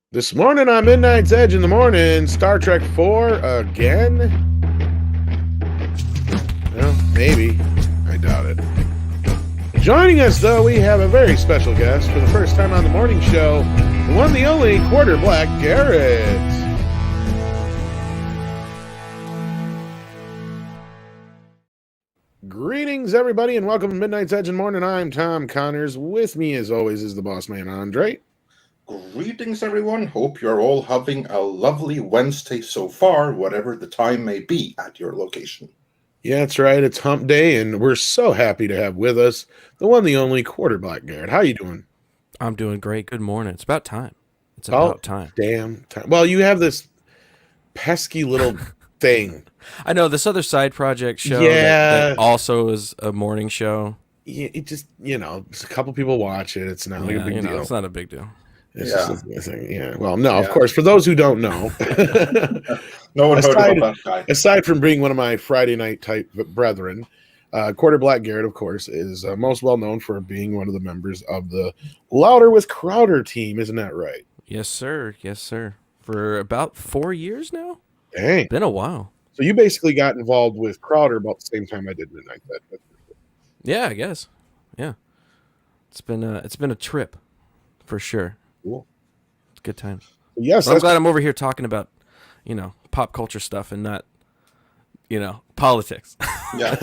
This morning on Midnight's Edge in the morning, Star Trek 4 again? Well, maybe. I doubt it. Joining us, though, we have a very special guest for the first time on the morning show, the one, the only, Quarter Black Garrett. Greetings, everybody, and welcome to Midnight's Edge in the morning. I'm Tom Connors. With me, as always, is the boss man, Andre. Greetings, everyone. Hope you're all having a lovely Wednesday so far, whatever the time may be at your location. Yeah, that's right. It's hump day, and we're so happy to have with us the one, the only, Quarter Black Garrett. How you doing? I'm doing great. Good morning. It's about time. It's about time. Damn time. Well, you have this pesky little thing. I know this other side project show that also is a morning show. Yeah, it just, a couple people watch it. It's not like a big deal. It's not a big deal. It's just a thing. Yeah. Well, no, of course, for those who don't know, no one heard about that guy. Aside from being one of my Friday night type brethren, Quarter Black Garrett, of course, is most well known for being one of the members of the Louder with Crowder team. Isn't that right? Yes, sir. Yes, sir. For about 4 years now. Dang. Been a while. So you basically got involved with Crowder about the same time I did Midnight. Yeah, I guess. Yeah. It's been a trip for sure. Cool. It's a good time. Yes, I'm glad I'm over here talking about, pop culture stuff and not, politics. Yeah.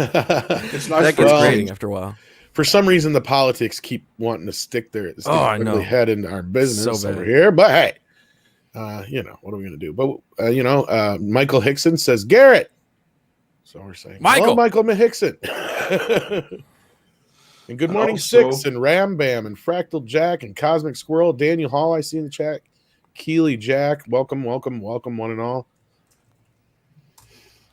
It's nice. That gets grating after a while. For some reason, the politics keep wanting to stick their head into our business over here. But hey, what are we going to do? But, Michael Hickson says, Garrett. So we're saying, Michael Hickson. And good morning, Six and Ram Bam and Fractal Jack and Cosmic Squirrel, Daniel Hall, I see in the chat. Keely Jack, welcome, one and all.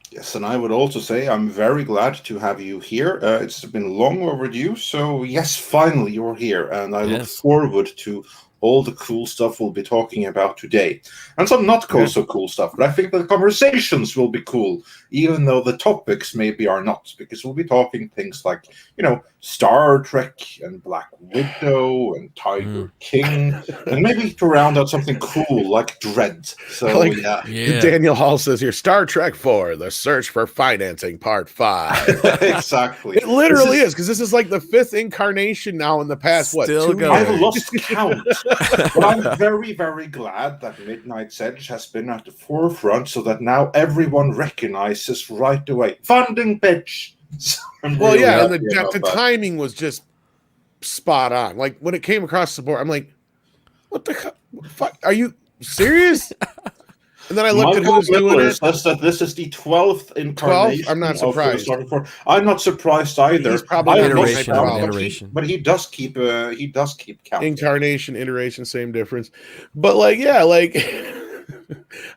Yes, and I would also say I'm very glad to have you here. It's been long overdue, so yes, finally you're here, and I look forward to all the cool stuff we'll be talking about today. And some not so cool stuff, but I think the conversations will be cool, even though the topics maybe are not, because we'll be talking things like, Star Trek and Black Widow and Tiger King, and maybe to round out something cool like Dread. So, Daniel Hall says here, Star Trek 4, The Search for Financing, Part 5. Exactly. It literally is, because this is like the fifth incarnation now in the past, 2 years? I've lost count. But I'm very, very glad that Midnight's Edge has been at the forefront so that now everyone recognizes right away. Funding pitch. So and the timing was just spot on. Like, when it came across the board, I'm like, what the fuck? Are you serious? And then I looked at who's doing it. Says that this is the 12th incarnation. 12th? I'm not surprised. I'm not surprised either. He's probably iteration. But he does keep counting. Incarnation, iteration, same difference. But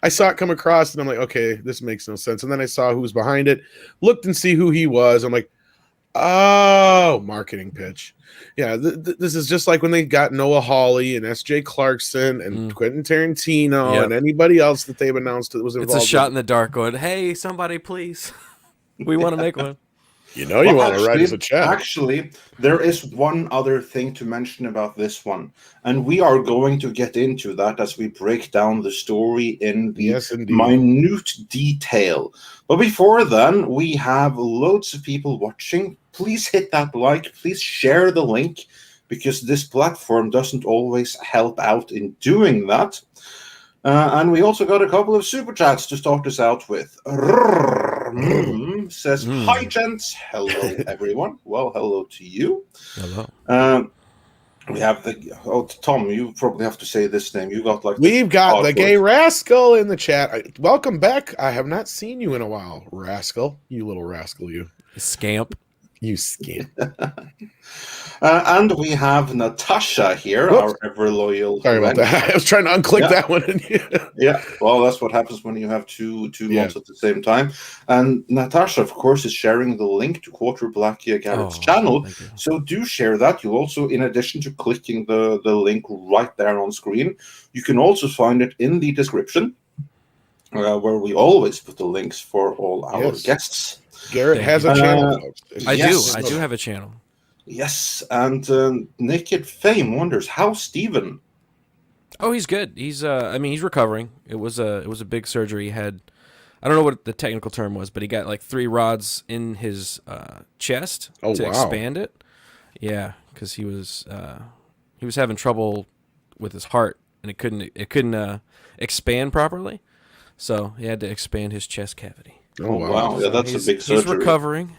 I saw it come across and I'm like, okay, this makes no sense. And then I saw who was behind it, looked and see who he was. I'm like, oh, marketing pitch. Yeah, this is just like when they got Noah Hawley and S.J. Clarkson and Quentin Tarantino and anybody else that they've announced that was involved. It's a shot in the dark going, hey, somebody, please. We want to make one. You want to write us a check. Actually, there is one other thing to mention about this one, and we are going to get into that as we break down the story in the minute detail. But before then, we have loads of people watching. Please hit that like, please share the link, because this platform doesn't always help out in doing that. And we also got a couple of super chats to start us out with. Says, hi, gents. Hello, everyone. Well, hello to you. Hello. We have Tom, you probably have to say this name. We've got the gay rascal in the chat. Welcome back. I have not seen you in a while, rascal. You little rascal, you. Scamp. You scamp. And we have Natasha here, our ever loyal. Sorry about that. I was trying to unclick that one. Yeah, well, that's what happens when you have two mods at the same time. And Natasha, of course, is sharing the link to Quarter Black Garrett's channel. So do share that. You also, in addition to clicking the link right there on screen, you can also find it in the description, where we always put the links for all our guests. Garrett has a channel. I do have a channel. Yes, and Naked Fame wonders how Steven. Oh, he's good. He's I mean, he's recovering. It was a big surgery. He had, I don't know what the technical term was, but he got like 3 rods in his chest to expand it. Yeah, because he was having trouble with his heart, and it couldn't expand properly, so he had to expand his chest cavity. Oh wow! Yeah, that's a big surgery. He's recovering.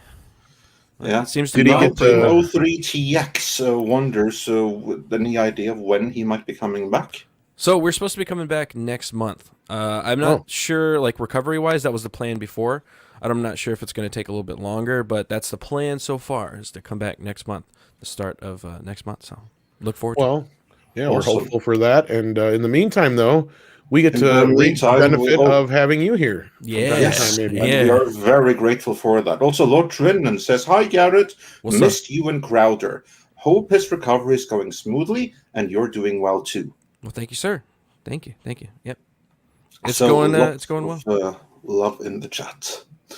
Yeah, it seems to did be he get pretty well. O3TX wonders? So, any idea of when he might be coming back? So we're supposed to be coming back next month. I'm not sure, like recovery-wise, that was the plan before. I'm not sure if it's going to take a little bit longer, but that's the plan so far, is to come back next month, the start of next month. So look forward to it. Yeah, awesome. We're hopeful for that. And in the meantime, though, we get to reap the benefit of having you here. Yes, and we are very grateful for that. Also, Lord Trinan says, "Hi, Garrett. Missed you and Crowder. Hope his recovery is going smoothly, and you're doing well, too." Well, thank you, sir. Thank you. Yep. It's going well. Love in the chat. Uh,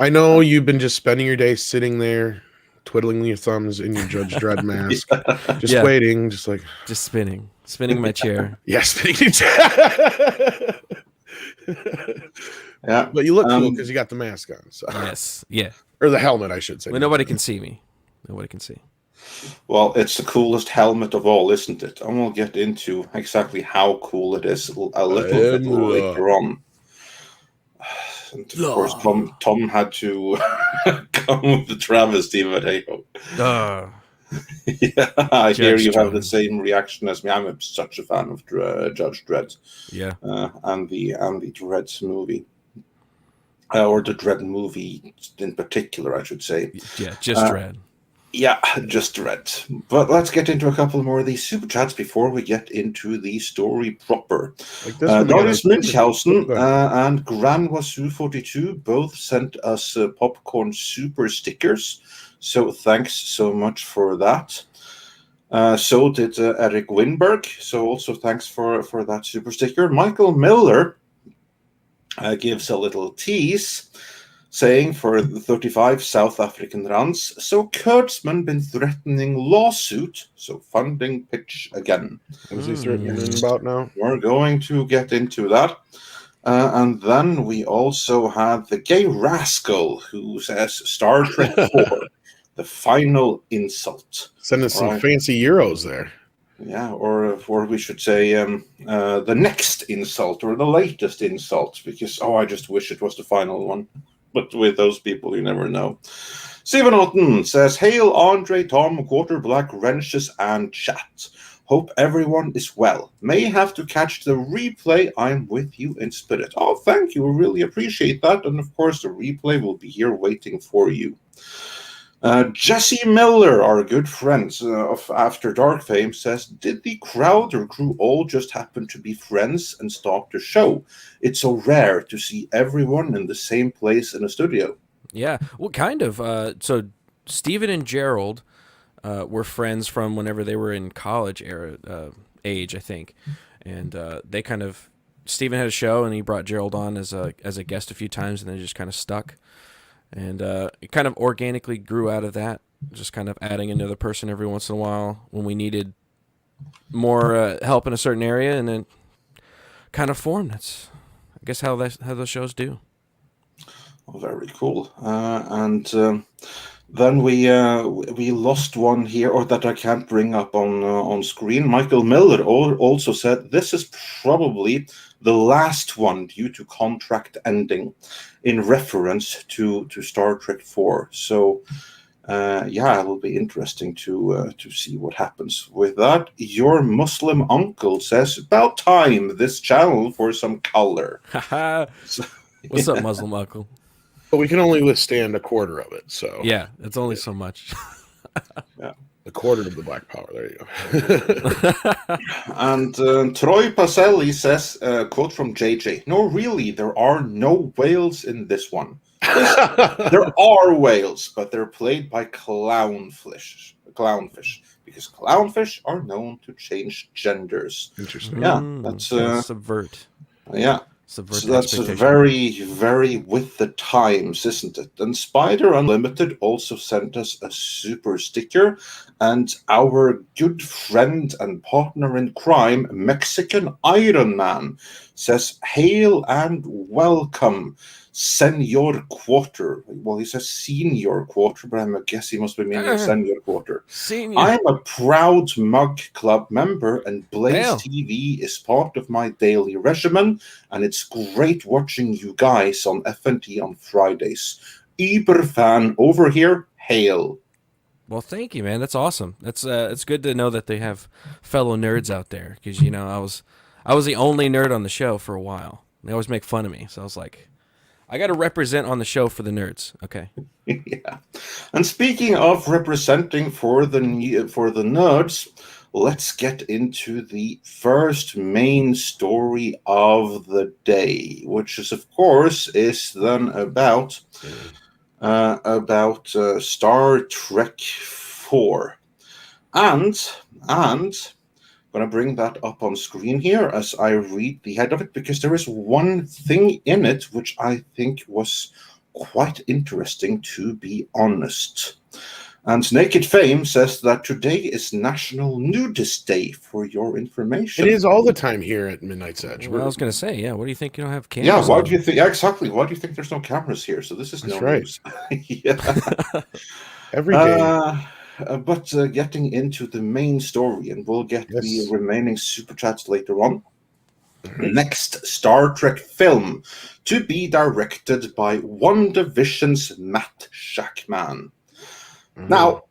I know you've been just spending your day sitting there, twiddling your thumbs in your Judge Dredd mask, just waiting, just spinning my chair. Yeah, spinning your chair. Yeah, but you look cool because you got the mask on. So. Yes, yeah, or the helmet, I should say. Well, nobody can see me. Nobody can see. Well, it's the coolest helmet of all, isn't it? And we'll get into exactly how cool it is a little bit later on. And of course, Tom had to come with the travesty, but hey, yeah, I hear you have the same reaction as me. I'm such a fan of Judge Dredd. Yeah, and the Dredd movie, or the Dredd movie in particular, I should say. Yeah, just Dredd. Yeah, just Dredd. But let's get into a couple more of these super chats before we get into the story proper. Darius Munchausen and GranWasu42 both sent us popcorn super stickers. So thanks so much for that. So did Eric Winberg. So also thanks for that super sticker. Michael Miller gives a little tease, saying for the 35 South African rands, so Kurtzman been threatening lawsuit, so funding pitch again. What is he threatening about now? We're going to get into that. And then we also have the gay rascal who says Star Trek 4, the final insult. Sending some fancy euros there. Yeah, or we should say the next insult or the latest insult, because, I just wish it was the final one. But with those people, you never know. Stephen Otten says, "Hail Andre, Tom, Quarter Black, Wrenches, and chat. Hope everyone is well. May have to catch the replay. I'm with you in spirit." Oh, thank you. We really appreciate that. And of course, the replay will be here waiting for you. Jesse Miller, our good friends of After Dark fame, says, "Did the Crowder crew all just happen to be friends and start the show? It's so rare to see everyone in the same place in a studio." Yeah, well, kind of. So Steven and Gerald were friends from whenever they were in college age, I think. And they kind of, Steven had a show and he brought Gerald on as a guest a few times, and then it just kind of stuck. And it kind of organically grew out of that, just kind of adding another person every once in a while when we needed more help in a certain area, and then kind of formed. That's, I guess, how those shows do. Oh, very cool. And then we lost one here, or that I can't bring up on screen. Michael Miller also said, "This is probably the last one due to contract ending," in reference to Star Trek 4. So, it will be interesting to see what happens with that. Your Muslim uncle says, "About time this channel for some color." What's up, Muslim uncle? But we can only withstand a quarter of it, so yeah, it's only so much. Yeah, a quarter of the Black Power. There you go. And Troy Pacelli says, quote from JJ, "No, really, there are no whales in this one. There are whales, but they're played by clownfish, because clownfish are known to change genders." Interesting. Yeah, that's subvert. Yeah. Subvert So the that's expectation. very, very with the times, isn't it? And Spider Unlimited also sent us a super sticker, and our good friend and partner in crime, Mexican Iron Man, says, "Hail and welcome, Senor Quarter." Well, he says Senior Quarter, but I guess he must be meaning Senor Quarter. Senior. I'm a proud Mug Club member, and Blaze Hail. TV is part of my daily regimen, and it's great watching you guys on FNT on Fridays. Uber fan over here, hail. Well, thank you, man. That's awesome. That's it's good to know that they have fellow nerds out there, because I was the only nerd on the show for a while. They always make fun of me, so I was like, I got to represent on the show for the nerds. Okay. Yeah. And speaking of representing for the nerds, let's get into the first main story of the day, which is, of course, is then about Star Trek 4. And I'm going to bring that up on screen here as I read the head of it, because there is one thing in it which I think was quite interesting, to be honest. And Naked Fame says that today is National Nudist Day, for your information. It is all the time here at Midnight's Edge. Well, I was going to say, yeah, what do you think you don't have cameras Yeah, why on? do you think? Yeah, exactly. Why do you think there's no cameras here? So this is That's no right. news. Yeah. Every day. But getting into the main story, and we'll get the remaining super chats later on. Right. Next Star Trek film to be directed by WandaVision's Matt Shakman. Now,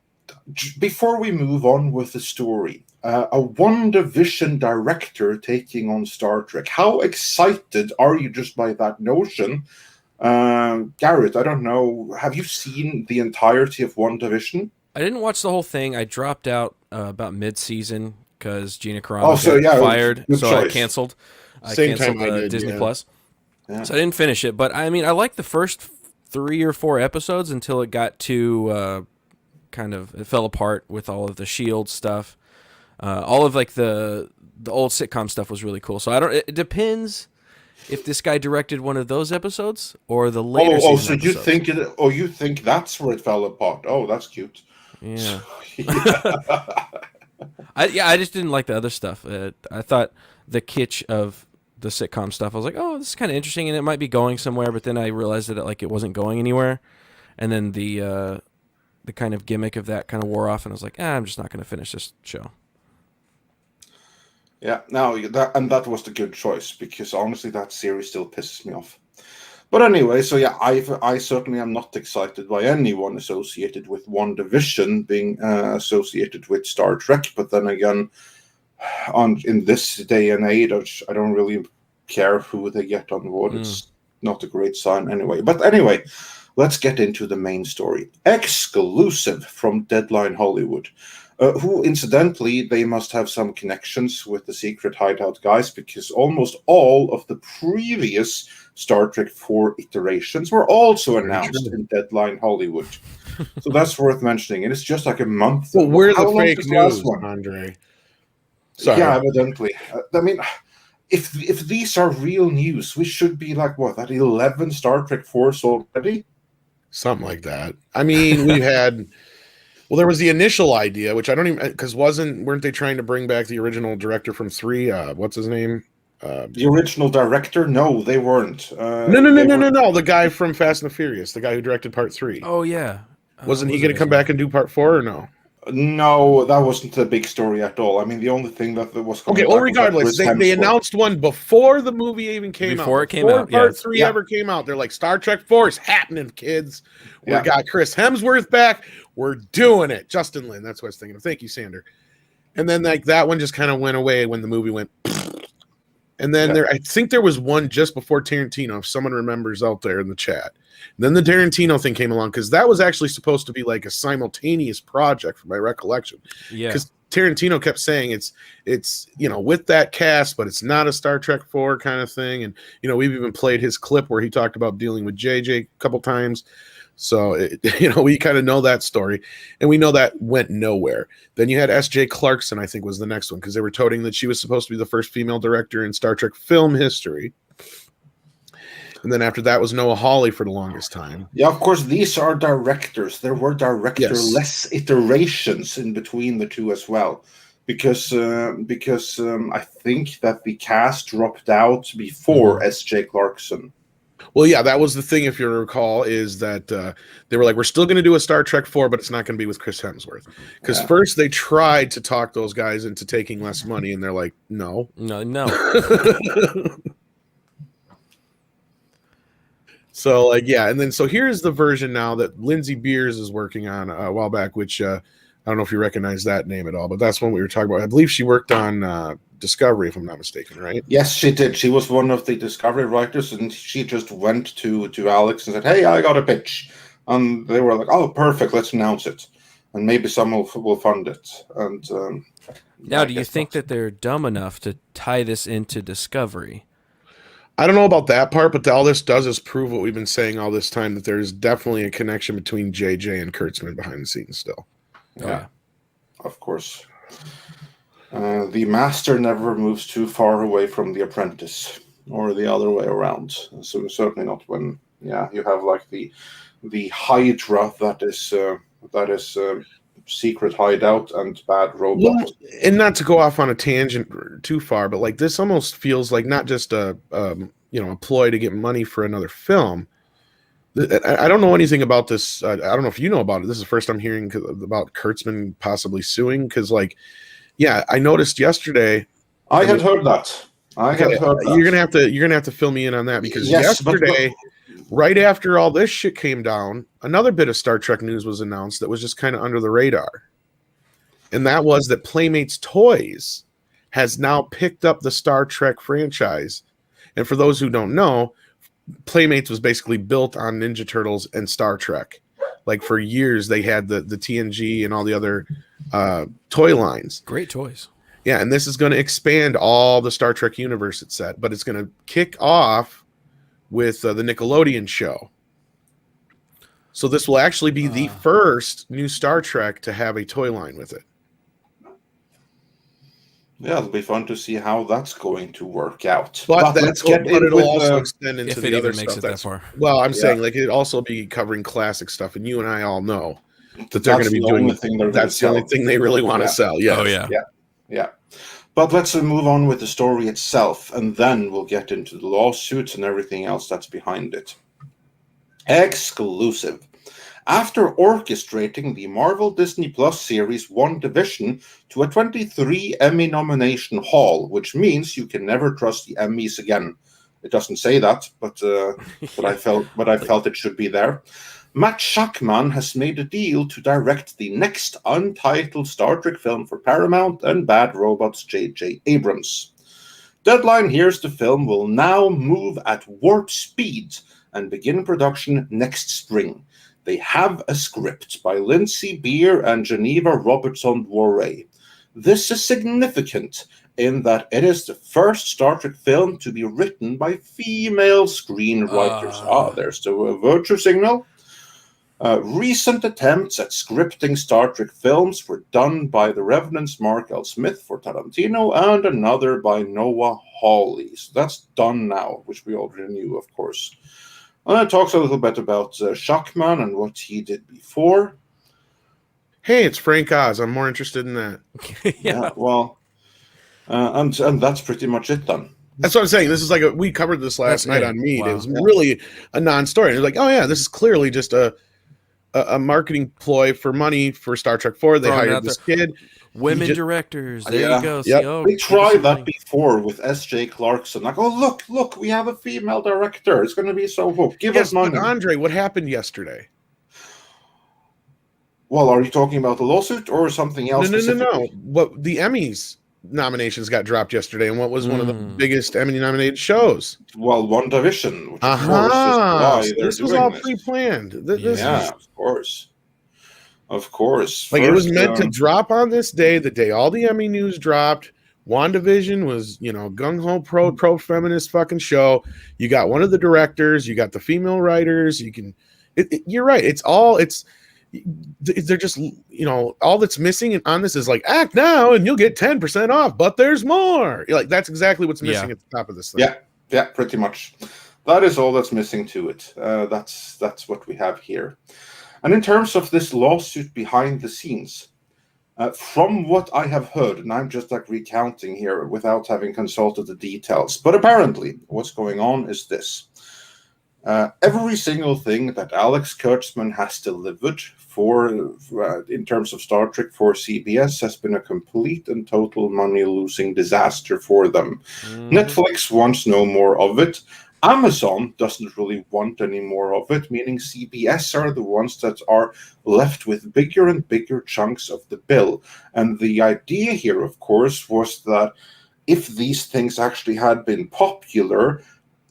before we move on with the story, a WandaVision director taking on Star Trek. How excited are you just by that notion? Garrett, I don't know. Have you seen the entirety of WandaVision? I didn't watch the whole thing. I dropped out about mid-season because Gina Carano got fired, so I canceled. Same time I did, Disney yeah. Plus. Yeah. So I didn't finish it, but I mean, I liked the first 3 or 4 episodes until it got to it fell apart with all of the Shield stuff. All of like the old sitcom stuff was really cool. So it depends if this guy directed one of those episodes or the later season so episodes. you think that's where it fell apart? Oh, that's cute. Yeah. Yeah. I just didn't like the other stuff. I thought the kitsch of the sitcom stuff, I was like, oh, this is kind of interesting, and it might be going somewhere. But then I realized that it wasn't going anywhere, and then the kind of gimmick of that kind of wore off, and I was like, I'm just not going to finish this show. Yeah, that was the good choice, because honestly, that series still pisses me off. But anyway, so yeah, I certainly am not excited by anyone associated with WandaVision being associated with Star Trek. But then again, in this day and age, I don't really care who they get on board. It's not a great sign anyway. But anyway, let's get into the main story. Exclusive from Deadline Hollywood. Who, incidentally, they must have some connections with the Secret Hideout guys, because almost all of the previous Star Trek 4 iterations were also announced in Deadline Hollywood. So that's worth mentioning. And it's just like a month. Well, we're the fake news, one? Andre. Sorry. Yeah, evidently. I mean, if these are real news, we should be like, what, at 11 Star Trek 4s already? Something like that. I mean, we've had... Well, there was the initial idea, which I don't even, because weren't they trying to bring back the original director from 3? What's his name? The original director? No, they weren't. No. The guy from Fast and the Furious, the guy who directed Part 3. Oh yeah, Wasn't he going to come back and do Part 4 or no? No, that wasn't a big story at all. I mean, the only thing that was coming okay. Well, regardless, they announced one before the movie even came out. Before Part 3 ever came out, they're like, Star Trek 4 is happening, kids. We got Chris Hemsworth back. We're doing it. Justin Lin. That's what I was thinking of. Thank you, Sander. And then that one just kind of went away when the movie went. And then I think there was one just before Tarantino, if someone remembers out there in the chat. And then the Tarantino thing came along, because that was actually supposed to be like a simultaneous project, from my recollection. Yeah. Because Tarantino kept saying it's with that cast, but it's not a Star Trek 4 kind of thing. And we've even played his clip where he talked about dealing with JJ a couple times. So, we kind of know that story, and we know that went nowhere. Then you had S.J. Clarkson, I think, was the next one, because they were touting that she was supposed to be the first female director in Star Trek film history. And then after that was Noah Hawley for the longest time. Yeah, of course, these are directors. There were director-less iterations in between the two as well. Because I think that the cast dropped out before S.J. Clarkson. Well, yeah, that was the thing, if you recall, is that they were like, we're still going to do a Star Trek 4, but it's not going to be with Chris Hemsworth. Because first they tried to talk those guys into taking less money, and they're like, no. So, like, yeah, and then so here's the version now that Lindsay Beers is working on a while back, which I don't know if you recognize that name at all, but that's one we were talking about. I believe she worked on Discovery, if I'm not mistaken, right? Yes, she did. She was one of the Discovery writers, and she just went to Alex and said, hey, I got a pitch. And they were like, oh, perfect, let's announce it. And maybe someone will fund it. And now, do you think that they're dumb enough to tie this into Discovery? I don't know about that part, but all this does is prove what we've been saying all this time, that there's definitely a connection between JJ and Kurtzman behind the scenes still. Yeah, of course. The master never moves too far away from the apprentice, or the other way around. So certainly not when you have like the Hydra that is secret hideout and bad robot. Well, and not to go off on a tangent too far, but like this almost feels like not just a ploy to get money for another film. I don't know anything about this. I don't know if you know about it. This is the first I'm hearing about Kurtzman possibly suing, because I noticed yesterday. I had heard that. You're gonna have to fill me in on that, because yesterday, right after all this shit came down, another bit of Star Trek news was announced that was just kind of under the radar, and that was that Playmates Toys has now picked up the Star Trek franchise. And for those who don't know, Playmates was basically built on Ninja Turtles and Star Trek. Like for years, they had the TNG and all the other toy lines. Great toys. Yeah, and this is going to expand all the Star Trek universe, it said. But it's going to kick off with the Nickelodeon show. So this will actually be the first new Star Trek to have a toy line with it. Yeah, it'll be fun to see how that's going to work out. But it'll also extend into the other stuff. That far. Well, I'm saying like it'll also be covering classic stuff, and you and I all know that they're going to be doing the thing. That's the only thing they really want to sell. Yeah. Oh yeah. Yeah. But let's move on with the story itself, and then we'll get into the lawsuits and everything else that's behind it. Exclusive. After orchestrating the Marvel Disney Plus series WandaVision to a 23 Emmy nomination haul, which means you can never trust the Emmys again. It doesn't say that, but I felt it should be there. Matt Shakman has made a deal to direct the next untitled Star Trek film for Paramount and Bad Robot's J.J. Abrams. Deadline hears the film will now move at warp speed and begin production next spring. They have a script by Lindsay Beer and Geneva Robertson-Dworet. This is significant in that it is the first Star Trek film to be written by female screenwriters. There's the virtue signal. Recent attempts at scripting Star Trek films were done by the Revenant's Mark L. Smith for Tarantino and another by Noah Hawley. So that's done now, which we already knew, of course. And it talks a little bit about Shakman and what he did before. Hey, it's Frank Oz. I'm more interested in that. Yeah, well, and that's pretty much it then. That's what I'm saying. This is like we covered this last night on Meet. Wow. It was really a non-story. It was like, oh yeah, this is clearly just a marketing ploy for money for Star Trek 4. They hired this kid. Women directors. There you go. Yep. We tried that before with S.J. Clarkson. Like, oh, look, we have a female director. It's going to be so cool. Give us money. But Andre, what happened yesterday? Well, are you talking about the lawsuit or something else? No. What the Emmys nominations got dropped yesterday, and what was one of the biggest Emmy-nominated shows? Well, WandaVision. Which of course is why this was all pre-planned. Of course. Like, it was meant to drop on this day, the day all the Emmy news dropped. WandaVision was, gung-ho pro-feminist fucking show. You got one of the directors. You got the female writers. You're right. They're just, all that's missing on this is like, act now and you'll get 10% off, but there's more. Like, that's exactly what's missing at the top of this thing. Yeah, pretty much. That is all that's missing to it. That's what we have here. And in terms of this lawsuit behind the scenes, from what I have heard, and I'm just like recounting here without having consulted the details, but apparently what's going on is this. Every single thing that Alex Kurtzman has delivered in terms of Star Trek for CBS has been a complete and total money-losing disaster for them. Netflix wants no more of it. Amazon doesn't really want any more of it, meaning CBS are the ones that are left with bigger and bigger chunks of the bill. And the idea here, of course, was that if these things actually had been popular,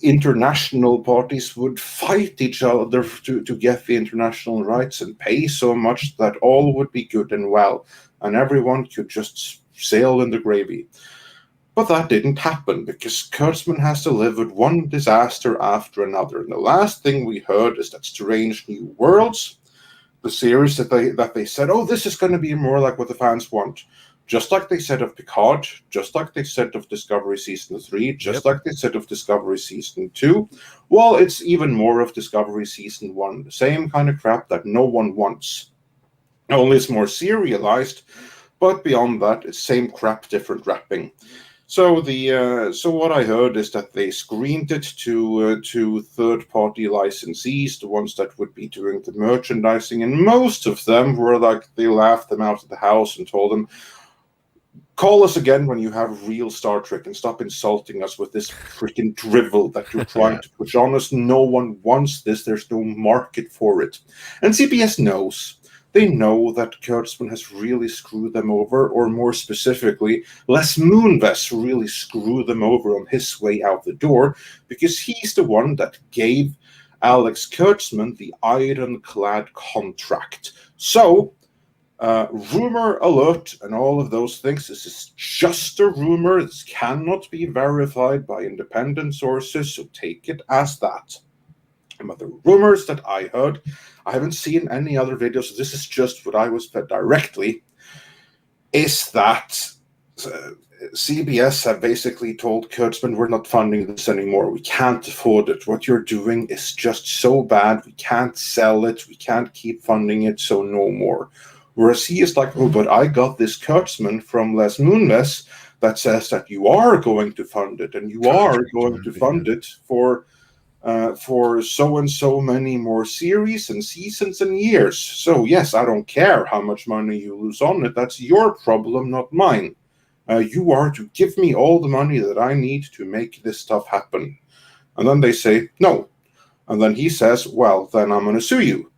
international parties would fight each other to get the international rights and pay so much that all would be good and well, and everyone could just sail in the gravy. But that didn't happen, because Kurtzman has delivered one disaster after another. And the last thing we heard is that Strange New Worlds, the series that they said, oh, this is going to be more like what the fans want. Just like they said of Picard, just like they said of Discovery Season 3, just like they said of Discovery Season 2. Well, it's even more of Discovery Season 1. The same kind of crap that no one wants. Only it's more serialized, but beyond that, it's same crap, different wrapping. So what I heard is that they screened it to third-party licensees, the ones that would be doing the merchandising, and most of them were like, they laughed them out of the house and told them, call us again when you have real Star Trek and stop insulting us with this freaking drivel that you're trying to push on us. No one wants this. There's no market for it. And CBS knows. They know that Kurtzman has really screwed them over, or more specifically, Les Moonves really screwed them over on his way out the door, because he's the one that gave Alex Kurtzman the ironclad contract. So, rumor alert and all of those things. This is just a rumor. This cannot be verified by independent sources, so take it as that. But the rumors that I heard, I haven't seen any other videos, so this is just what I was fed directly, is that CBS have basically told Kurtzman, we're not funding this anymore. We can't afford it. What you're doing is just so bad. We can't sell it. We can't keep funding it, so no more. Whereas he is like, oh, but I got this Kurtzman from Les Moonves that says that you are going to fund it, and you are going to fund it for so and so many more series and seasons and years. So yes, I don't care how much money you lose on it. That's your problem, not mine. You are to give me all the money that I need to make this stuff happen. And then they say, no. And then he says, well, then I'm going to sue you.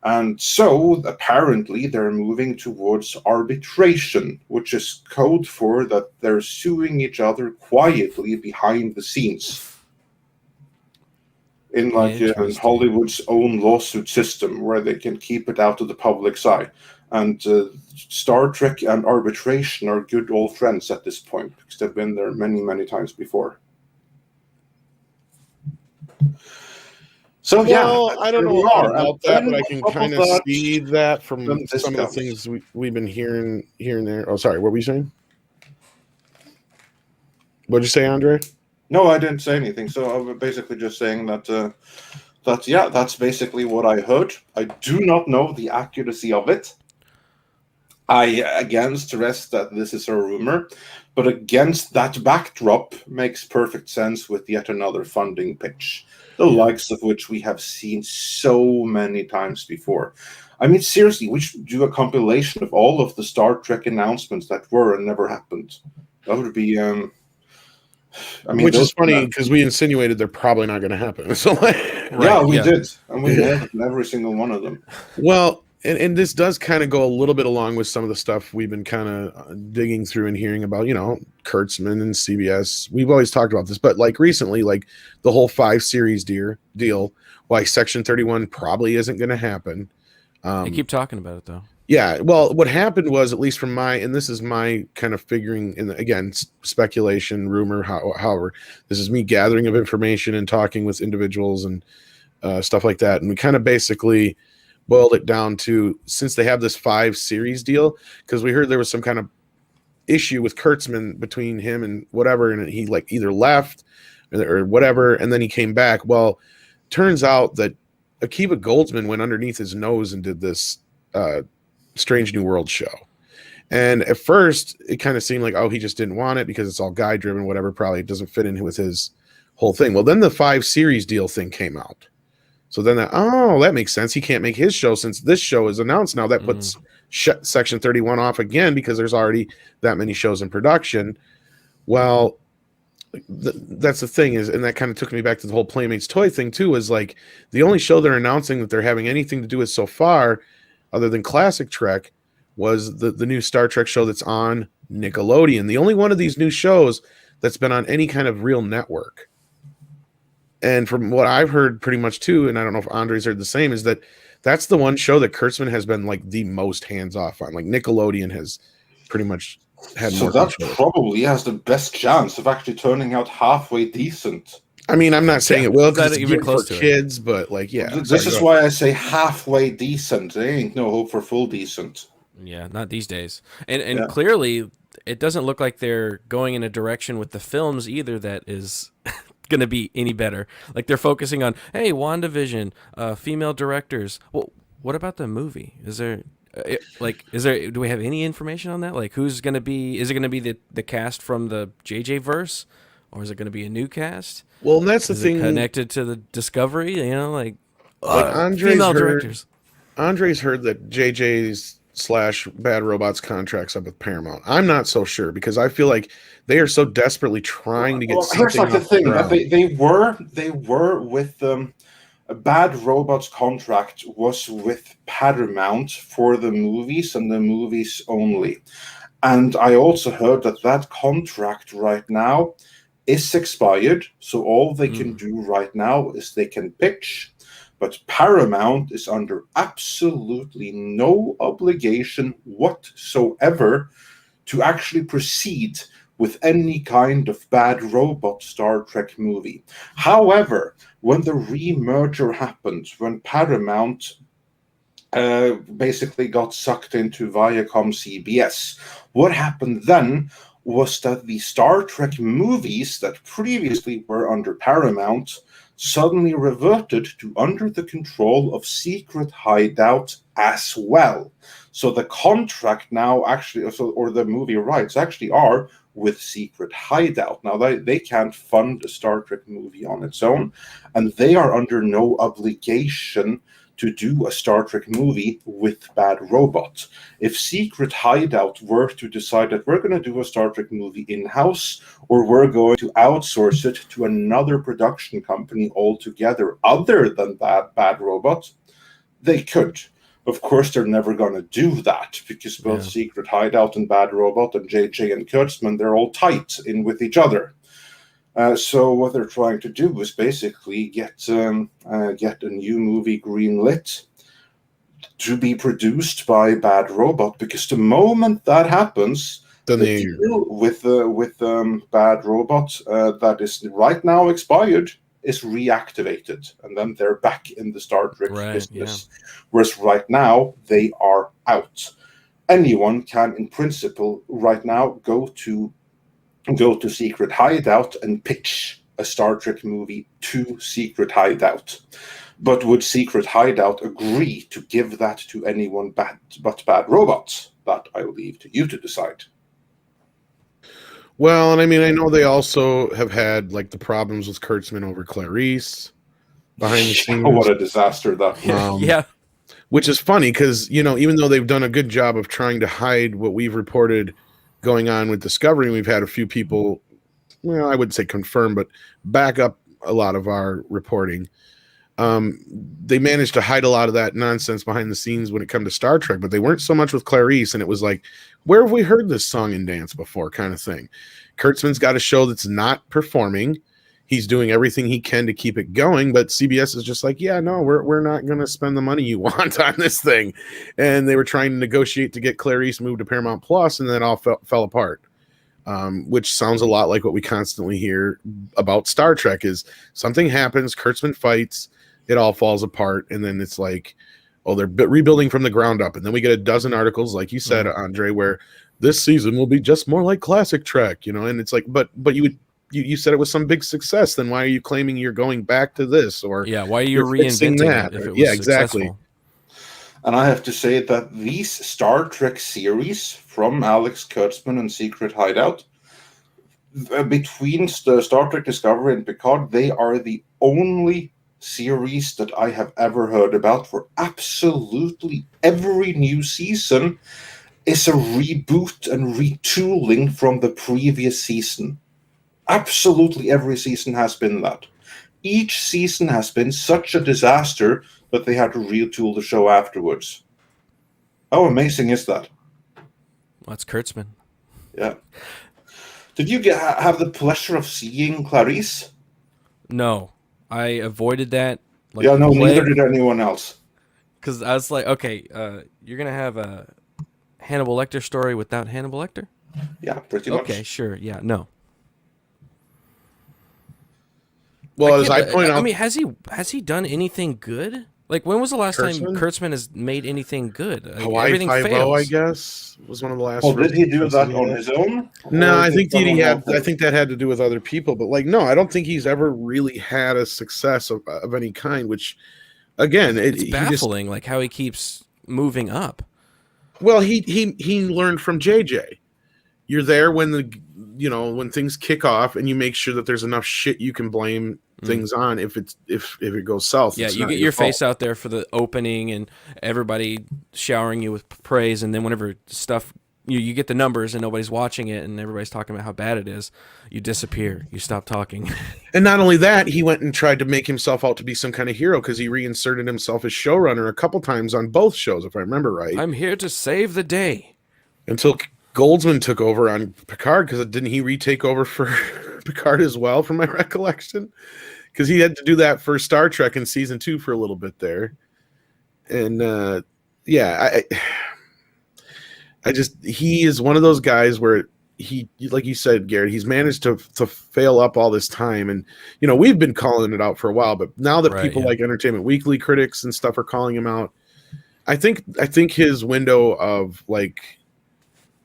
And so apparently they're moving towards arbitration, which is code for that they're suing each other quietly behind the scenes. In like Hollywood's own lawsuit system, where they can keep it out of the public's eye. And Star Trek and arbitration are good old friends at this point, because they've been there many, many times before. So well, I don't know about that, but I can kind of see that from some of the things we've been hearing here and there. Oh, sorry, what were you saying? What'd you say, Andre? No, I didn't say anything. So I was basically just saying that, that's basically what I heard. I do not know the accuracy of it. I, again, stress that this is a rumor, but against that backdrop makes perfect sense with yet another funding pitch, the likes of which we have seen so many times before. I mean, seriously, we should do a compilation of all of the Star Trek announcements that were and never happened. That would be... which is funny, because we insinuated they're probably not going to happen. So, we did, and we nailed every single one of them. Well, and this does kind of go a little bit along with some of the stuff we've been kind of digging through and hearing about, Kurtzman and CBS. We've always talked about this, but like recently, like the whole 5-series deal, why Section 31 probably isn't going to happen. They keep talking about it, though. Yeah, well, what happened was, at least from and this is my kind of figuring, again, speculation, rumor, however, this is me gathering of information and talking with individuals and stuff like that. And we kind of basically boiled it down to, since they have this 5-series deal, because we heard there was some kind of issue with Kurtzman between him and whatever, and he like either left, or whatever, and then he came back. Well, turns out that Akiva Goldsman went underneath his nose and did this Strange New World show. And at first, it kind of seemed like, oh, he just didn't want it because it's all guy driven, whatever. Probably it doesn't fit in with his whole thing. Well, then the 5 series deal thing came out. So then that makes sense. He can't make his show since this show is announced now. That puts Section 31 off again because there's already that many shows in production. Well, that's the thing is, and that kind of took me back to the whole Playmates toy thing too, is like the only show they're announcing that they're having anything to do with so far, other than Classic Trek, was the new Star Trek show that's on Nickelodeon. The only one of these new shows that's been on any kind of real network. And from what I've heard pretty much too, and I don't know if Andre's heard the same, is that that's the one show that Kurtzman has been like the most hands off on. Like Nickelodeon has pretty much had more. So that probably has the best chance of actually turning out halfway decent. I mean, I'm not saying it will because it's even close to kids, but like, yeah. This is why I say halfway decent. There ain't no hope for full decent. Yeah, not these days. And clearly, it doesn't look like they're going in a direction with the films either that is going to be any better. Like they're focusing on, hey, WandaVision, female directors. Well, what about the movie? Do we have any information on that? Like who's going to be, is it going to be the cast from the JJ verse, or is it going to be a new cast? Well, and that's the thing connected to the Discovery, like Andre's heard that JJ's / Bad Robots contracts up with Paramount. I'm not so sure because I feel like they are so desperately trying to get something. Here's like the thing that they were with Bad Robots contract was with Paramount for the movies and the movies only. And I also heard that contract right now is expired. So all they can do right now is they can pitch. But Paramount is under absolutely no obligation whatsoever to actually proceed with any kind of Bad Robot Star Trek movie. However, when the re-merger happened, when Paramount basically got sucked into Viacom CBS, what happened then was that the Star Trek movies that previously were under Paramount suddenly reverted to under the control of Secret Hideout as well. So the contract now actually, or the movie rights actually are with Secret Hideout. Now they can't fund a Star Trek movie on its own, and they are under no obligation to do a Star Trek movie with Bad Robot. If Secret Hideout were to decide that we're going to do a Star Trek movie in-house, or we're going to outsource it to another production company altogether other than Bad Robot, they could. Of course, they're never going to do that because both Secret Hideout and Bad Robot and JJ and Kurtzman, they're all tight in with each other. So what they're trying to do is basically get a new movie greenlit to be produced by Bad Robot, because the moment that happens, the deal with Bad Robot that is right now expired is reactivated, and then they're back in the Star Trek business. Yeah. Whereas right now they are out. Anyone can, in principle, right now go to Secret Hideout and pitch a Star Trek movie to Secret Hideout. But would Secret Hideout agree to give that to anyone but Bad Robots? That I leave to you to decide. Well, and I mean, I know they also have had like the problems with Kurtzman over Clarice behind the scenes. Oh, what a disaster that was. Yeah. Which is funny because, even though they've done a good job of trying to hide what we've reported going on with Discovery, we've had a few people, well, I wouldn't say confirm, but back up a lot of our reporting. They managed to hide a lot of that nonsense behind the scenes when it comes to Star Trek, but they weren't so much with Clarice, and it was like, where have we heard this song and dance before kind of thing? Kurtzman's got a show that's not performing. He's doing everything he can to keep it going, but CBS is just like, yeah, no, we're not going to spend the money you want on this thing. And they were trying to negotiate to get Clarice moved to Paramount Plus, and then it all fell apart. Which sounds a lot like what we constantly hear about Star Trek is something happens, Kurtzman fights, it all falls apart, and then it's like, oh, they're rebuilding from the ground up. And then we get a dozen articles, like you said, Andre, where this season will be just more like Classic Trek, and it's like, but you you said it was some big success. Then why are you claiming you're going back to this? Or why are you you're fixing reinventing that? it if it was Yeah, exactly. successful? And I have to say that these Star Trek series from Alex Kurtzman and Secret Hideout, between the Star Trek Discovery and Picard, they are the only series that I have ever heard about where absolutely every new season is a reboot and retooling from the previous season. Absolutely every season has been that. Each season has been such a disaster that they had to retool the show afterwards. How amazing is that? Well, that's Kurtzman. Yeah. Did you have the pleasure of seeing Clarice? No, I avoided that. Like yeah, no, neither did anyone else. Because I was like, okay, you're going to have a Hannibal Lecter story without Hannibal Lecter? Yeah, pretty much. Okay, sure. Yeah, no. Well, as I point out, I mean, has he done anything good? Like, when was the last time Kurtzman has made anything good? Like, Hawaii Five-0, I guess, was one of the last. Oh, did he do that on his own? No, I think he had. I think that had to do with other people. But like, no, I don't think he's ever really had a success of any kind. Which, again, it's baffling, like how he keeps moving up. Well, he learned from JJ. You're there when when things kick off, and you make sure that there's enough shit you can blame things on if it goes south. Yeah, you get your face out there for the opening, and everybody showering you with praise, and then whenever stuff you get the numbers and nobody's watching it, and everybody's talking about how bad it is, you disappear, you stop talking. And not only that, he went and tried to make himself out to be some kind of hero because he reinserted himself as showrunner a couple times on both shows, if I remember right. I'm here to save the day. Until Goldsman took over on Picard, because didn't he retake over for Picard as well, from my recollection? Because he had to do that for Star Trek in season 2 for a little bit there. And he is one of those guys where he, like you said, Garrett, he's managed to fail up all this time. And, we've been calling it out for a while, but now that people like Entertainment Weekly critics and stuff are calling him out, I think his window of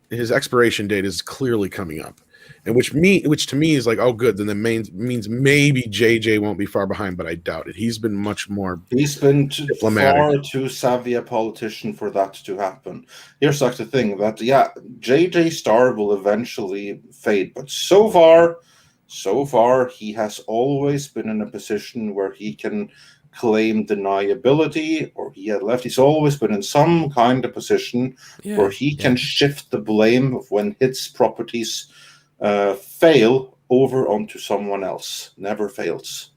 his expiration date is clearly coming up, and which to me is like, oh, good. Then that means maybe JJ won't be far behind, but I doubt it. He's been much more. He's been far too savvy a politician for that to happen. Here's like the thing that JJ Star will eventually fade, but so far he has always been in a position where he can claim deniability, or he had left. He's always been in some kind of position where he can shift the blame of when his properties fail over onto someone else. Never fails.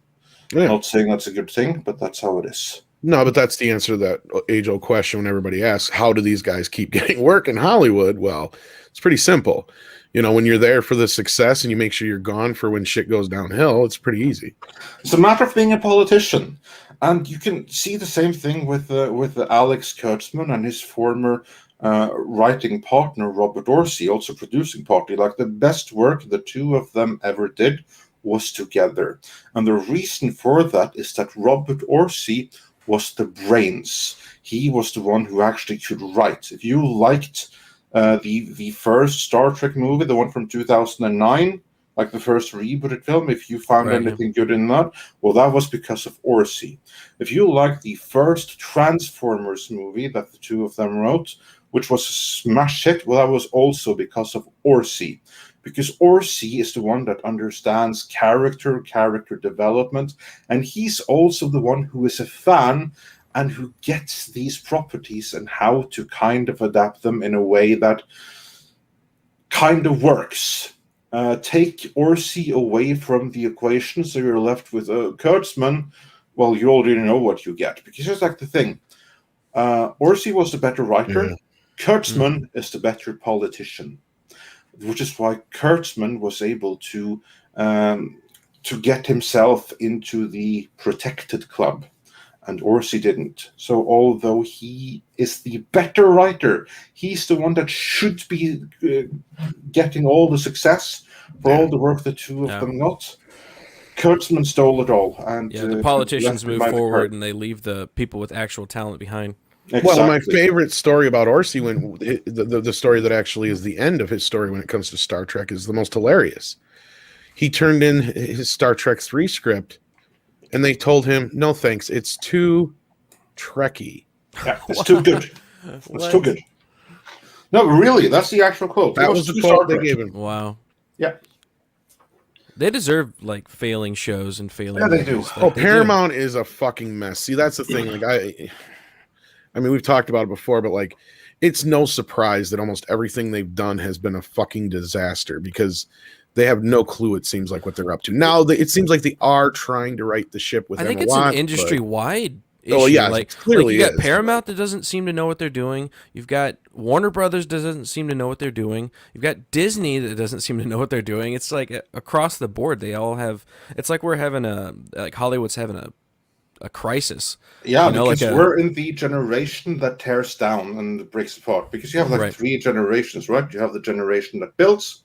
Yeah. Not saying that's a good thing, but that's how it is. No, but that's the answer to that age-old question when everybody asks, how do these guys keep getting work in Hollywood? Well, it's pretty simple. When you're there for the success and you make sure you're gone for when shit goes downhill, it's pretty easy. It's a matter of being a politician. And you can see the same thing with Alex Kurtzman and his former writing partner, Robert Orci, also producing partner. Like, the best work the two of them ever did was together. And the reason for that is that Robert Orci was the brains. He was the one who actually could write. If you liked the first Star Trek movie, the one from 2009, like the first rebooted film, if you found anything good in that, well, that was because of Orci. If you like the first Transformers movie that the two of them wrote, which was a smash hit, well, that was also because of Orci. Because Orci is the one that understands character development, and he's also the one who is a fan and who gets these properties and how to kind of adapt them in a way that kind of works. Take Orci away from the equation, so you're left with Kurtzman. Well, you already know what you get, because here's like the thing. Orci was the better writer. Yeah. Kurtzman is the better politician, which is why Kurtzman was able to get himself into the protected club, and Orci didn't. So although he is the better writer, he's the one that should be getting all the success for all the work the two of them got. Kurtzman stole it all. And the politicians move forward and they leave the people with actual talent behind. Exactly. Well, my favorite story about Orci, when the story that actually is the end of his story when it comes to Star Trek, is the most hilarious. he turned in his Star Trek 3 script, and they told him, no thanks, it's too Trekky. Yeah, it's too good. It's too good. No, really, that's the actual quote. That was the quote they gave him. Wow. Yeah. They deserve like failing shows and failing. Yeah, they do. Like, Paramount is a fucking mess. See, that's the thing. Like I mean, we've talked about it before, but like, it's no surprise that almost everything they've done has been a fucking disaster because they have no clue. It seems like what they're up to now. It seems like they are trying to right the ship with. I think it's an industry-wide issue. Oh yeah, like clearly you got Paramount that doesn't seem to know what they're doing. You've got Warner Brothers that doesn't seem to know what they're doing. You've got Disney that doesn't seem to know what they're doing. It's like across the board, they all have. It's like we're having Hollywood's having a crisis. Yeah, because we're in the generation that tears down and breaks apart. Because you have like 3 generations, right? You have the generation that builds,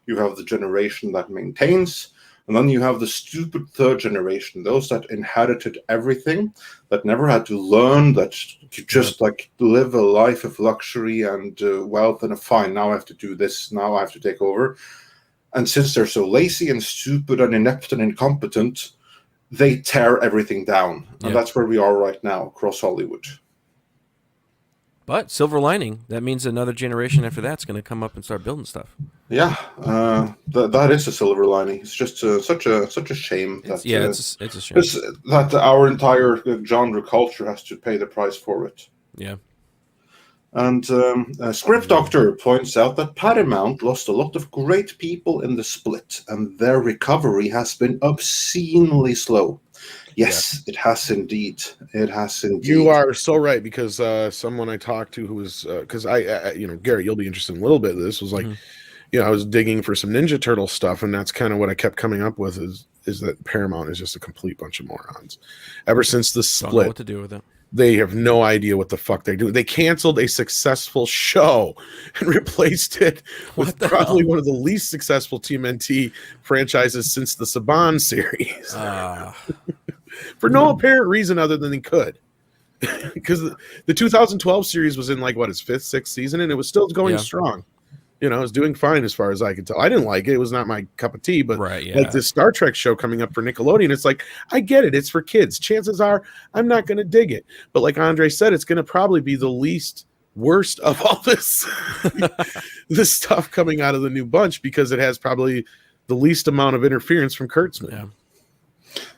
you have the generation that maintains, and then you have the stupid 3rd generation, those that inherited everything, that never had to learn, that could just like live a life of luxury and wealth and fine, now I have to do this, now I have to take over. And since they're so lazy and stupid and inept and incompetent, they tear everything down. And that's where we are right now across Hollywood. But silver lining, that means another generation after that's going to come up and start building stuff. Yeah, that is a silver lining. It's just such a shame that it's a shame that our entire genre culture has to pay the price for it. Yeah. And Script Doctor points out that Paramount lost a lot of great people in the split, and their recovery has been obscenely slow. Yes, it has indeed. It has indeed. You are so right, because someone I talked to who was, because I Garrett, you'll be interested in a little bit of this, was like, I was digging for some Ninja Turtle stuff, and that's kind of what I kept coming up with is that Paramount is just a complete bunch of morons. Ever since the split, don't know what to do with it. They have no idea what the fuck they're doing. They canceled a successful show and replaced it with probably one of the least successful TMNT franchises since the Saban series. For no apparent reason other than they could. Because the 2012 series was in like, its 5th, 6th season, and it was still going strong. It was doing fine as far as I could tell. I didn't like it. It was not my cup of tea, but like this Star Trek show coming up for Nickelodeon, it's like, I get it. It's for kids. Chances are I'm not going to dig it. But like Andre said, it's going to probably be the least worst of all this, this stuff coming out of the new bunch, because it has probably the least amount of interference from Kurtzman.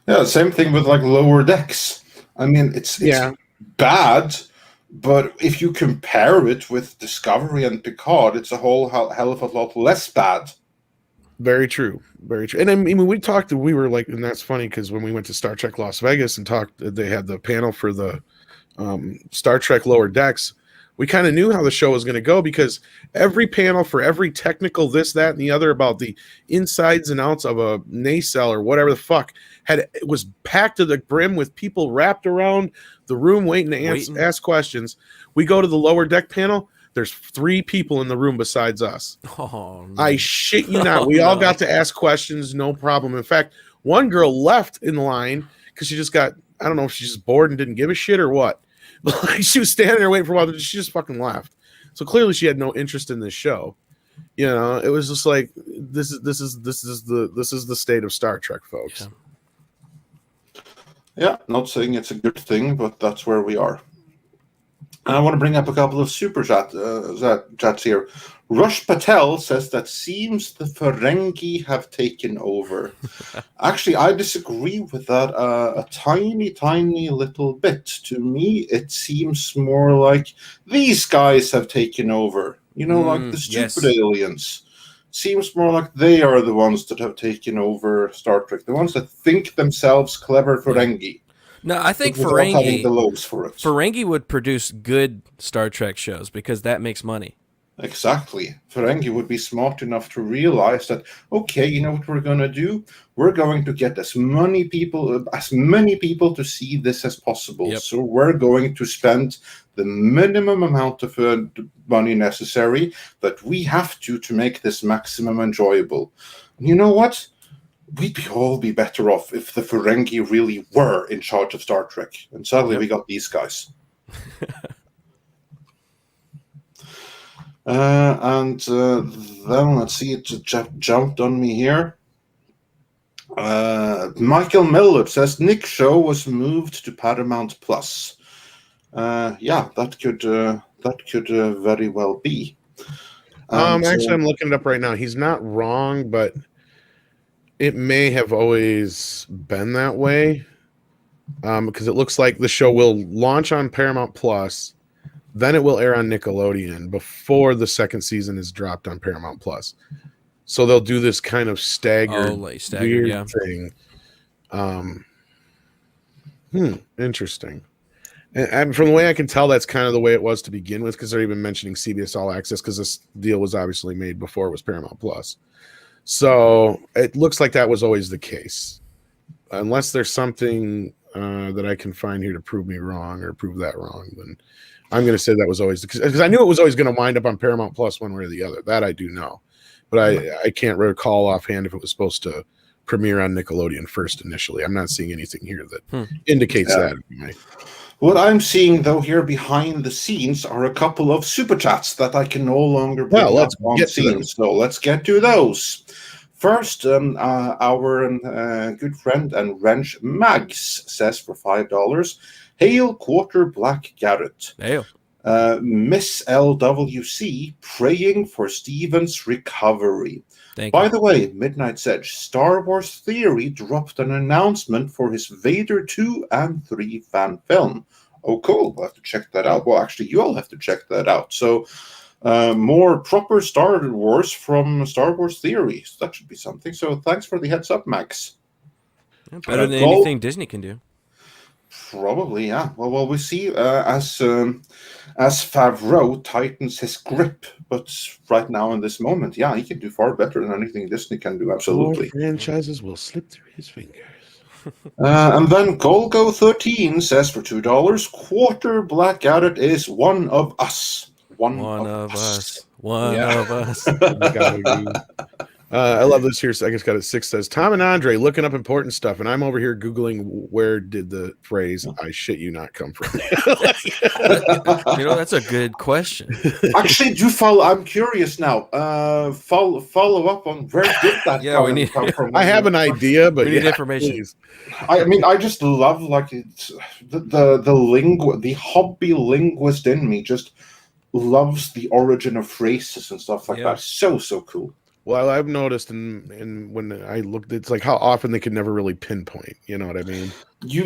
Yeah, same thing with like Lower Decks. I mean, it's bad. But if you compare it with Discovery and Picard, it's a whole hell of a lot less bad. Very true. Very true. And I mean, we were like, and that's funny because when we went to Star Trek Las Vegas and talked, they had the panel for the Star Trek Lower Decks. We kind of knew how the show was going to go, because every panel for every technical this, that, and the other about the insides and outs of a nacelle or whatever the fuck it was packed to the brim with people wrapped around the room waiting to ask questions. We go to the Lower Deck panel. There's 3 people in the room besides us. Oh, no. I shit you not. We all got to ask questions, no problem. In fact, one girl left in line because she just got, I don't know if she's just bored and didn't give a shit or what. But like, she was standing there waiting for a while, but she just fucking left. So clearly she had no interest in this show. It was just like, this is the state of Star Trek, folks. Yeah, not saying it's a good thing, but that's where we are. And I want to bring up a couple of super chats here. Rush Patel says that seems the Ferengi have taken over. Actually, I disagree with that a tiny, tiny little bit. To me, it seems more like these guys have taken over. Like the stupid aliens. Seems more like they are the ones that have taken over Star Trek. The ones that think themselves clever Ferengi. No, I think Ferengi would produce good Star Trek shows because that makes money. Exactly. Ferengi would be smart enough to realize that, okay, you know what we're going to do? We're going to get as many people to see this as possible. Yep. So we're going to spend the minimum amount of money necessary that we have to make this maximum enjoyable. And you know what? We'd all be better off if the Ferengi really were in charge of Star Trek. And sadly, we got these guys. Then let's see, it jumped on me here. Michael Millard says Nick Show was moved to Paramount Plus. Yeah, that could very well be. Actually, I'm looking it up right now. He's not wrong, but it may have always been that way. Because it looks like the show will launch on Paramount Plus, then it will air on Nickelodeon before the second season is dropped on Paramount Plus. So they'll do this kind of staggered weird thing. Interesting. And from the way I can tell, that's kind of the way it was to begin with, because they're even mentioning CBS All Access, because this deal was obviously made before it was Paramount Plus. So it looks like that was always the case. Unless there's something that I can find here to prove me wrong or prove that wrong, then I'm going to say that was always because I knew it was always going to wind up on Paramount Plus one way or the other. That I do know, but I can't recall offhand if it was supposed to premiere on Nickelodeon first initially. I'm not seeing anything here that indicates that. What I'm seeing, though, here behind the scenes are a couple of super chats that I can no longer bring up on scene. So let's get to those. First, our good friend and wrench Mags says for $5, Hail Quarter Black Garrett. Hail. Miss LWC praying for Steven's recovery. Thank By you. the way, Midnight's Edge, Star Wars Theory dropped an announcement for his Vader 2 and 3 fan film. Oh, cool. We'll have to check that out. Well, actually, you all have to check that out. So, more proper Star Wars from Star Wars Theory. So that should be something. So thanks for the heads up, Max. Yeah, better than anything Disney can do. Probably, yeah. Well, we see as Favreau tightens his grip, but right now in this moment, yeah, he can do far better than anything Disney can do. Absolutely. More franchises will slip through his fingers. And then Golgo13 says for $2, Quarter Black Garrett is one of us. One of us. One of us. I love this here. I guess got it 6 says Tom and Andre looking up important stuff, and I'm over here Googling where did the phrase "I shit you not" come from. That's a good question. Actually, do follow. I'm curious now. Follow up on where did that come from? I have an idea, but we need information. Please. I mean, I just love it's the hobby linguist in me just loves the origin of phrases and stuff like that. So cool. Well, I've noticed, and when I looked, it's like how often they could never really pinpoint. You know what I mean?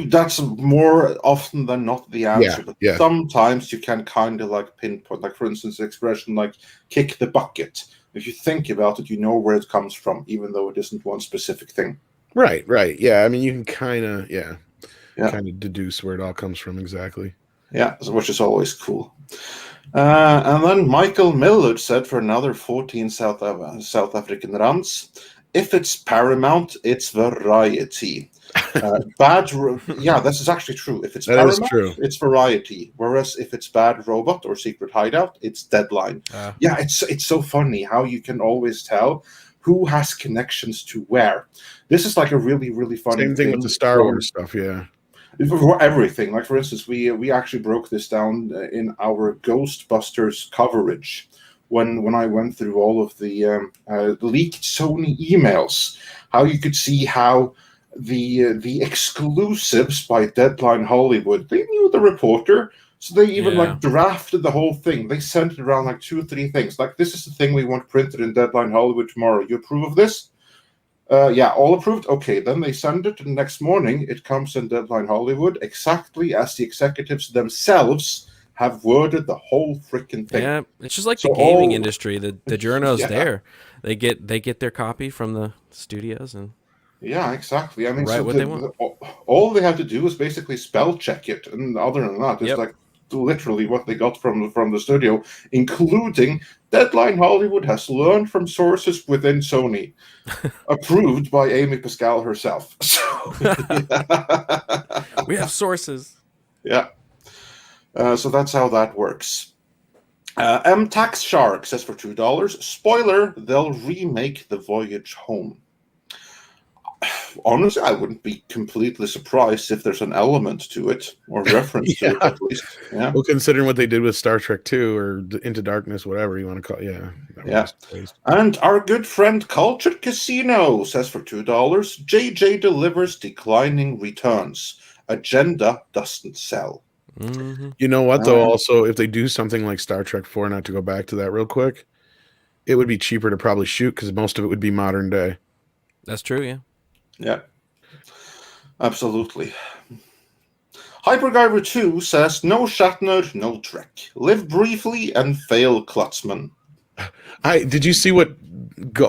That's more often than not the answer. But sometimes you can kind of like pinpoint. Like, for instance, the expression like "kick the bucket." If you think about it, you know where it comes from, even though it isn't one specific thing. Right. Yeah. I mean, you can kind of deduce where it all comes from exactly. Yeah, which is always cool. And then Michael Millard said for another 14 South African rands, if it's Paramount, it's Variety. This is actually true. If it's Paramount, it's Variety. Whereas if it's Bad Robot or Secret Hideout, it's Deadline. It's so funny how you can always tell who has connections to where. This is like a really, really funny Same thing with the Star Wars stuff, yeah. For everything. Like, for instance, we actually broke this down in our Ghostbusters coverage when I went through all of the leaked Sony emails, how you could see how the exclusives by Deadline Hollywood, they knew the reporter, so they even drafted the whole thing. They sent it around like 2 or 3 things. Like, this is the thing we want printed in Deadline Hollywood tomorrow. You approve of this? All approved? Okay, then they send it, and the next morning it comes in Deadline Hollywood exactly as the executives themselves have worded the whole freaking thing. Yeah, it's just like the gaming industry. The journos there, they get their copy from the studios and exactly. I mean, write what they want. All they have to do is basically spell check it, and other than that, it's like literally what they got from the studio, including Deadline Hollywood has learned from sources within Sony, approved by Amy Pascal herself. So, we have sources. Yeah. So that's how that works. Tax Shark says for $2, spoiler, they'll remake The Voyage Home. Honestly, I wouldn't be completely surprised if there's an element to it or reference to it, at least. Yeah. Well, considering what they did with Star Trek 2 or Into Darkness, whatever you want to call it. Yeah. Yeah. And our good friend Cultured Casino says for $2, JJ delivers declining returns. Agenda doesn't sell. Mm-hmm. You know what, though? Also, if they do something like Star Trek 4, not to go back to that real quick, it would be cheaper to probably shoot because most of it would be modern day. That's true, yeah. Yeah. Absolutely. Hypergiver 2 says, no Shatner, no Trek. Live briefly and fail, Klutzman. Did you see what?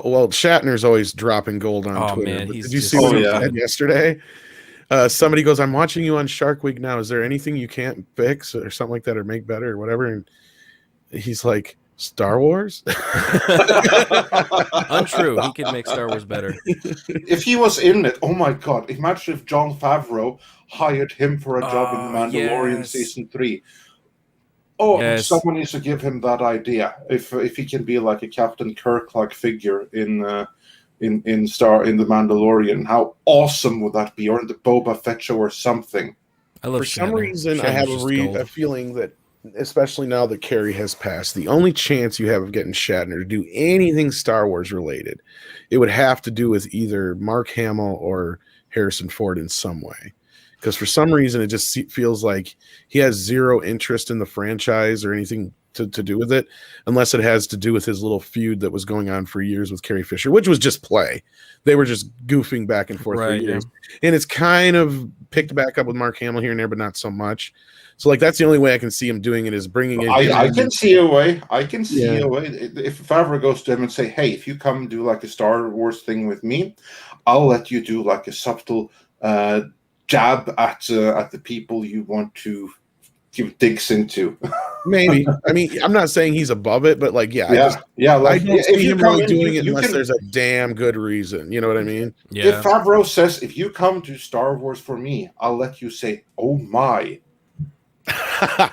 Well, Shatner's always dropping gold on Twitter. Man, did you see what he said yesterday? Somebody goes, "I'm watching you on Shark Week now. Is there anything you can't fix or something like that, or make better, or whatever?" And he's like, "Star Wars." Untrue. He could make Star Wars better. If he was in it, oh my god! Imagine if Jon Favreau hired him for a job in The Mandalorian season 3. Oh, someone needs to give him that idea. If he can be like a Captain Kirk-like figure in The Mandalorian, how awesome would that be? Or in the Boba Fett show or something. For some reason, I have a feeling that, especially now that Carrie has passed, the only chance you have of getting Shatner to do anything Star Wars related, it would have to do with either Mark Hamill or Harrison Ford in some way. Because for some reason, it just feels like he has zero interest in the franchise or anything to do with it, unless it has to do with his little feud that was going on for years with Carrie Fisher, which was just play. They were just goofing back and forth for years. Yeah. And it's kind of picked back up with Mark Hamill here and there, but not so much. So, like, that's the only way I can see him doing it, is bringing in. I can see a way. I can see a way. If Favreau goes to him and say, hey, if you come and do like a Star Wars thing with me, I'll let you do like a subtle jab at the people you want to give digs into. Maybe. I mean, I'm not saying he's above it, but like, I don't see him really doing it unless there's a damn good reason. You know what I mean? Yeah. If Favreau says, if you come to Star Wars for me, I'll let you say, oh my. I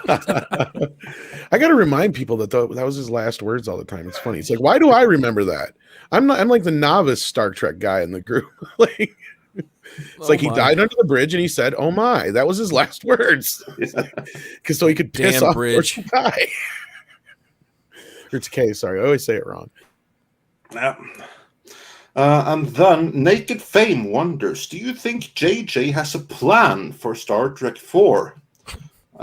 got to remind people that that was his last words all the time. It's funny. It's like, why do I remember that? I'm like the novice Star Trek guy in the group. Like, it's like he died under the bridge and he said, "Oh my," that was his last words. Because so he could piss off the guy. Or it's K, sorry. I always say it wrong. Yeah. And then Naked Fame wonders, do you think JJ has a plan for Star Trek 4?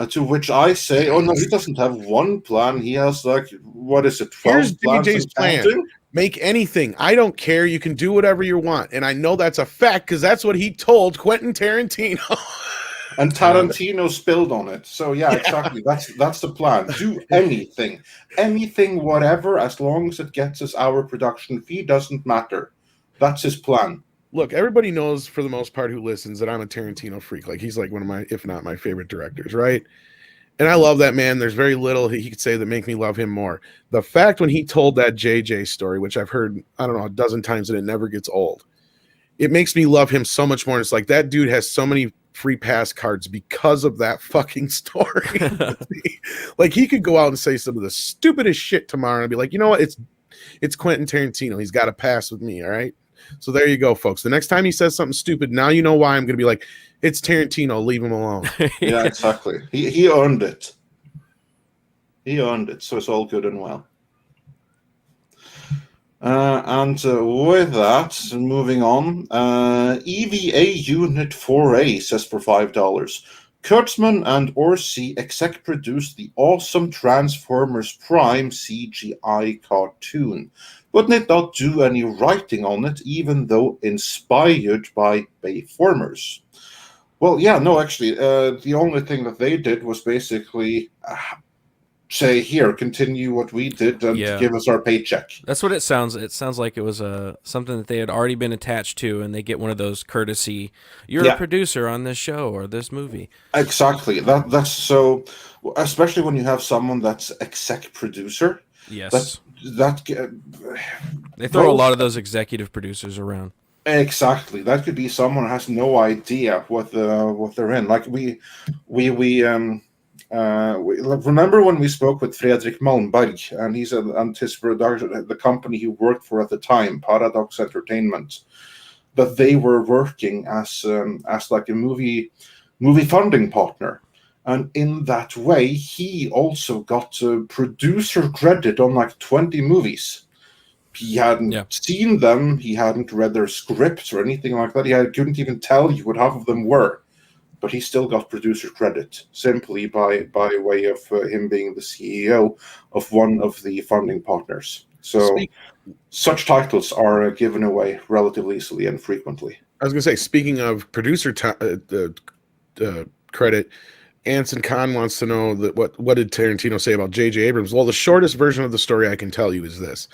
To which I say, oh no, he doesn't have one plan. He has like, what is it, 12 Here's JJ's plan. Make anything. I don't care. You can do whatever you want. And I know that's a fact because that's what he told Quentin Tarantino. And Tarantino spilled on it. So yeah, exactly. That's the plan. Do anything. Anything, whatever, as long as it gets us our production fee, doesn't matter. That's his plan. Look, everybody knows for the most part who listens that I'm a Tarantino freak. Like, he's like one of my, if not my favorite directors, right? And I love that man. There's very little he could say that make me love him more. The fact when he told that JJ story, which I've heard, I don't know, a dozen times, and it never gets old, it makes me love him so much more. It's like that dude has so many free pass cards because of that fucking story. Like, he could go out and say some of the stupidest shit tomorrow and be like, you know what? It's Quentin Tarantino. He's got a pass with me. All right. So there you go, folks. The next time he says something stupid, now you know why I'm going to be like, it's Tarantino. Leave him alone. Yeah, exactly. He earned it. He earned it. So it's all good and well. And with that, moving on, EVA Unit 4A says for $5, Kurtzman and Orsi exec produced the awesome Transformers Prime CGI cartoon, but did not do any writing on it, even though inspired by Bayformers. Well, yeah, no, actually, the only thing that they did was basically say, here, continue what we did and give us our paycheck. That's what it sounds. It sounds like it was something that they had already been attached to, and they get one of those courtesy, you're a producer on this show or this movie. Exactly. That's so, especially when you have someone that's exec producer. Yes. They throw a lot of those executive producers around. Exactly. That could be someone who has no idea what they're in. Like we remember when we spoke with Fredrik Malmberg, and and his production, the company he worked for at the time, Paradox Entertainment. but they were working as like a movie funding partner. And in that way, he also got producer credit on like 20 movies. He hadn't seen them. He hadn't read their scripts or anything like that. He couldn't even tell you what half of them were. But he still got producer credit simply by way of him being the CEO of one of the funding partners. So such titles are given away relatively easily and frequently. I was going to say, speaking of producer credit, Anson Khan wants to know that what did Tarantino say about J.J. Abrams? Well, the shortest version of the story I can tell you is this.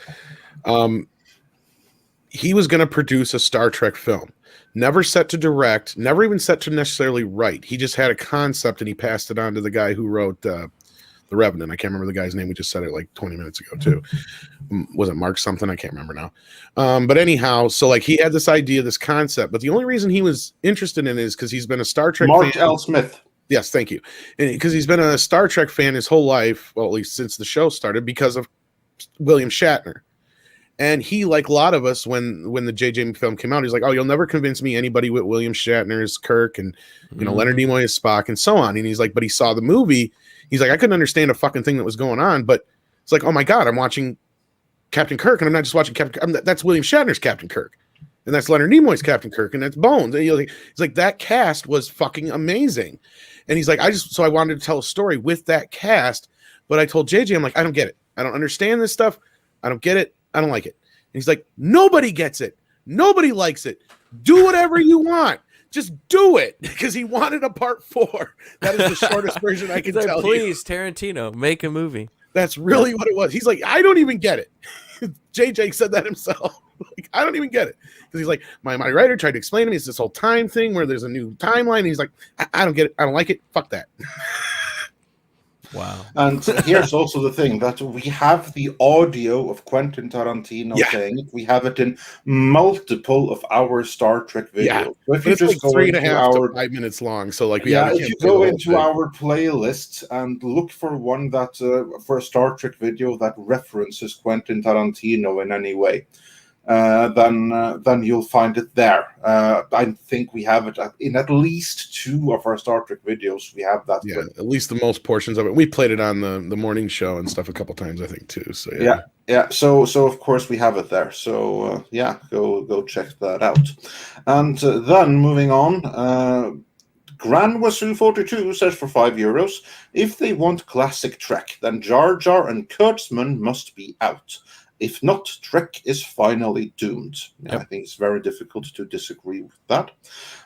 He was going to produce a Star Trek film. Never set to direct, never even set to necessarily write. He just had a concept and he passed it on to the guy who wrote The Revenant. I can't remember the guy's name. We just said it like 20 minutes ago too. Was it Mark something? I can't remember now. But anyhow, so like he had this idea, this concept, but the only reason he was interested in it is because he's been a Star Trek Mark fan. L. Smith. Yes, thank you. Because he's been a Star Trek fan his whole life, well, at least since the show started, because of William Shatner. And he, like a lot of us, when the JJ film came out, he's like, "Oh, you'll never convince me anybody with William Shatner as Kirk and Leonard Nimoy as Spock and so on." And he's like, but he saw the movie. He's like, I couldn't understand a fucking thing that was going on, but it's like, oh my god, I'm watching Captain Kirk, and I'm not just watching Captain. That's William Shatner's Captain Kirk, and that's Leonard Nimoy's Captain Kirk, and that's Bones. And he's like, that cast was fucking amazing. And he's like, I wanted to tell a story with that cast, but I told JJ, I'm like, I don't get it. I don't understand this stuff. I don't get it. I don't like it. And he's like, nobody gets it. Nobody likes it. Do whatever you want. Just do it. Because he wanted a part 4. That is the shortest version I can tell you. Please, Tarantino, make a movie. That's really what it was. He's like, I don't even get it. JJ said that himself. Like, I don't even get it. Because he's like, my writer tried to explain to me it's this whole time thing where there's a new timeline. And he's like, I don't get it. I don't like it. Fuck that. Wow. And here's also the thing that we have the audio of Quentin Tarantino saying it. We have it in multiple of our Star Trek videos. Yeah. So if you just like go 3.5 to 5 minutes long. So like, if you go into our playlist and look for one that for a Star Trek video that references Quentin Tarantino in any way, then you'll find it there. I think we have it in at least 2 of our Star Trek videos. We have that. Yeah, at least the most portions of it. We played it on the morning show and stuff a couple times, I think, too. So yeah. So of course we have it there. So go check that out. And then moving on. Gran Wasu 42 says for €5, if they want classic Trek, then Jar Jar and Kurtzman must be out. If not, Trek is finally doomed. Yep. I think it's very difficult to disagree with that.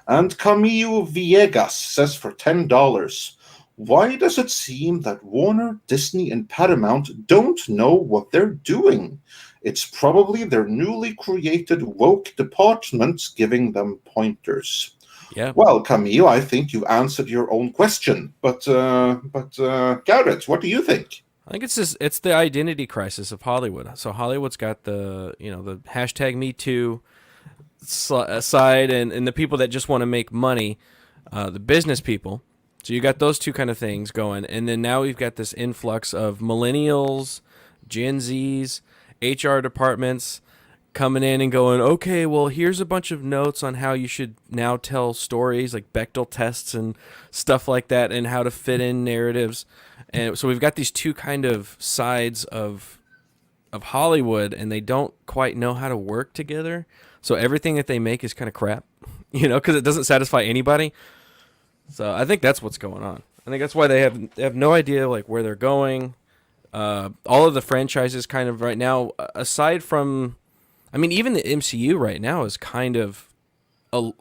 And Camilo Villegas says for $10, why does it seem that Warner, Disney, and Paramount don't know what they're doing? It's probably their newly created woke departments giving them pointers. Yeah. Well, Camille, I think you answered your own question. But Garrett, what do you think? I think it's the identity crisis of Hollywood. So Hollywood's got the hashtag Me Too side and the people that just want to make money, the business people. So you got those two kind of things going, and then now we've got this influx of millennials, Gen Zs, HR departments coming in and going, okay, well, here's a bunch of notes on how you should now tell stories, like Bechdel tests and stuff like that, and how to fit in narratives. And so we've got these two kind of sides of Hollywood, and they don't quite know how to work together. So everything that they make is kind of crap, because it doesn't satisfy anybody. So I think that's what's going on. I think that's why they have no idea like where they're going. All of the franchises kind of right now, aside from, I mean, even the MCU right now is kind of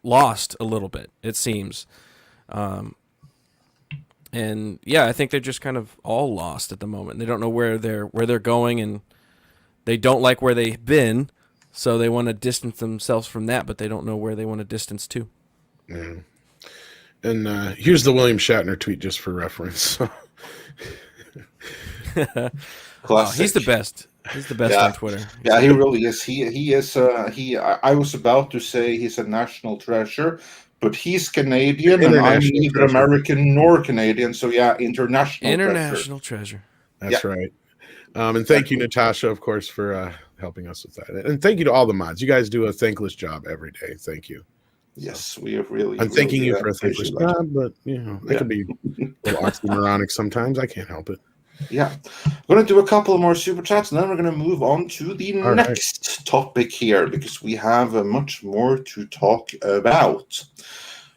lost a little bit, it seems. And yeah, I think they're just kind of all lost at the moment. They don't know where they're going, and they don't like where they've been, so they want to distance themselves from that, but they don't know where they want to distance to. Yeah. And here's the William Shatner tweet just for reference. Classic. He's the best. He's the best on Twitter. Yeah, he really is. He is. I was about to say he's a national treasure, but he's Canadian, and I'm neither American nor Canadian. So yeah, international treasure. That's right. And thank you, Natasha, of course, for helping us with that. And thank you to all the mods. You guys do a thankless job every day. Thank you. Yes, we have really. I'm thanking you for a thankless job, but I can be a little oxymoronic sometimes. I can't help it. Yeah, we're going to do a couple more super chats, and then we're going to move on to the next topic here, because we have much more to talk about.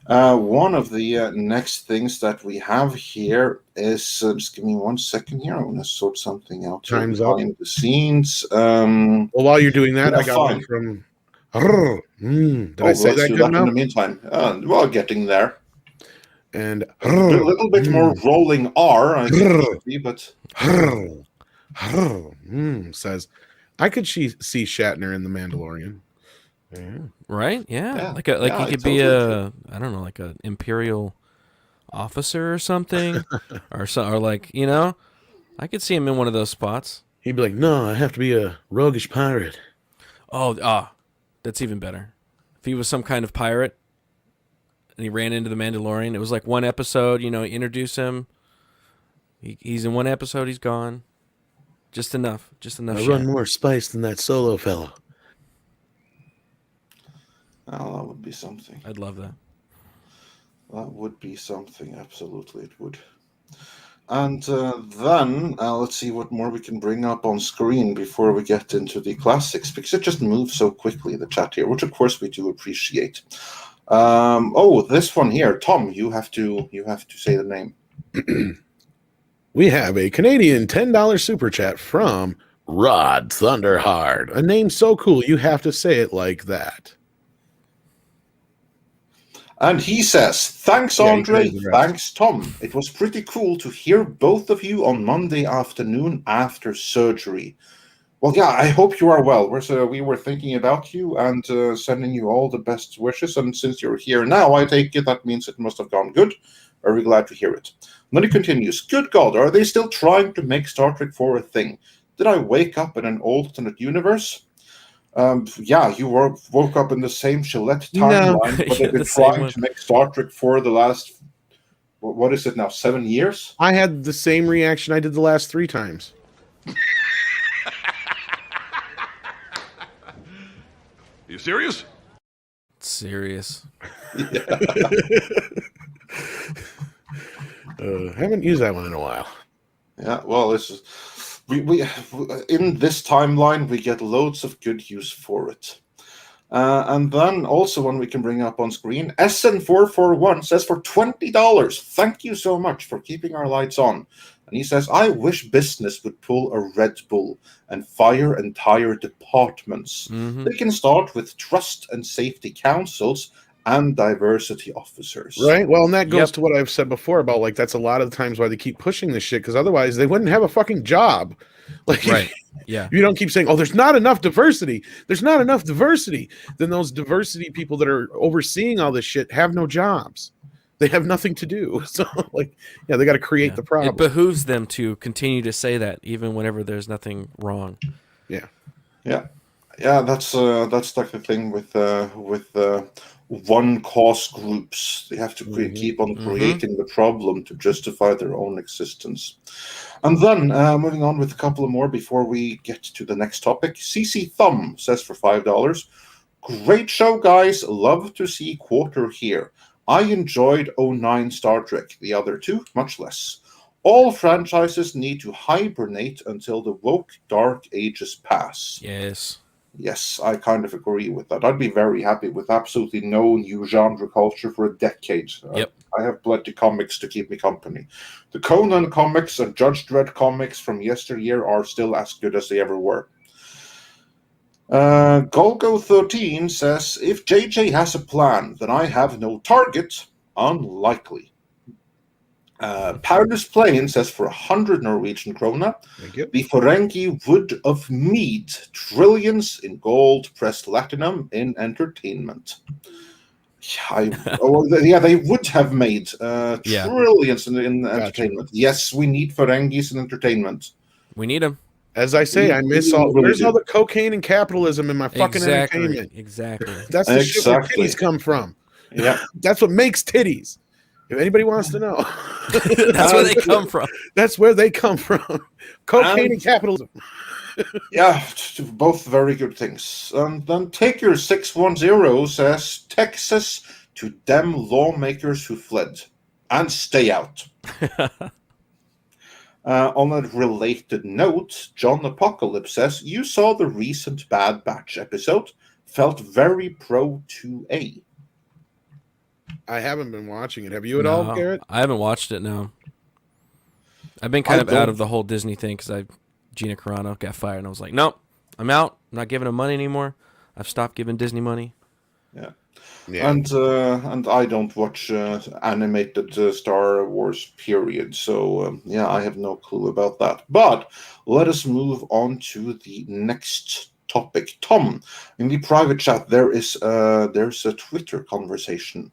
One of the next things that we have here is just give me 1 second here. I want to sort something out Time's behind the scenes. Well, while you're doing that, I got one from. Did I say that good enough? In the meantime, well, getting there. And a little bit more rolling R, I think, but says, I could see Shatner in The Mandalorian. Yeah. Right? Yeah. Like he could be I don't know, like an Imperial officer or something, or like, I could see him in one of those spots. He'd be like, no, I have to be a roguish pirate. Oh, that's even better. If he was some kind of pirate and he ran into the Mandalorian, it was like one episode, introduce him. He's in one episode, he's gone. Just enough. I run more spice than that Solo fellow. Oh, that would be something. I'd love that. That would be something. Absolutely, it would. And then let's see what more we can bring up on screen before we get into the classics, because it just moves so quickly, the chat here, which of course we do appreciate. This one here, Tom, you have to say the name. We have a Canadian $10 super chat from Rod Thunderhard. A name so cool you have to say it like that. And he says, thanks, Andre. Thanks, Tom. It was pretty cool to hear both of you on Monday afternoon after surgery. Well, yeah, I hope you are well. We were thinking about you and sending you all the best wishes. And since you're here now, I take it that means it must have gone good. Very glad to hear it. And then he continues, good God, are they still trying to make Star Trek 4 a thing? Did I wake up in an alternate universe? You woke up in the same Gillette timeline, but they've been trying to make Star Trek 4 the last, what is it now, 7 years? I had the same reaction I did the last 3 times. You serious? Serious. Haven't used that one in a while. Yeah, well, this is we in this timeline we get loads of good use for it. And then also one we can bring up on screen, SN441 says for $20, thank you so much for keeping our lights on. And he says, I wish business would pull a Red Bull and fire entire departments. Mm-hmm. They can start with trust and safety councils and diversity officers. Right. Well, and that goes to what I've said before about, like, that's a lot of the times why they keep pushing this shit, because otherwise they wouldn't have a fucking job. Like, right. Yeah. You don't keep saying, oh, there's not enough diversity. There's not enough diversity. Then those diversity people that are overseeing all this shit have no jobs. They have nothing to do. So, like, yeah, they got to create the problem. It behooves them to continue to say that even whenever there's nothing wrong. Yeah. Yeah. Yeah, that's like the thing with one cause groups. They have to keep on creating the problem to justify their own existence. And then moving on with a couple of more before we get to the next topic. CC Thumb says for $5, great show, guys. Love to see Quarter here. I enjoyed 09 Star Trek. The other two, much less. All franchises need to hibernate until the woke dark ages pass. Yes, I kind of agree with that. I'd be very happy with absolutely no new genre culture for a decade. Yep. I have plenty of comics to keep me company. The Conan comics and Judge Dredd comics from yesteryear are still as good as they ever were. Golgo13 says, if JJ has a plan, then I have no target. Unlikely. Paradise Plane says for 100 Norwegian krona, the Ferengi wood of mead, trillions in gold, pressed platinum in entertainment. They would have made trillions in entertainment. Yes, we need Ferengis in entertainment. We need them. As I say, I miss all. Where's all the cocaine and capitalism in my fucking entertainment? Exactly. That's the shit where titties come from. Yeah, that's what makes titties. If anybody wants to know, that's where they come from. That's where they come from. Cocaine and capitalism. Yeah, both very good things. Then take your 610 says Texas to them lawmakers who fled and stay out. On a related note, John Apocalypse says, you saw the recent Bad Batch episode, felt very pro 2A. I haven't been watching it. Have you at all, Garrett? I haven't watched it, no. I've been kind of out of the whole Disney thing because Gina Carano got fired, and I was like, nope, I'm out. I'm not giving them money anymore. I've stopped giving Disney money. Yeah. And I don't watch animated Star Wars, period. So, I have no clue about that. But let us move on to the next topic. Tom, in the private chat, there's a Twitter conversation,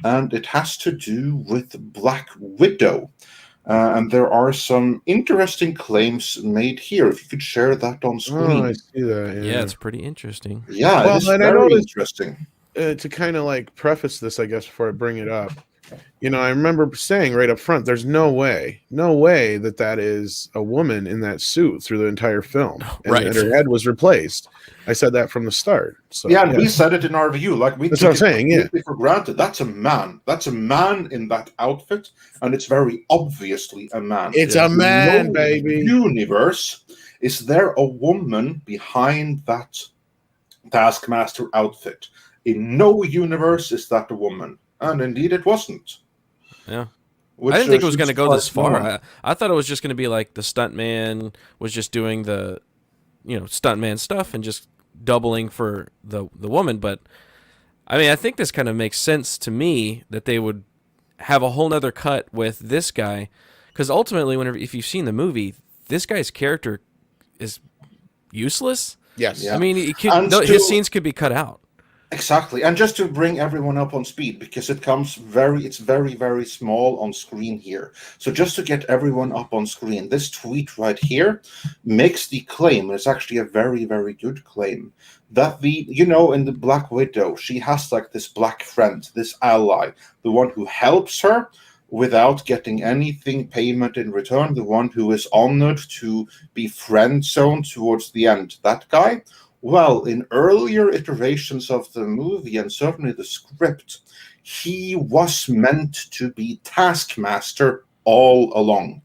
and it has to do with Black Widow. And there are some interesting claims made here. If you could share that on screen. Oh, I see that. Yeah, it's pretty interesting. Yeah, well, it's very interesting. To kind of like preface this, I guess, before I bring it up, I remember saying right up front, there's no way that is a woman in that suit through the entire film. And her head was replaced. I said that from the start. So, and we said it in our review. Like we That's what I'm saying, yeah. For granted. That's a man. That's a man in that outfit, and it's very obviously a man. It's a man, baby. Universe, is there a woman behind that Taskmaster outfit? In no universe is that a woman. And indeed it wasn't. Yeah. I didn't think it was going to go this far. I thought it was just going to be like the stuntman was just doing the, stuntman stuff and just doubling for the woman. But, I mean, I think this kind of makes sense to me that they would have a whole nother cut with this guy. Because ultimately, if you've seen the movie, this guy's character is useless. Yes. Yeah. I mean, his scenes could be cut out. Exactly, and just to bring everyone up on speed, because it's very, very small on screen here. So just to get everyone up on screen, this tweet right here makes the claim, and it's actually a very, very good claim, that in the Black Widow, she has like this black friend, this ally, the one who helps her without getting anything payment in return, the one who is honored to be friend zoned towards the end, that guy. Well, in earlier iterations of the movie, and certainly the script, he was meant to be Taskmaster all along.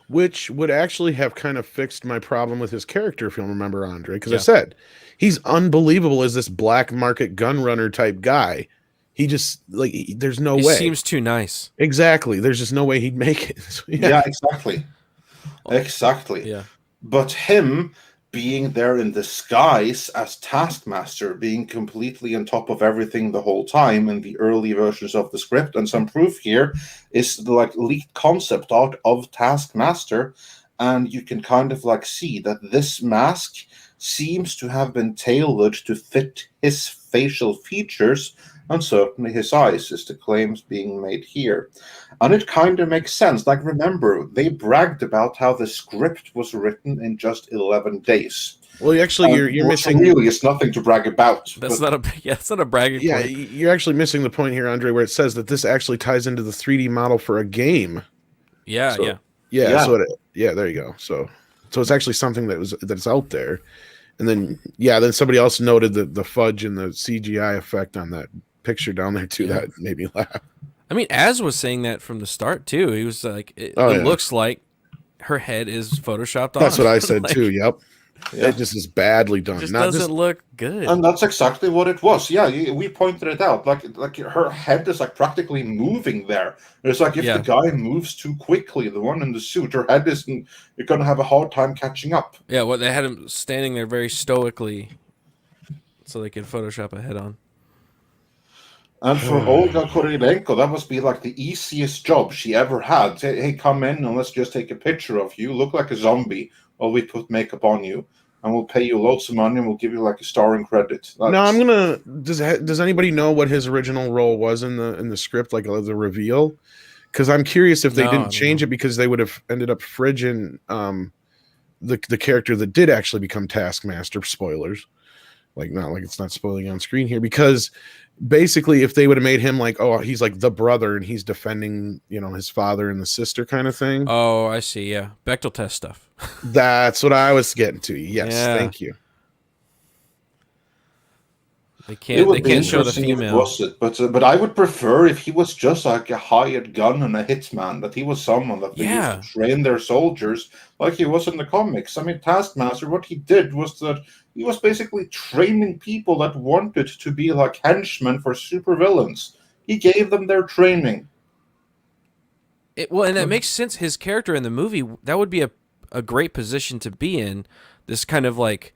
Which would actually have kind of fixed my problem with his character, if you'll remember, Andre. Because I said, he's unbelievable as this black market gun runner type guy. He just, there's no way. He seems too nice. Exactly. There's just no way he'd make it. Yeah, exactly. Exactly. Yeah. But him being there in disguise as Taskmaster, being completely on top of everything the whole time in the early versions of the script, and some proof here is the leaked concept art of Taskmaster, and you can kind of see that this mask seems to have been tailored to fit his facial features, and certainly his eyes, is the claims being made here. And it kind of makes sense. Remember, they bragged about how the script was written in just 11 days. Well, actually, you're missing. Really, it's nothing to brag about. That's not a bragging point. Yeah, you're actually missing the point here, Andre, where it says that this actually ties into the 3D model for a game. Yeah, So there you go. So it's actually something that's out there. And then somebody else noted the fudge and the CGI effect on that picture down there too. That made me laugh. I mean, Az was saying that from the start too. He was like, it looks like her head is photoshopped on. That's what I said too. Yep. Yeah. It just is badly done. It doesn't look good. And that's exactly what it was. Yeah, we pointed it out. Like her head is practically moving there. It's if the guy moves too quickly, the one in the suit, her head isn't. You're gonna have a hard time catching up. Yeah, well, they had him standing there very stoically, so they could Photoshop a head on. And for Olga Kurilenko, that must be the easiest job she ever had. Hey, come in and let's just take a picture of you. Look like a zombie while we put makeup on you. And we'll pay you loads of money and we'll give you a starring credit. No, I'm gonna. Does anybody know what his original role was in the script, the reveal? Because I'm curious if they didn't change it because they would have ended up fridging the character that did actually become Taskmaster. Spoilers. like not like it's not spoiling on screen here, because basically if they would have made him like, oh, he's like the brother and he's defending, you know, his father and the sister kind of thing. Oh, I see. Yeah, Bechdel test stuff. That's what I was getting to. Yes, thank you. They can't show the female. female. Was it? But I would prefer if he was just like a hired gun and a hitman, that he was someone that they used to train their soldiers like he was in the comics. I mean, Taskmaster, what he did was that he was basically training people that wanted to be like henchmen for supervillains. He gave them their training. And that makes sense. His character in the movie, that would be a great position to be in. This kind of like,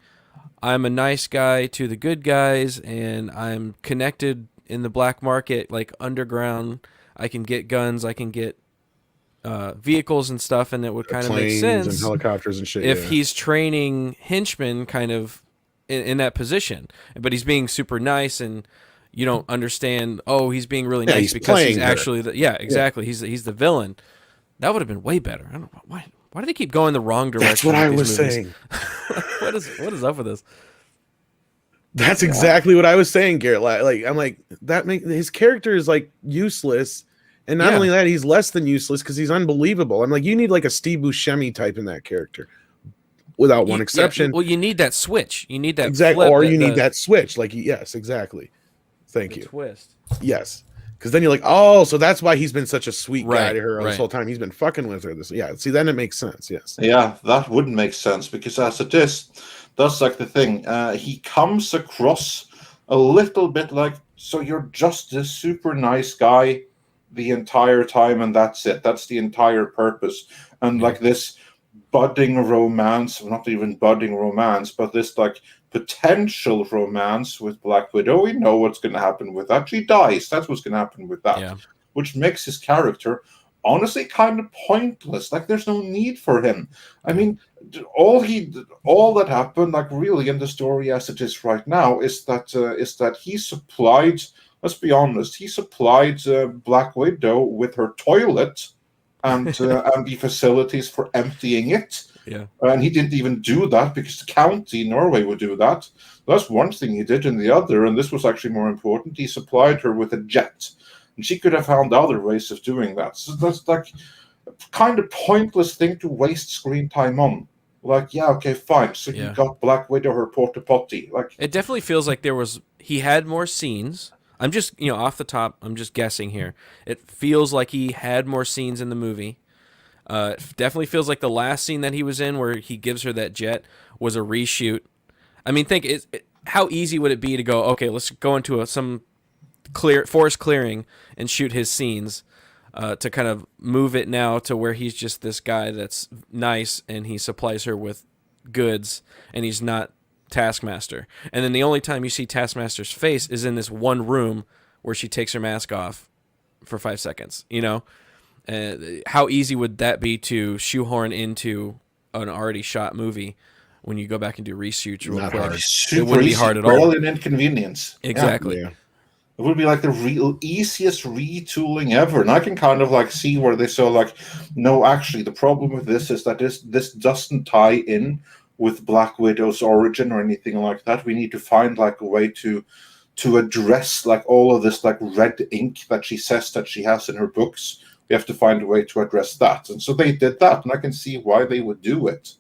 I'm a nice guy to the good guys, and I'm connected in the black market, like underground. I can get guns, I can get vehicles and stuff, and it would kind of make sense and helicopters and shit. If he's training henchmen, kind of in that position, but he's being super nice, and you don't understand. Oh, he's being really nice because he's actually exactly. He's the villain. That would have been way better. I don't know why. Why do they keep going the wrong direction? That's what I was saying. What is up with this? That's exactly what I was saying, Garrett. Like I'm like his character is like useless, and not only that, he's less than useless because he's unbelievable. I'm like, you need like a Steve Buscemi type in that character, without one exception. Well, you need that switch. You need that exactly, or you need that switch. Like yes, exactly. Thank you. Twist. Yes. Because then you're like, oh, so that's why he's been such a sweet guy to her this whole time. He's been fucking with her. See, then it makes sense. Yes. Yeah, that wouldn't make sense because as it is, that's like the thing. He comes across a little bit like, so you're just this super nice guy the entire time, and that's it. That's the entire purpose. And like this budding romance, not even budding romance, but this like potential romance with Black Widow. We know what's going to happen with that. She dies. That's what's going to happen with that. Which makes his character honestly kind of pointless. Like there's no need for him. I mean, all that happened, like really in the story as it is right now, is that he supplied. Let's be honest. He supplied Black Widow with her toilet and the facilities for emptying it. Yeah. And he didn't even do that because the county, Norway, would do that. That's one thing he did, and the other, and this was actually more important, he supplied her with a jet. And she could have found other ways of doing that. So that's like a kind of pointless thing to waste screen time on. Like, yeah, okay, fine. So you got Black Widow, her porta potty. Like, it definitely feels like he had more scenes. I'm just, off the top, I'm just guessing here. It feels like he had more scenes in the movie. It definitely feels like the last scene that he was in where he gives her that jet was a reshoot. I mean, how easy would it be to go, okay, let's go into some forest clearing and shoot his scenes to kind of move it now to where he's just this guy that's nice and he supplies her with goods and he's not Taskmaster. And then the only time you see Taskmaster's face is in this one room where she takes her mask off for 5 seconds, how easy would that be to shoehorn into an already shot movie when you go back and do reshoots real quick? It wouldn't be hard at all. Barely an inconvenience. Exactly. Yeah. It would be like the real easiest retooling ever. And I can kind of like see where they saw like, no, actually the problem with this is that this doesn't tie in with Black Widow's origin or anything like that. We need to find like a way to address like all of this like red ink that she says that she has in her books. We have to find a way to address that. And so they did that, and I can see why they would do it.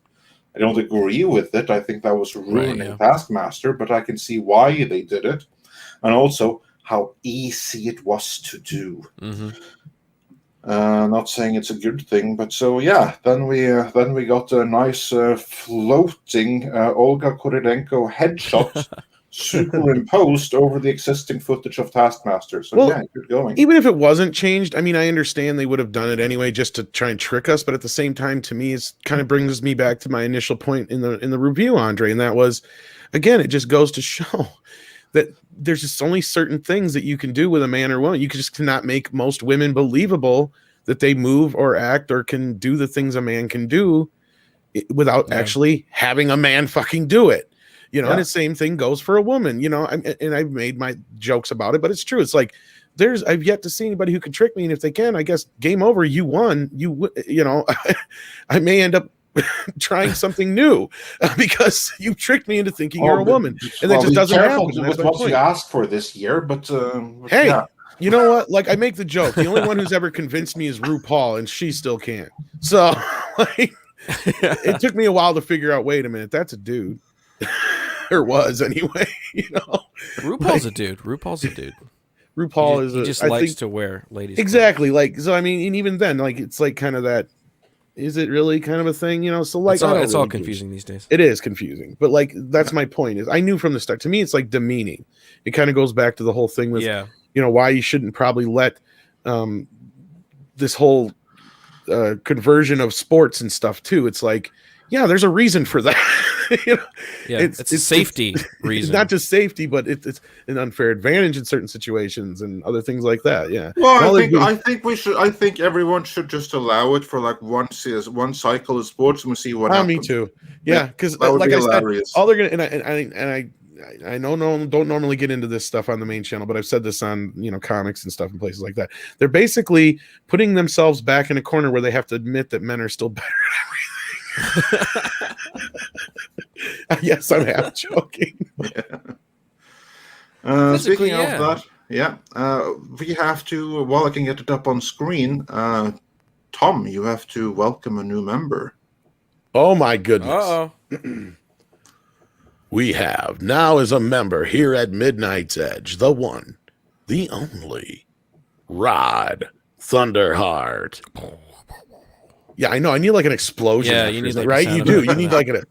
I don't agree with it. I think that was ruining Taskmaster, but I can see why they did it. And also how easy it was to do. Mm-hmm. Not saying it's a good thing, but so yeah. Then we got a nice floating Olga Kurilenko headshot superimposed over the existing footage of Taskmaster. So good going. Even if it wasn't changed, I mean, I understand they would have done it anyway just to try and trick us. But at the same time, to me, it kind of brings me back to my initial point in the review, Andre, and that was, again, it just goes to show that there's just only certain things that you can do with a man or woman. You just cannot make most women believable that they move or act or can do the things a man can do without actually having a man fucking do it. And the same thing goes for a woman, and I've made my jokes about it, but it's true. It's like, I've yet to see anybody who can trick me. And if they can, I guess game over, you won, I may end up trying something new because you tricked me into thinking you're a woman, and that just doesn't happen. With what you asked for this year, but hey, yeah. You know what? Like, I make the joke. The only one who's ever convinced me is RuPaul, and she still can't. So, like, it took me a while to figure out. Wait a minute, that's a dude, or was anyway. RuPaul's a dude. RuPaul's a dude. RuPaul he just likes to wear ladies' exactly clothes. like. So I mean, and even then, like, it's like kind of that. Is it really kind of a thing? So like, it's all confusing these days. It is confusing, but like that's my point. Is I knew from the start. To me, it's like demeaning. It kind of goes back to the whole thing with why you shouldn't probably let this whole conversion of sports and stuff too. It's like, yeah, there's a reason for that. It's a safety reason. It's not just safety, but it's an unfair advantage in certain situations and other things like that. Yeah. Well, I think everyone should just allow it for like one cycle of sports and we'll see what happens. Me too. Yeah, because like I said, all they're gonna and I know don't normally get into this stuff on the main channel, but I've said this on comics and stuff and places like that. They're basically putting themselves back in a corner where they have to admit that men are still better at everything. Yes, I'm half joking. Speaking of that, we have to, while I can get it up on screen, Tom, you have to welcome a new member. Oh my goodness. Uh-oh. We have now as a member here at Midnight's Edge, the one, the only, Rod Thunderheart. Yeah, I know. I need like an explosion. Yeah, you need like right. You do. You need like a.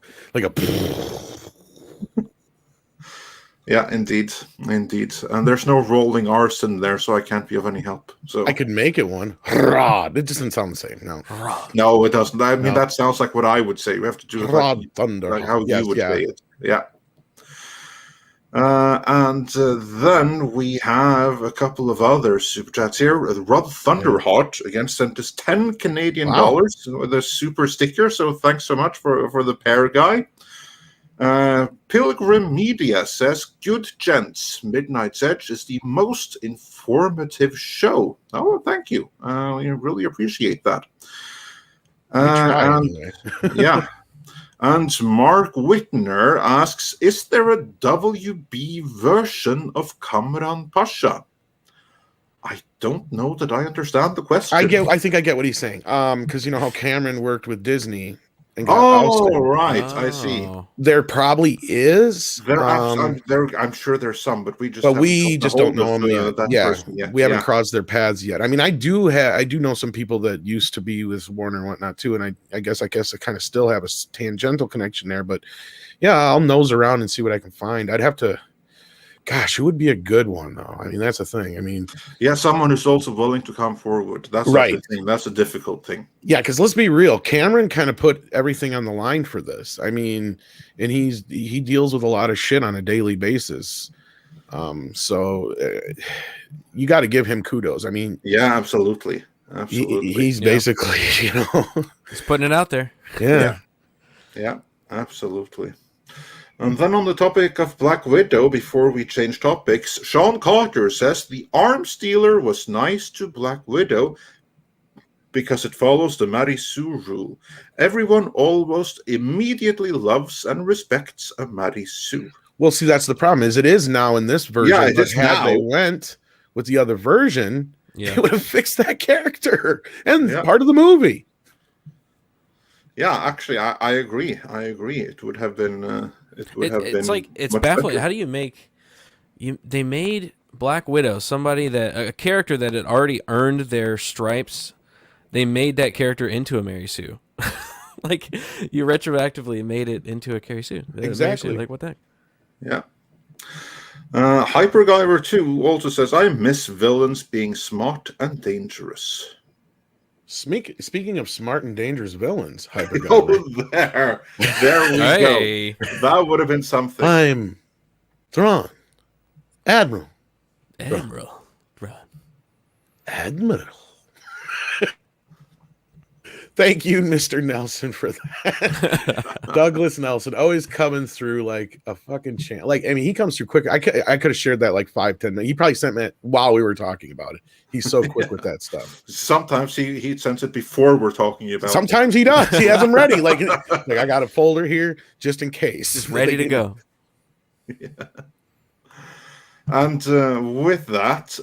Yeah, indeed. And there's no rolling R's in there, so I can't be of any help. So I could make it one. Rod. It doesn't sound the same. No. Rod. No, it doesn't. I mean, that sounds like what I would say. We have to do it Rod Thunder. like how you would say it. Yeah. And then we have a couple of other super chats here. Rod Thunderheart again sent us 10 Canadian dollars with a super sticker. So thanks so much for the pair guy. Pilgrim Media says, "Good gents, Midnight's Edge is the most informative show." Oh, thank you. We really appreciate that. Yeah. And Mark Whitner asks, "Is there a WB version of Kamran Pasha?" I don't know that I understand the question. I think I get what he's saying. Because you know how Cameron worked with Disney. Right. I see. There probably is. I'm sure there's some, but we just don't know them yet. We haven't Yeah. crossed their paths yet. I mean, I do know some people that used to be with Warner and whatnot too, and I guess I kind of still have a tangential connection there. But yeah, I'll nose around and see what I can find. I'd have to. Gosh, who would be a good one though? I mean, that's the thing. I mean, yeah, someone who's also willing to come forward. That's right. The thing. That's a difficult thing. Yeah, because let's be real, Cameron kind of put everything on the line for this. I mean, and he deals with a lot of shit on a daily basis. So you got to give him kudos. I mean, yeah, absolutely. He's basically, he's putting it out there. Yeah, absolutely. And then on the topic of Black Widow, before we change topics, Sean Carter says the arms dealer was nice to Black Widow because it follows the Mary Sue rule. Everyone almost immediately loves and respects a Mary Sue. Well, see, that's the problem. It is now in this version. Yeah, it is now. They went with the other version, it would have fixed that character and part of the movie. Yeah, actually, I agree. It would have been. It's baffling. How do you make they made Black Widow a character that had already earned their stripes. They made that character into a Mary Sue. Like you retroactively made it into a Carrie Sue. Exactly. Like what the heck? Yeah. Hypergiver 2 also says, "I miss villains being smart and dangerous." Speaking of smart and dangerous villains, Hypergiver. Oh, there we go. That would have been something. I'm Thrawn, Admiral. Thank you, Mr. Nelson, for that. Douglas Nelson always coming through like a fucking champ. Like, I mean, he comes through quick. I could have shared that like 5-10 minutes. He probably sent me while we were talking about it. He's so quick with that stuff. Sometimes he sends it before we're talking about Sometimes he does. He has them ready. Like I got a folder here just in case. Just ready to go. Yeah. And with that,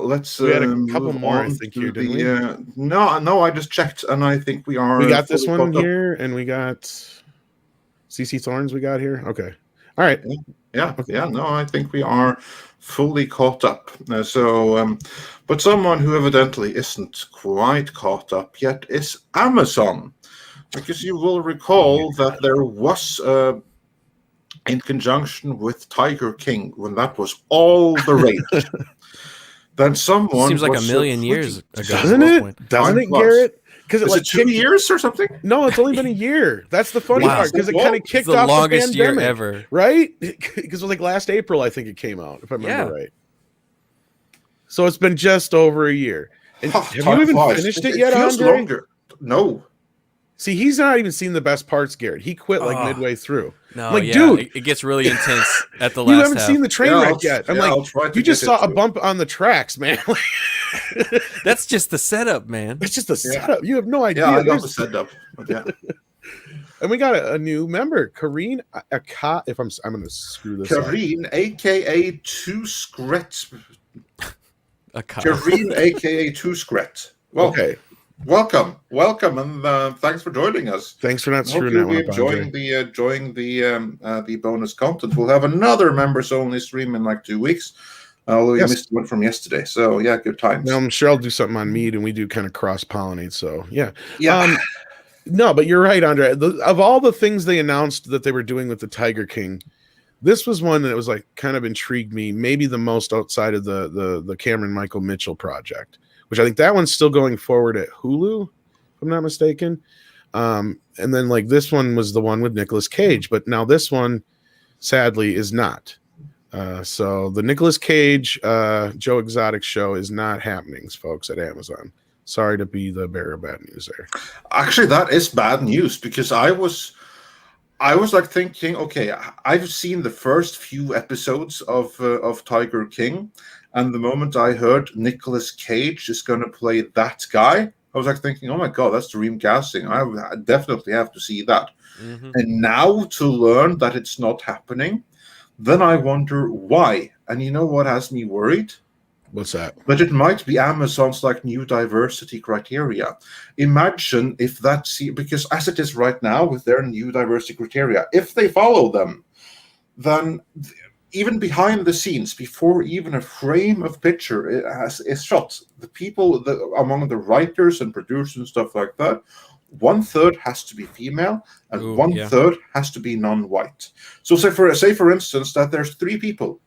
let's we had a couple more, I think, here, didn't we? No, I just checked, and I think we are. We got this one here, and we got CC Thorns. We got here. Okay, all right. Yeah. No, I think we are fully caught up. But someone who evidently isn't quite caught up yet is Amazon, because you will recall that there was. In conjunction with Tiger King, when that was all the rage, then someone seems like a million years ago, doesn't it? Doesn't it, Garrett? Because it's like 2 years or something. No, it's only been a year. That's the funny part, because it kind of kicked off the longest pandemic, year ever, right? Because it was like last April, I think it came out, if I remember right. So it's been just over a year. And have you even finished it yet, Andre? Longer. No. See, he's not even seen the best parts, Garrett. He quit like midway through. No, I'm like, dude, it gets really intense at the last. You haven't half. seen the train wreck yet. I'm like, you just saw a bump on the tracks, man. That's just the setup, man. It's just a setup. You have no idea. Yeah, I got the setup. Yeah. And we got a new member, Kareen. If I'm going to screw this up. Kareen, aka Two Scret. Kareen, aka Two Scret. Well, okay. Welcome, and thanks for joining us. Thanks for not screwing that one up. Enjoying the bonus content. We'll have another members only stream in like 2 weeks. Although you missed one from yesterday, so yeah, good times. Now I'm sure I'll do something on meat, and we do kind of cross pollinate. So yeah. No, but you're right, Andre. Of all the things they announced that they were doing with the Tiger King, this was one that was like kind of intrigued me, maybe the most outside of the Cameron Michael Mitchell project, which I think that one's still going forward at Hulu, if I'm not mistaken. And then like this one was the one with Nicolas Cage, but now this one, sadly, is not. So the Nicolas Cage Joe Exotic show is not happening, folks, at Amazon. Sorry to be the bearer of bad news there. Actually, that is bad news, because I was like thinking, okay, I've seen the first few episodes of Tiger King. And the moment I heard Nicolas Cage is going to play that guy, I was like thinking, oh my God, that's dream casting. I definitely have to see that. Mm-hmm. And now to learn that it's not happening, then I wonder why. And you know what has me worried? What's that? But it might be Amazon's like new diversity criteria. Imagine if because as it is right now with their new diversity criteria, if they follow them, then even behind the scenes, before even a frame of picture is shot, the people among the writers and producers and stuff like that, 1/3 has to be female and 1/3 has to be non-white. So say for instance that there's 3 people.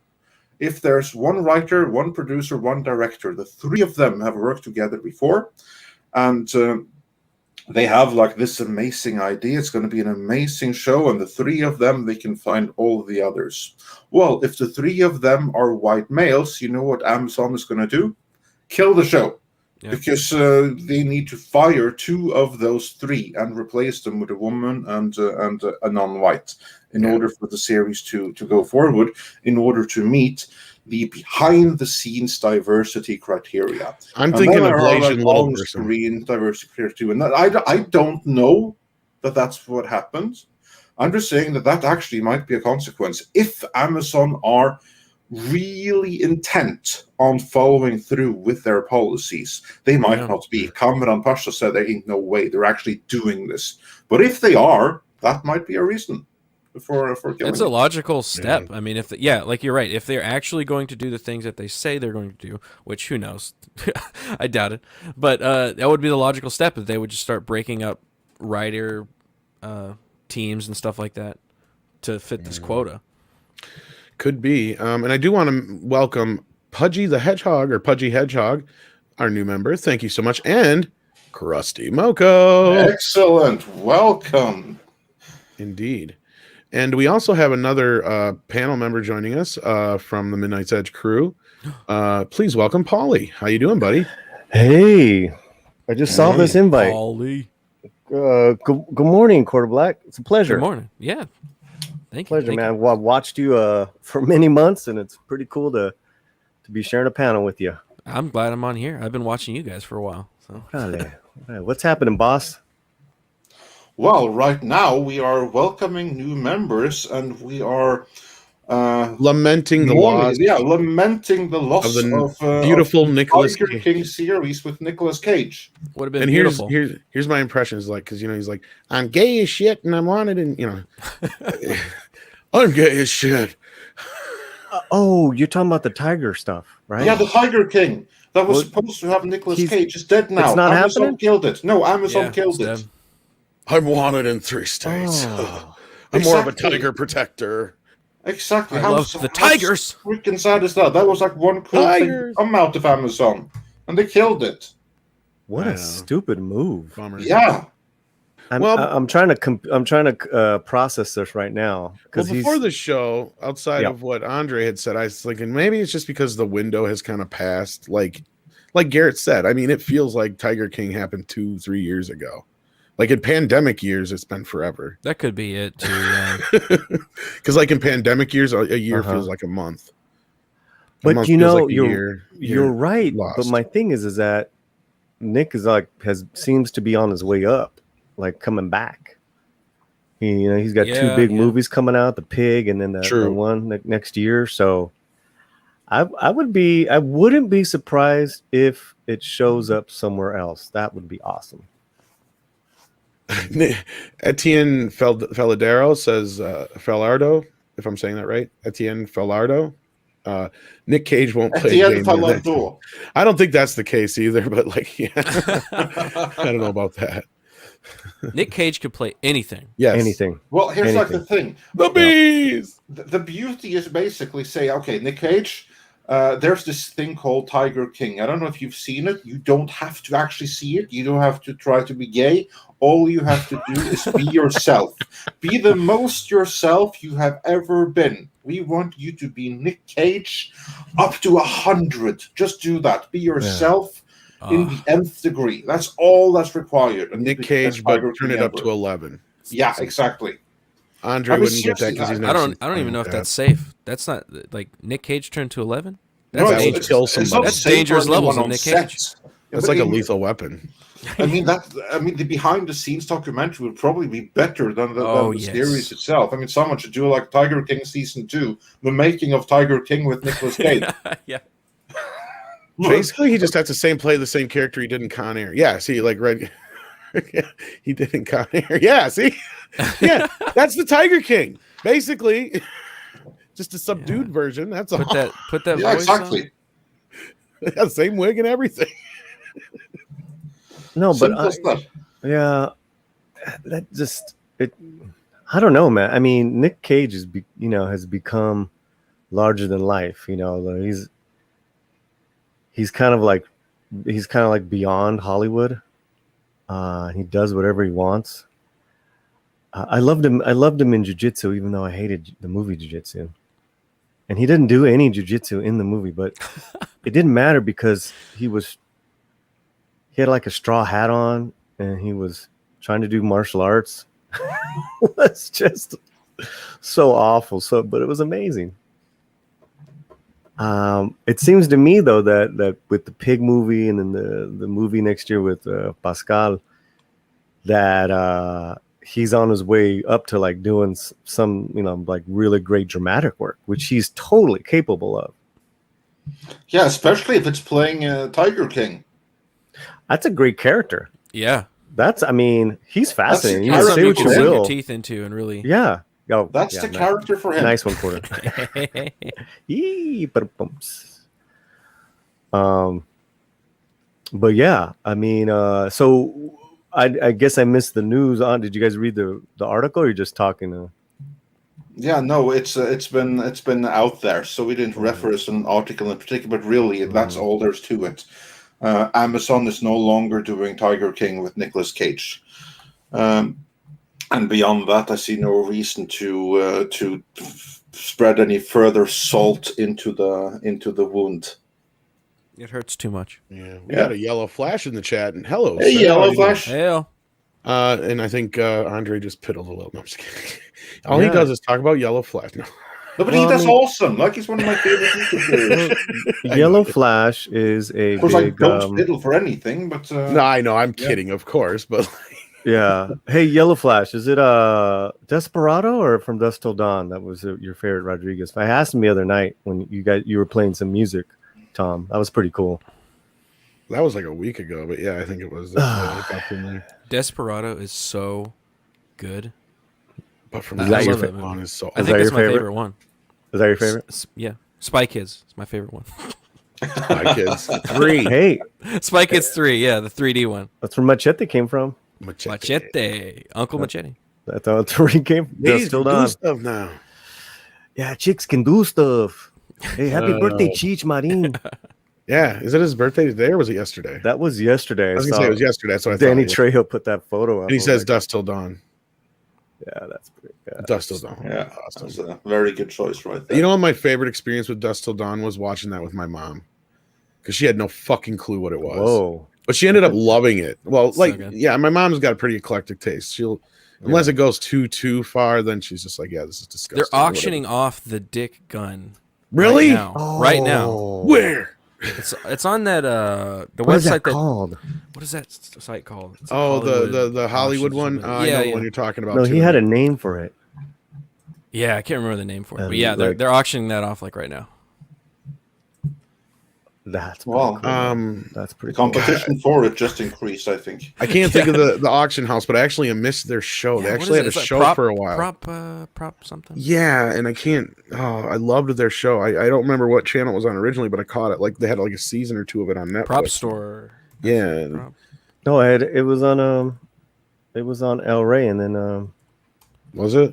If there's one writer, one producer, one director, the 3 of them have worked together before, and they have like this amazing idea. It's going to be an amazing show, and the 3 of them, they can find all the others. Well, if the 3 of them are white males, you know what Amazon is going to do? Kill the show. Yeah. Because they need to fire 2 of those 3 and replace them with a woman and a non-white in order for the series to go forward, in order to meet the behind-the-scenes diversity criteria. I'm thinking of Blasian Little Person. Screen diversity criteria too, and I don't know that that's what happens. I'm just saying that actually might be a consequence if Amazon are really intent on following through with their policies. They might not be. Cameron Pasha said there ain't no way they're actually doing this, but if they are, that might be a reason. For it's a logical step. I mean, like you're right. If they're actually going to do the things that they say they're going to do, which who knows, I doubt it. But that would be the logical step, that they would just start breaking up writer teams and stuff like that to fit this quota. Could be. And I do want to welcome Pudgy the Hedgehog, or Pudgy Hedgehog, our new member. Thank you so much, and Krusty Moko. Excellent. Welcome. Indeed. And we also have another panel member joining us from the Midnight's Edge crew. Please welcome Paulie. How you doing, buddy? Hey, I just saw this invite. Paulie. Good morning, Quarter Black. It's a pleasure. Good morning. Yeah. Thank you. Pleasure, Thank man. Well, I've watched you for many months, and it's pretty cool to be sharing a panel with you. I'm glad I'm on here. I've been watching you guys for a while. So what's happening, boss? Well, right now we are welcoming new members, and we are lamenting the loss. Yeah, lamenting the loss of of beautiful Nicolas Tiger King series with Nicolas Cage. Would have been and beautiful. Here's my impressions, like, because he's like, I'm gay as shit, and I'm wanted, and I'm gay as shit. Oh, you're talking about the tiger stuff, right? Yeah, the Tiger King that was supposed to have Nicolas Cage is dead now. It's not Amazon happening? killed it. No, Amazon killed it. Dead. I'm wanted in 3 states. I'm more of a tiger protector. Exactly. I love the tigers. How freaking sad is that? That was like one cool thing to come out of Amazon, and they killed it. What a stupid move! Bummer. Yeah. I'm trying to process this right now. Well, before the show, outside of what Andre had said, I was thinking maybe it's just because the window has kind of passed. Like Garrett said, I mean, it feels like Tiger King happened 2-3 years ago. Like in pandemic years, it's been forever. That could be it too. Because like in pandemic years, a year feels like a month. But you're right. Lost. But my thing is that Nick is seems to be on his way up, like coming back. He's got 2 big movies coming out, The Pig, and then the one next year. So I wouldn't be surprised if it shows up somewhere else. That would be awesome. Etienne Falardo says Falardo, if I'm saying that right. Etienne Falardo. Nick Cage won't play. I don't think that's the case either, but I don't know about that. Nick Cage could play anything. Yes. Anything. Well, here's like the thing. The bees! The beauty is basically say, okay, Nick Cage, there's this thing called Tiger King. I don't know if you've seen it. You don't have to actually see it. You don't have to try to be gay. All you have to do is be yourself. Be the most yourself you have ever been. We want you to be Nick Cage up to 100. Just do that. Be yourself in the nth degree. That's all that's required. And Nick Cage, but turn it up to 11. Yeah, exactly. Andre wouldn't get that because he's not. I don't even know if that's safe. That's not like Nick Cage turned to 11. That's dangerous. Kill somebody. That's dangerous levels of Nick Cage. That's like a lethal weapon. The behind the scenes documentary would probably be better than the series itself. I mean, someone should do like Tiger King season 2, the making of Tiger King with Nicolas Cage. Yeah. Basically, he just has to play the same character he did in Con Air. Yeah, see, like Red, he did in Con Air. Yeah, see, yeah, that's the Tiger King. Basically, just a subdued version. That's all. Put that yeah, voice exactly. On. Yeah, same wig and everything. No, but that just it. I don't know, man. I mean, Nick Cage has become larger than life. He's kind of like beyond Hollywood. He does whatever he wants. I loved him in Jiu-Jitsu, even though I hated the movie Jiu-Jitsu. And he didn't do any Jiu-Jitsu in the movie, but it didn't matter because he had like a straw hat on and he was trying to do martial arts. It was just so awful. But it was amazing. It seems to me though that with the Pig movie and then the movie next year with Pascal, that he's on his way up to like doing some like really great dramatic work, which he's totally capable of. Yeah, especially if it's playing Tiger King. That's a great character. Yeah, he's fascinating. You say what you will. Your teeth into and really. Yeah. Oh, that's the character for him. Nice one, Porter. But yeah, so I guess I missed the news on. Did you guys read the article, or are you just talking? Yeah, no, it's been out there, so we didn't reference an article in particular, but really that's all there's to it. Amazon is no longer doing Tiger King with Nicolas Cage. And beyond that, I see no reason to spread any further salt into the wound. It hurts too much. Yeah, we got a yellow flash in the chat, and hello, hey, Yellow Flash. Hell, And I think Andre just piddled a little. No, I'm just kidding. All he does is talk about Yellow Flash. No. No, but that's awesome. Like, he's one of my favorite YouTubers. Yellow Flash is a Of course, big. I don't fiddle for anything, but no, I know. I'm kidding, of course, but yeah. Hey, Yellow Flash, is it Desperado or From Dusk Till Dawn? That was your favorite Rodriguez. I asked him the other night when you were playing some music, Tom. That was pretty cool. that was like a week ago. But yeah, I think it was. Desperado is so good. But from Is that your favorite one is so. I think that's my favorite one. Is that your favorite? Yeah, Spy Kids is my favorite one. Spy Kids 3. Hey, Spy Kids 3, yeah, the 3D one. that's where Machete came from. Machete, Uncle Machete. That's where he came from. They Still do done. stuff now. Yeah, chicks can do stuff. Hey, happy birthday, Cheech Marin. Yeah, is it his birthday today or was it yesterday? That was yesterday. I was gonna say it was yesterday. That's what I Danny thought. Trejo put that photo up. And he says "Dust Till Dawn." Yeah, that's pretty good. Dust Till Dawn. yeah, Awesome. that's a very good choice right there. You know what my favorite experience with Dust Till Dawn was? Watching that with my mom, because she had no fucking clue what it was. Whoa. But she ended up loving it. Well, So like, good. yeah, my mom's got a pretty eclectic taste. She'll, unless it goes too far, then she's just like, yeah, this is disgusting. They're auctioning off the dick gun. Really? Right now. Where? It's on that the What is website that called? What is that site called? It's Oh, Hollywood the Hollywood auctions or one. something. I Yeah, know yeah. what you're talking about. No, too. he had a name for it. Yeah, I can't remember the name for it, but And, yeah, like- they're auctioning that off like right now. That's pretty Well, cool. That's the pretty cool. competition for it just increased, I think. I can't think of the auction house, but I actually missed their show. They Yeah, what actually is had it? a It's like show for a while. Prop something. Yeah, and I can't. Oh, I loved their show. I don't remember what channel it was on originally, but I caught it. Like they had like a season or two of it on Netflix. Prop store. Yeah. Prop. No, it was on El Rey, and then Was it?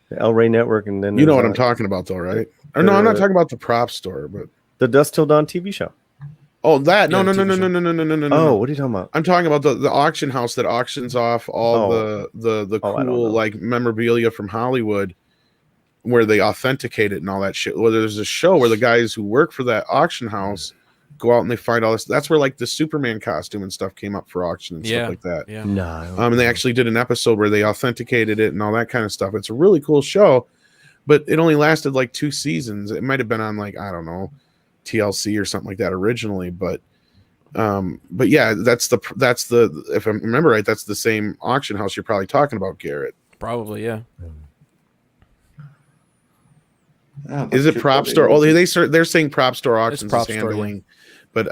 the El Rey Network, and then You it know was what I'm on talking about, though, right? Or no, I'm not talking about the prop store, but the Dust Till Dawn TV show. oh, that no, Yeah, no, no, TV no, show. no, no, no, no, no, no. Oh, no. what are you talking about? I'm talking about the auction house that auctions off all Oh. the Oh, I don't cool know. like memorabilia from Hollywood, where they authenticate it and all that shit. Well, there's a show where the guys who work for that auction house go out and they find all this. That's where like the Superman costume and stuff came up for auction and Yeah. stuff like that. Yeah. No. And they actually did an episode where they authenticated it and all that kind of stuff. It's a really cool show, but it only lasted like 2 seasons. It might have been on like, I don't know, TLC or something like that originally, but yeah, that's the if I remember right, that's the same auction house you're probably talking about, Garrett. Probably, yeah. Yeah, Is it Prop Store? Oh, they're saying Prop Store auctions Prop is Store, handling, but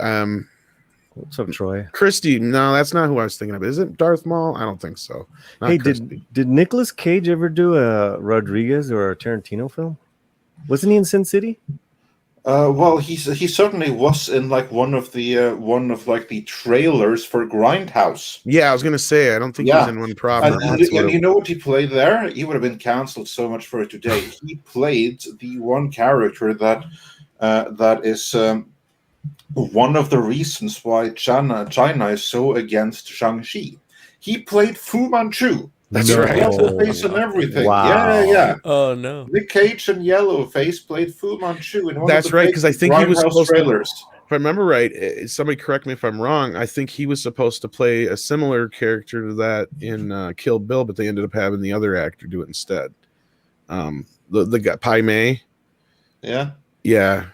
What's up, Troy? Christy, no, that's not who I was thinking of. Is it Darth Maul? I don't think so. Not Hey, Christy. did Nicolas Cage ever do a Rodriguez or a Tarantino film? Wasn't he in Sin City? Well, he certainly was in like one of the trailers for Grindhouse. Yeah, I was gonna say I don't think Yeah. he's in one proper. And you know what he played there? He would have been cancelled so much for it today. He played the one character that is one of the reasons why China is so against Shang-Chi. He played Fu Manchu. That's No. right. Yellowface and everything. Wow. Yeah. Oh no. Nick Cage and Yellowface played Fu Manchu in one That's of the right, big 'cause I think he was Grindhouse supposed to- trailers. If I remember right, somebody correct me if I'm wrong. I think he was supposed to play a similar character to that in Kill Bill, but they ended up having the other actor do it instead. The guy Pai Mei. Yeah. Yeah,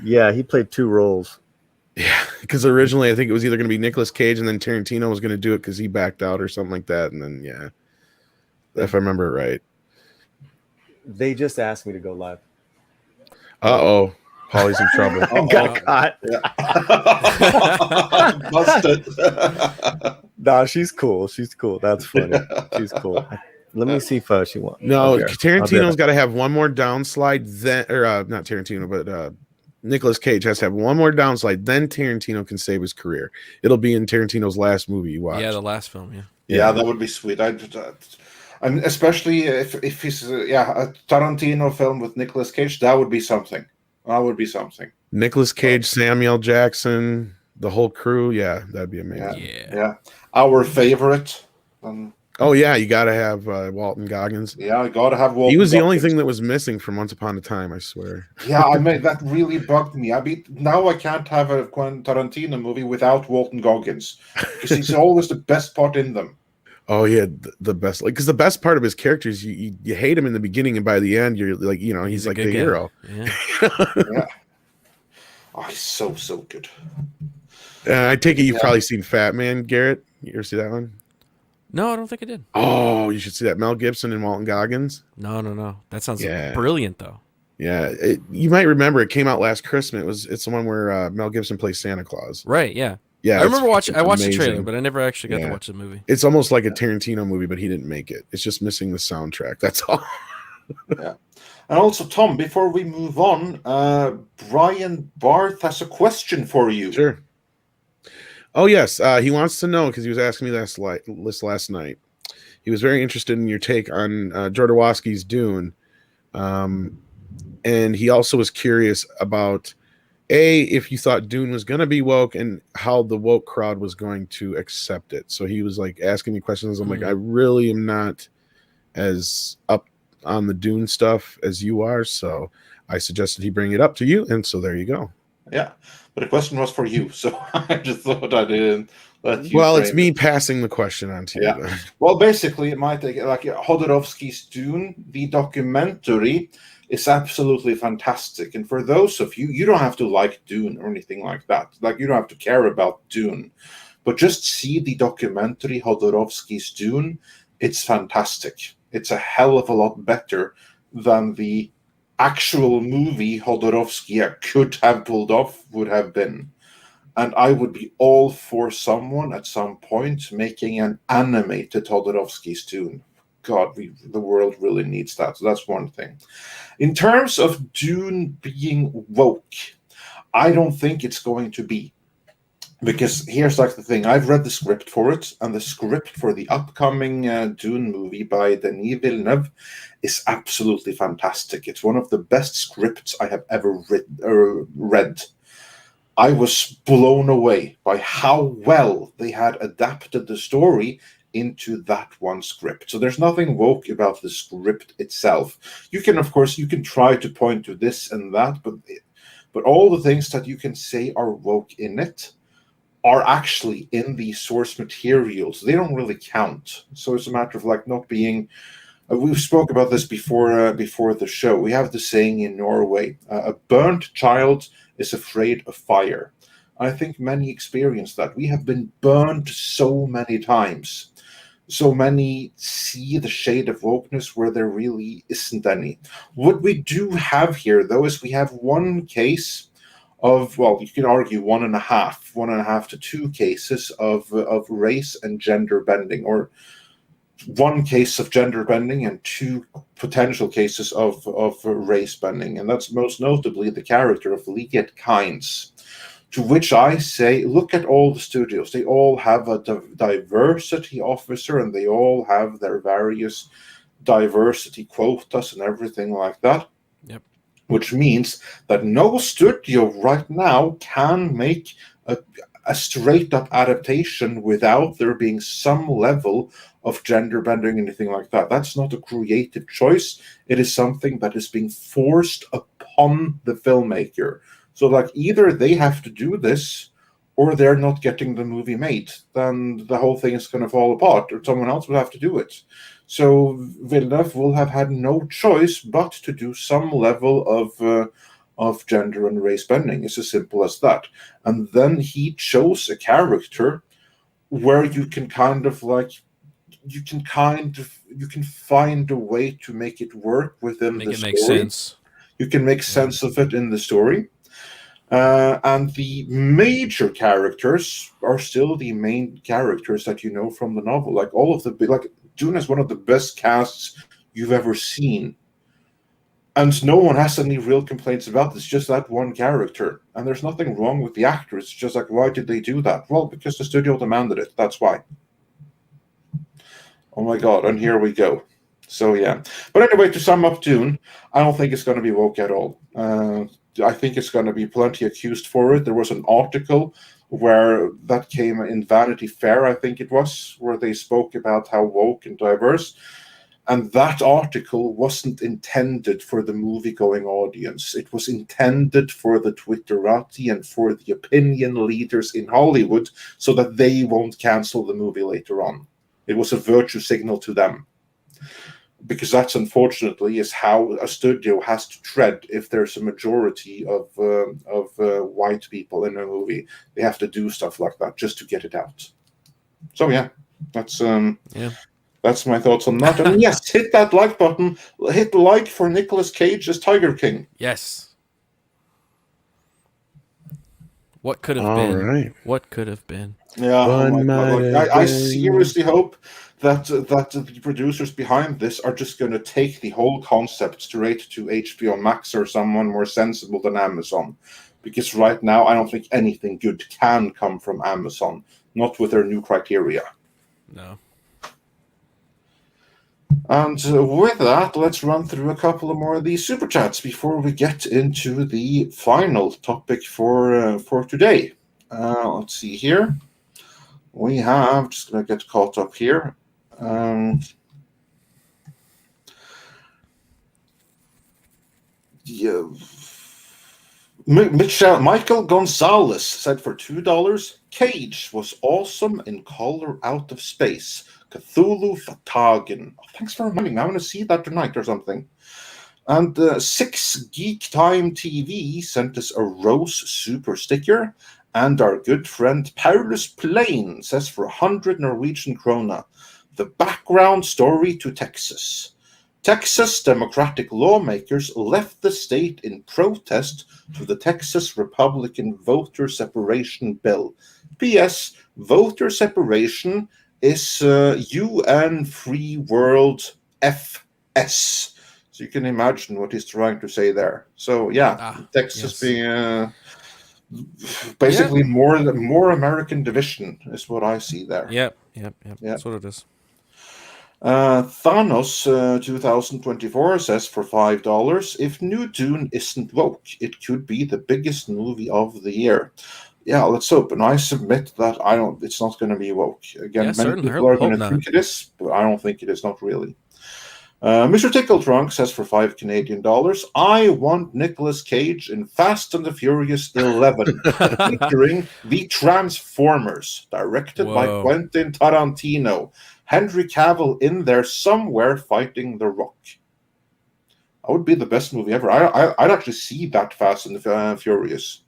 Yeah, he played 2 roles. yeah. Because originally I think it was either going to be Nicolas Cage and then Tarantino was going to do it because he backed out or something like that, and then yeah, if I remember right. They just asked me to go live. Oh, Polly's in trouble. I got caught. Busted. Nah, she's cool. She's cool. That's funny. She's cool. Let me see if she wants. No, Okay. Tarantino's got to have one more downslide, then, or not Tarantino, but Nicolas Cage has to have one more downslide. Then Tarantino can save his career. It'll be in Tarantino's last movie you watch. Yeah, the last film, yeah. Yeah, that would be sweet. And especially if he's a Tarantino film with Nicolas Cage, that would be something. That would be something. Nicolas Cage, Samuel Jackson, the whole crew. Yeah, that'd be amazing. Yeah. Yeah, our favorite. Oh yeah, you got to have Walton Goggins. Yeah, I gotta have Walton. He was the only Goggins. thing that was missing from Once Upon a Time, I swear. Yeah, I mean that really bugged me. I mean, now I can't have a Quentin Tarantino movie without Walton Goggins because he's always the best part in them. Oh yeah, the best, like, because the best part of his character is you hate him in the beginning, and by the end you're like, he's like the hero. Yeah. Yeah. Oh, he's so good. I take it you've probably seen Fat Man, Garrett. You ever see that one? No, I don't think I did. Oh, you should see that. Mel Gibson and Walton Goggins. No. That sounds brilliant, though. Yeah, you might remember it came out last Christmas. It's the one where Mel Gibson plays Santa Claus. Right? Yeah. Yeah, I remember watching. I watched amazing. the trailer, but I never actually got to watch the movie. It's almost like a Tarantino movie, but he didn't make it. It's just missing the soundtrack. That's all. Yeah. And also, Tom, before we move on, Brian Barth has a question for you. Sure. Oh, yes. He wants to know, because he was asking me this last night. He was very interested in your take on Jodorowsky's Dune. And he also was curious about, if you thought Dune was going to be woke and how the woke crowd was going to accept it. So he was like asking me questions. I'm like, I really am not as up on the Dune stuff as you are. So I suggested he bring it up to you. And so there you go. Yeah. But the question was for you. So I just thought I didn't let you. Well, it's me passing the question on to you. Then. Well, basically, it might take like Jodorowsky's Dune, the documentary, is absolutely fantastic. And for those of you, you don't have to like Dune or anything like that. Like, you don't have to care about Dune. But just see the documentary, Jodorowsky's Dune. It's fantastic. It's a hell of a lot better than the actual movie Jodorowsky could have pulled off would have been. And I would be all for someone at some point making an animated Jodorowsky's Dune. God, the world really needs that. So that's one thing. In terms of Dune being woke, I don't think it's going to be. Because here's like the thing. I've read the script for it, and the script for the upcoming Dune movie by Denis Villeneuve is absolutely fantastic. It's one of the best scripts I have ever read. I was blown away by how well they had adapted the story into that one script. So there's nothing woke about the script itself. You can, of course, try to point to this and that, but all the things that you can say are woke in it are actually in the source materials. They don't really count. So it's a matter of like not being. We spoke about this before the show. We have the saying in Norway: "A burnt child is afraid of fire." I think many experience that. We have been burned so many times. So many see the shade of wokeness where there really isn't any. What we do have here, though, is we have one case of, well, you can argue one and a half to two cases of race and gender bending, or one case of gender bending and two potential cases of race bending. And that's most notably the character of Liget Kynes. To which I say, look at all the studios. They all have a diversity officer, and they all have their various diversity quotas and everything like that. Yep. Which means that no studio right now can make a straight-up adaptation without there being some level of gender bending, anything like that. That's not a creative choice. It is something that is being forced upon the filmmaker. So, like, either they have to do this, or they're not getting the movie made. Then the whole thing is going to fall apart, or someone else will have to do it. So Villeneuve will have had no choice but to do some level of gender and race bending. It's as simple as that. And then he chose a character where you can kind of like, you can find a way to make it work within the story. Make sense. You can make sense of it in the story. And the major characters are still the main characters that you know from the novel. Like all of the Dune is one of the best casts you've ever seen. And no one has any real complaints about this, just that one character. And there's nothing wrong with the actor. It's just like, why did they do that? Well, because the studio demanded it. That's why. Oh my God, and here we go. So yeah. But anyway, to sum up Dune, I don't think it's going to be woke at all. I think it's going to be plenty accused for it. There was an article where that came in Vanity Fair, I think it was, where they spoke about how woke and diverse. And that article wasn't intended for the movie-going audience. It was intended for the Twitterati and for the opinion leaders in Hollywood so that they won't cancel the movie later on. It was a virtue signal to them. Because that's unfortunately is how a studio has to tread if there's a majority of white people in a movie. They have to do stuff like that just to get it out. So yeah, that's my thoughts on that. And yes, hit that like button. Hit like for Nicolas Cage as Tiger King. Yes. What could have been? Right. What could have been? Yeah, I seriously hope that the producers behind this are just going to take the whole concept straight to HBO Max or someone more sensible than Amazon, because right now I don't think anything good can come from Amazon, not with their new criteria. No. And with that, let's run through a couple of more of these super chats before we get into the final topic for today. Let's see here. We have, just going to get caught up here. Michael Gonzalez said for $2, Cage was awesome in Color Out of Space. Cthulhu Fatagan. Oh, thanks for reminding me. I want to see that tonight or something. And 6 Geek Time TV sent us a Rose super sticker. And our good friend Paulus Plain says for 100 Norwegian krona, the background story to Texas. Texas Democratic lawmakers left the state in protest to the Texas Republican voter separation bill. P.S. Voter separation is UN Free World FS. So you can imagine what he's trying to say there. So yeah, Texas being basically more American division is what I see there. Yep. That's what it is. Thanos 2024 says for $5, if New Dune isn't woke, it could be the biggest movie of the year. Yeah, let's hope. And I submit that it's not going to be woke. Again, many people are going to think it is, but I don't think it is, not really. Mr. Tickle Trunk says for $5 Canadian, I want Nicolas Cage in Fast and the Furious 11, featuring the Transformers, directed by Quentin Tarantino. Henry Cavill in there somewhere fighting The Rock. That would be the best movie ever. I'd actually see that Fast and the Furious.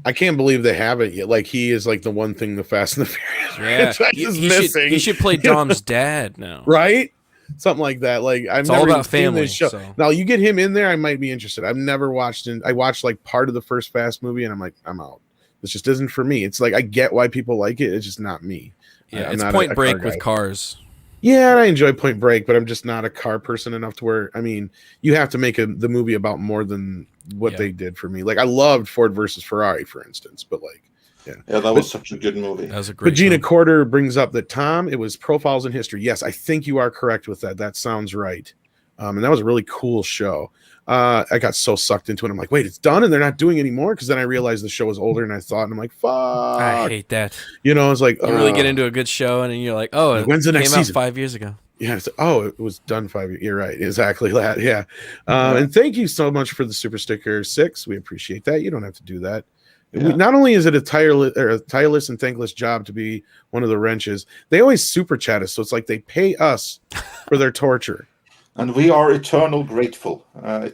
I can't believe they haven't yet. Like, he is like the one thing the Fast and the Furious is missing. He should play Dom's dad now. Right? Something like that. Like, it's all about family. Show. So. Now, you get him in there, I might be interested. I've never watched it. I watched like part of the first Fast movie, and I'm like, I'm out. This just isn't for me. It's like, I get why people like it. It's just not me. Yeah, it's Point Break with cars. Yeah, and I enjoy Point Break, but I'm just not a car person enough to where, I mean, you have to make the movie about more than what they did for me. Like, I loved Ford versus Ferrari, for instance, but like, yeah, that was such a good movie. That was a great. But Gina Corder brings up that Tom, it was Profiles in History. Yes, I think you are correct with that. That sounds right. And that was a really cool show. I got so sucked into it. I'm like, wait, it's done and they're not doing anymore? Because then I realized the show was older and I thought, and I'm like, fuck. I hate that. You know, it's like, you really get into a good show and then you're like, oh, when's the next season? 5 years ago. Yeah. It's, it was done 5 years. You're right. Exactly that. Yeah. And thank you so much for the super sticker 6. We appreciate that. You don't have to do that. Yeah. Not only is it a tireless and thankless job to be one of the wrenches, they always super chat us. So it's like they pay us for their torture. And we are eternally grateful, and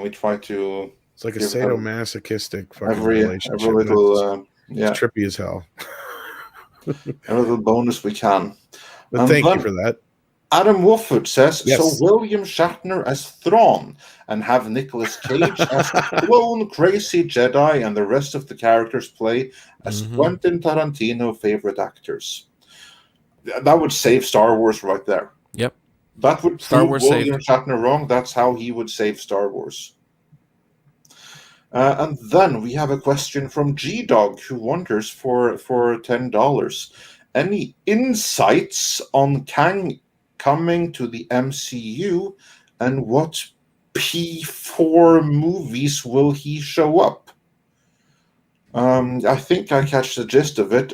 we try to. It's like a sadomasochistic fucking relationship. Every little, it's trippy as hell. Every little bonus we can. But thank you for that. Adam Wofford says, yes. So William Shatner as Thrawn and have Nicolas Cage as clone crazy Jedi and the rest of the characters play as Quentin Tarantino favorite actors. That would save Star Wars right there. Yep. That would prove William Shatner wrong. That's how he would save Star Wars. And then we have a question from G-Dog who wonders for $10. Any insights on Kang coming to the MCU and what P4 movies will he show up? I think I catch the gist of it.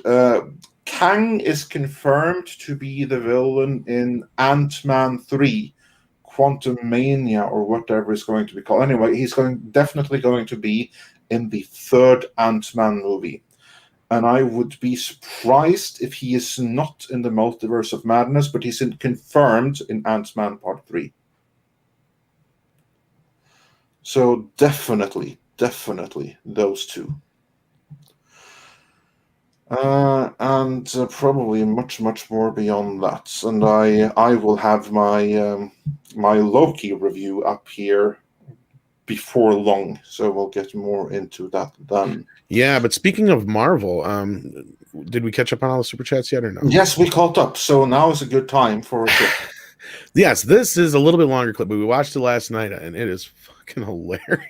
Kang is confirmed to be the villain in Ant-Man 3, Quantumania, or whatever it's going to be called. Anyway, he's definitely going to be in the third Ant-Man movie. And I would be surprised if he is not in the Multiverse of Madness, but he's confirmed in Ant-Man Part 3. So definitely those two. And probably much more beyond that. And I will have my my Loki review up here before long, so we'll get more into that then. Yeah, but speaking of Marvel, did we catch up on all the super chats yet or no? Yes, we caught up. So now is a good time for a clip. Yes, this is a little bit longer clip, but we watched it last night and it is fucking hilarious.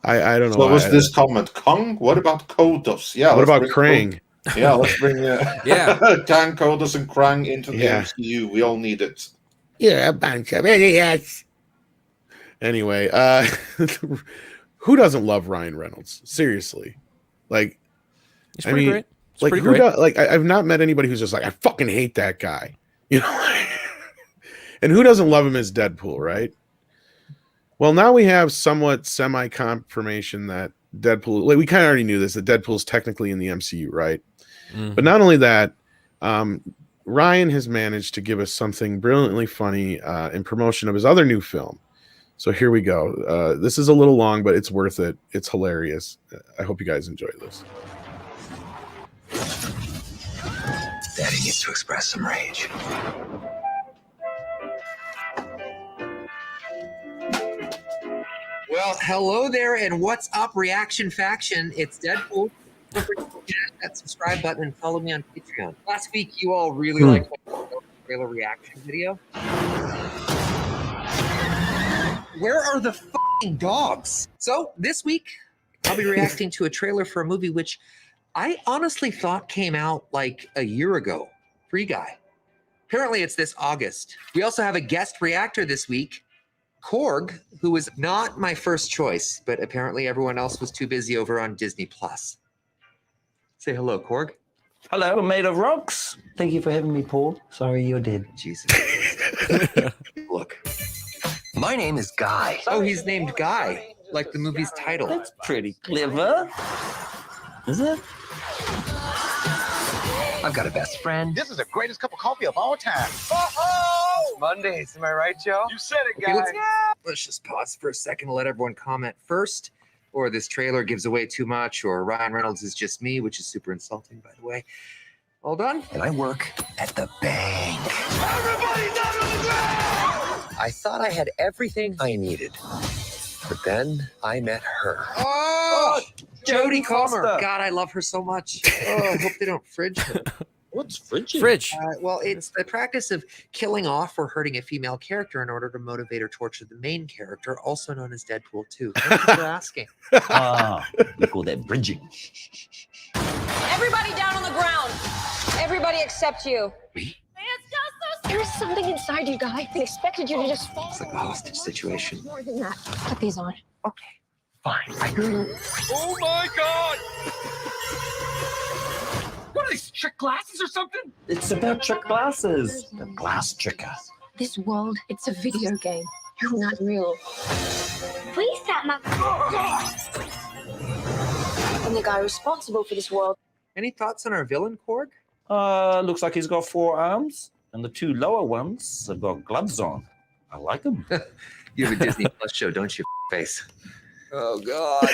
I don't know. So was this comment Kong? What about Kodos? Yeah. What about Krang? Yeah, let's bring Kang, Kodos, and Krang into the MCU. We all need it. You're a bunch of idiots. Anyway, who doesn't love Ryan Reynolds? Seriously, like, He's pretty great. It's like pretty who great. like I've not met anybody who's just like I fucking hate that guy, you know. And who doesn't love him as Deadpool, right? Well, now we have somewhat semi-confirmation that Deadpool, like we kind of already knew this, that Deadpool's technically in the MCU, right? Mm-hmm. But not only that, Ryan has managed to give us something brilliantly funny in promotion of his other new film. So here we go. This is a little long, but it's worth it. It's hilarious. I hope you guys enjoy this. Daddy needs to express some rage. Well, hello there, and what's up, Reaction Faction? It's Deadpool. Don't forget to hit that subscribe button and follow me on Patreon. Last week, you all really liked my trailer reaction video. Where are the f***ing dogs? So this week, I'll be reacting to a trailer for a movie which I honestly thought came out like a year ago. Free Guy. Apparently, it's this August. We also have a guest reactor this week, Korg, who was not my first choice, but apparently everyone else was too busy over on Disney+. Say hello, Korg. Hello, I'm made of rocks. Thank you for having me, Paul. Sorry you're dead. Jesus. Look. My name is Guy. Oh, he's named Guy, like the movie's title. That's pretty clever. Is it? I've got a best friend. This is the greatest cup of coffee of all time. Oh! Mondays, am I right, Joe? You said it, Guy. Okay, let's just pause for a second to let everyone comment first, or this trailer gives away too much, or Ryan Reynolds is just me, which is super insulting, by the way. All done? And I work at the bank. Everybody down on the ground! I thought I had everything I needed. But then I met her. Oh! Jodie Comer. Foster. God, I love her so much. Oh, I hope they don't fridge her. What's fridging? Fridge. Well, it's the practice of killing off or hurting a female character in order to motivate or torture the main character, also known as Deadpool 2. Thank you for asking. We call that bridging. Everybody down on the ground. Everybody except you. Me? There's something inside you, Guy. I expected you to just fall. It's like a hostage situation. More than that. Put these on. Okay. Fine. Oh my God! What are these, trick glasses or something? It's about trick glasses. The glass tricker. This world, it's a video game. You're not real. Please stop my... I'm the guy responsible for this world. Any thoughts on our villain, Korg? Looks like he's got 4 arms, and the 2 lower ones have got gloves on. I like them. You have a Disney Plus show, don't you, face? Oh, God.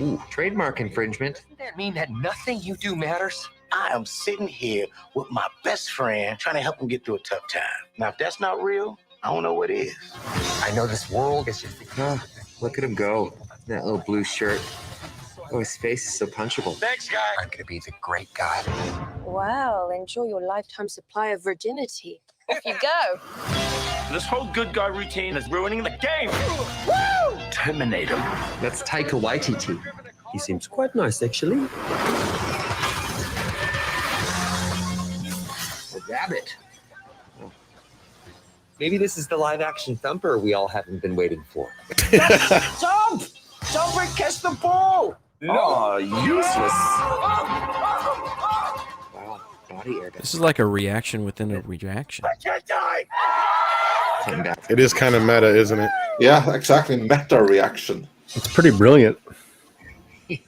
Ooh, trademark infringement. Doesn't that mean that nothing you do matters? I am sitting here with my best friend trying to help him get through a tough time. Now, if that's not real, I don't know what is. I know this world is just... Oh, look at him go. That little blue shirt. Oh, his face is so punchable. Thanks, Guy. I'm going to be the great guy. Well, enjoy your lifetime supply of virginity. Off you go. This whole good guy routine is ruining the game. Woo! Terminate him. That's Taika Waititi. He seems quite nice, actually. A rabbit. Maybe this is the live-action Thumper we all haven't been waiting for. Jump! Jump and catch the ball! Oh, useless. Wow, body air. This is like a reaction within a reaction. It is kind of meta, isn't it? Yeah, exactly. Meta reaction. It's pretty brilliant. Okay,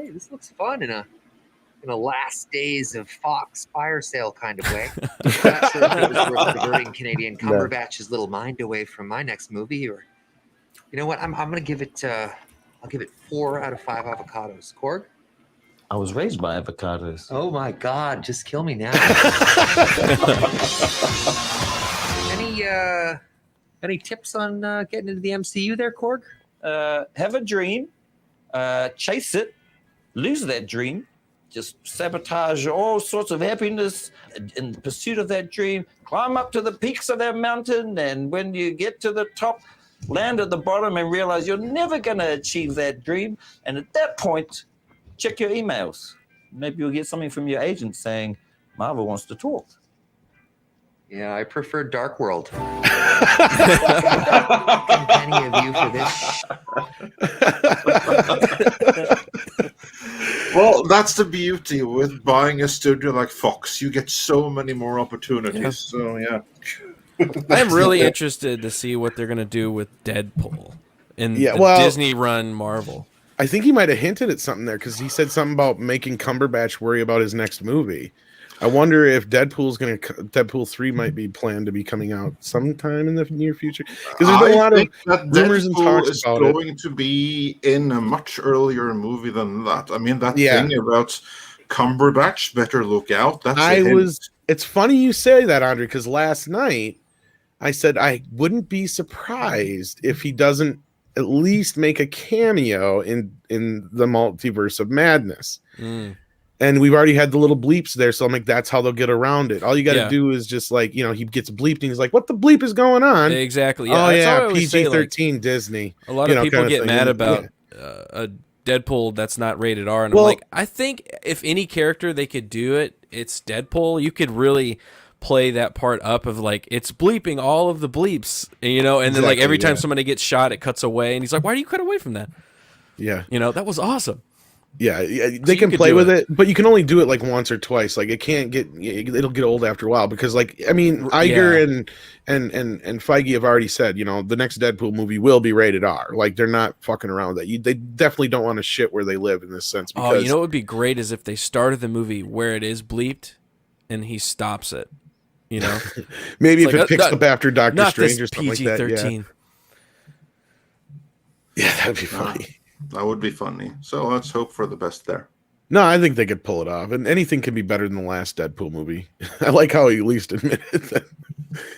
this looks fun in a last days of Fox fire sale kind of way. I'm not sure if it was worth diverting Canadian Cumberbatch's little mind away from my next movie, or you know what? I'm gonna give it. I'll give it 4 out of 5 avocados. Korg? I was raised by avocados. Oh my God! Just kill me now. Any tips on getting into the MCU there, Korg? Have a dream, chase it, lose that dream, just sabotage all sorts of happiness in pursuit of that dream, climb up to the peaks of that mountain, and when you get to the top, land at the bottom and realize you're never going to achieve that dream. And at that point, check your emails. Maybe you'll get something from your agent saying, Marvel wants to talk. Yeah, I prefer Dark World. Any of you for this? Well, that's the beauty with buying a studio like Fox. You get so many more opportunities. Yeah. So, yeah. I'm really interested to see what they're going to do with Deadpool in the Disney-run Marvel. I think he might have hinted at something there because he said something about making Cumberbatch worry about his next movie. I wonder if Deadpool 3 might be planned to be coming out sometime in the near future. Because there's been a lot of rumors and talks about it. Going to be in a much earlier movie than that. I mean, that thing about Cumberbatch, better look out. It's funny you say that, Andre, because last night I said I wouldn't be surprised if he doesn't at least make a cameo in the Multiverse of Madness. And we've already had the little bleeps there, so I'm like, that's how they'll get around it. All you got to do is just like, he gets bleeped, and he's like, "What the bleep is going on?" Exactly. Yeah. Oh yeah, PG-13 like, Disney. A lot of people get mad about a Deadpool that's not rated R, and I'm like, I think if any character they could do it, it's Deadpool. You could really play that part up of like it's bleeping all of the bleeps, and then like every time somebody gets shot, it cuts away, and he's like, "Why do you cut away from that?" Yeah, that was awesome. Yeah, they can play with it, but you can only do it like once or twice. Like it'll get old after a while because, like, I mean, Iger and Feige have already said, the next Deadpool movie will be rated R. Like they're not fucking around with that. They definitely don't want to shit where they live in this sense. Because, what would be great is if they started the movie where it is bleeped, and he stops it. Maybe it's if it picks up after Doctor Strange or something like that. PG-13. Yeah, that'd be funny. That would be funny. So let's hope for the best there. No, I think they could pull it off, and anything can be better than the last Deadpool movie. I like how he at least admitted that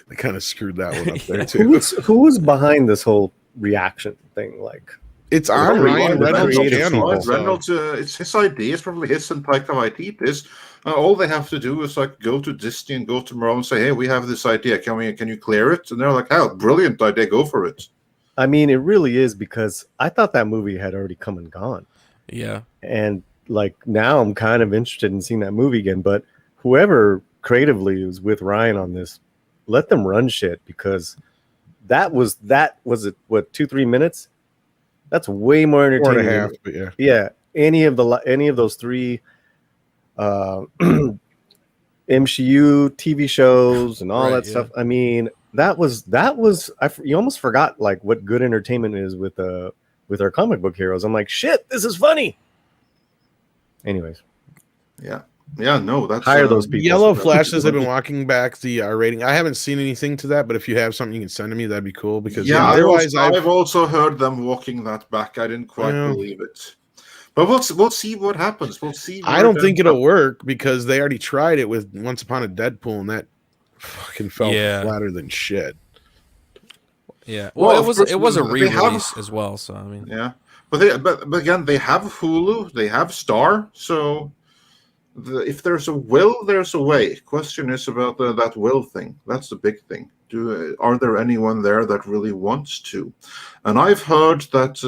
they kind of screwed that one up there too. Who was behind this whole reaction thing? Like, it's on Ryan Reynolds' channel. Reynolds, it's his idea. It's probably his and Taika Waititi's. All they have to do is like go to Disney and go to Marvel and say, "Hey, we have this idea. Can you clear it?" And they're like, "Oh, brilliant idea. Go for it." I mean, it really is, because I thought that movie had already come and gone. Yeah. And like now I'm kind of interested in seeing that movie again, but whoever creatively was with Ryan on this, let them run shit, because that was it, what, 2-3 minutes? That's way more entertaining. 4.5, but yeah. Yeah. Any of those 3 MCU TV shows and all that stuff. I mean, that was you almost forgot like what good entertainment is with our comic book heroes. I'm like, shit, this is funny. Anyways, no, that's hire those people. Yellow Flashes have been walking back the R rating. I haven't seen anything to that, but if you have something you can send to me, that'd be cool. Because otherwise, I've also heard them walking that back. I didn't quite believe it. But we'll see what happens. We'll see. I don't think it'll work because they already tried it with Once Upon a Deadpool, and that fucking fell flatter than shit. Yeah. Well, it was a re-release as well. So I mean, but again, they have Hulu, they have Star. So if there's a will, there's a way. Question is about that will thing. That's the big thing. Are there anyone there that really wants to? And I've heard that.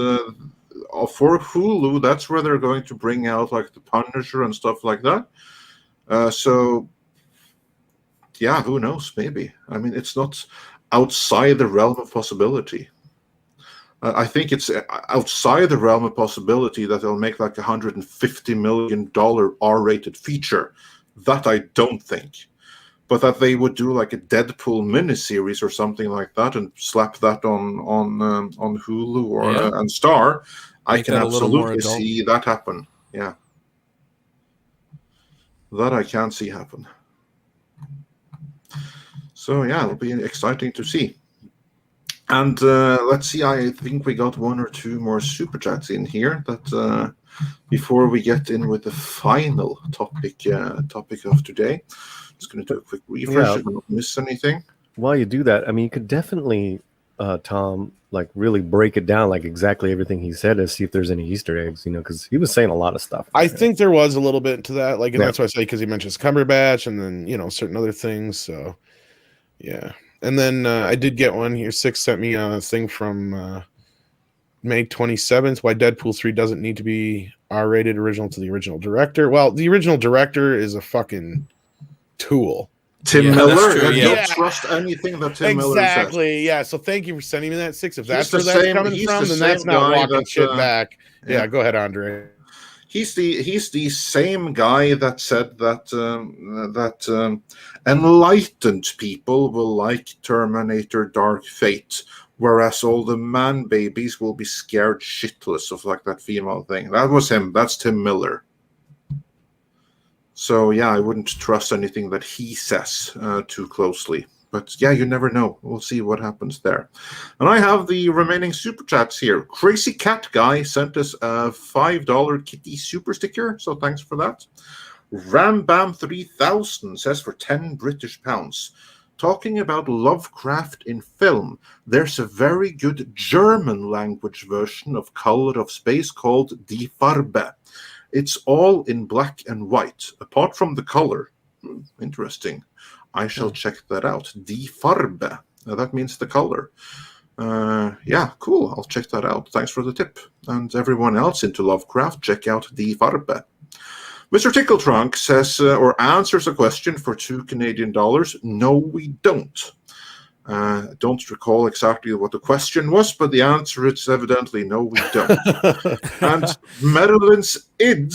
For Hulu, that's where they're going to bring out like the Punisher and stuff like that. So yeah, who knows? Maybe. I mean, it's not outside the realm of possibility. I think it's outside the realm of possibility that they'll make like $150 million R-rated feature. That I don't think. But that they would do like a Deadpool miniseries or something like that and slap that on Hulu or and Star, I can absolutely see that happen. Yeah. That I can see happen. So yeah, it'll be exciting to see. And let's see, I think we got one or two more super chats in here that before we get in with the final topic of today. Just going to do a quick refresh if I don't miss anything. While you do that, I mean, you could definitely, Tom, like really break it down, like exactly everything he said, and see if there's any Easter eggs, you know, because he was saying a lot of stuff. I think there was a little bit to that, like, and that's why I say, because he mentions Cumberbatch and then, you know, certain other things. So, yeah. And then I did get one here. Six sent me a thing from May 27th, why Deadpool 3 doesn't need to be R-rated original to the original director. Well, the original director is a fucking tool. Tim Miller, don't trust anything that Tim Miller says. Exactly, yeah. So thank you for sending me that, Six. If that's where that's coming from, then that's not walking shit back. Yeah, go ahead, Andre. He's the same guy that said that enlightened people will like Terminator Dark Fate, whereas all the man babies will be scared shitless of like that female thing. That was him. That's Tim Miller. So yeah, I wouldn't trust anything that he says too closely. But yeah, you never know. We'll see what happens there. And I have the remaining super chats here. Crazy Cat Guy sent us a $5 Kitty super sticker, so thanks for that. Rambam 3000 says for 10 British pounds. Talking about Lovecraft in film, there's a very good German language version of Color of Space called Die Farbe. It's all in black and white, apart from the color. Interesting. I shall check that out. Die Farbe. That means the color. Yeah, cool. I'll check that out. Thanks for the tip. And everyone else into Lovecraft, check out Die Farbe. Mr. Tickletrunk says, or answers a question for $2 Canadian. No, we don't. Don't recall exactly what the question was, but the answer is evidently no, we don't. And Madeline's Id